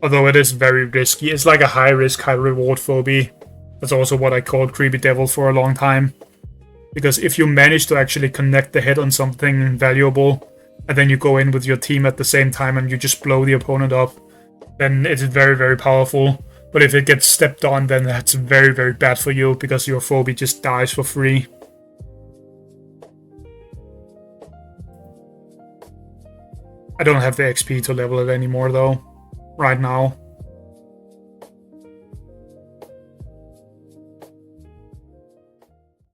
Although it is very risky, it's like a high risk, high reward phobia. That's also what I called Creepy Devil for a long time. Because if you manage to actually connect the head on something valuable, and then you go in with your team at the same time and you just blow the opponent up, then it's very, very powerful. But if it gets stepped on, then that's very, very bad for you, because your phobia just dies for free. I don't have the XP to level it anymore, though, right now.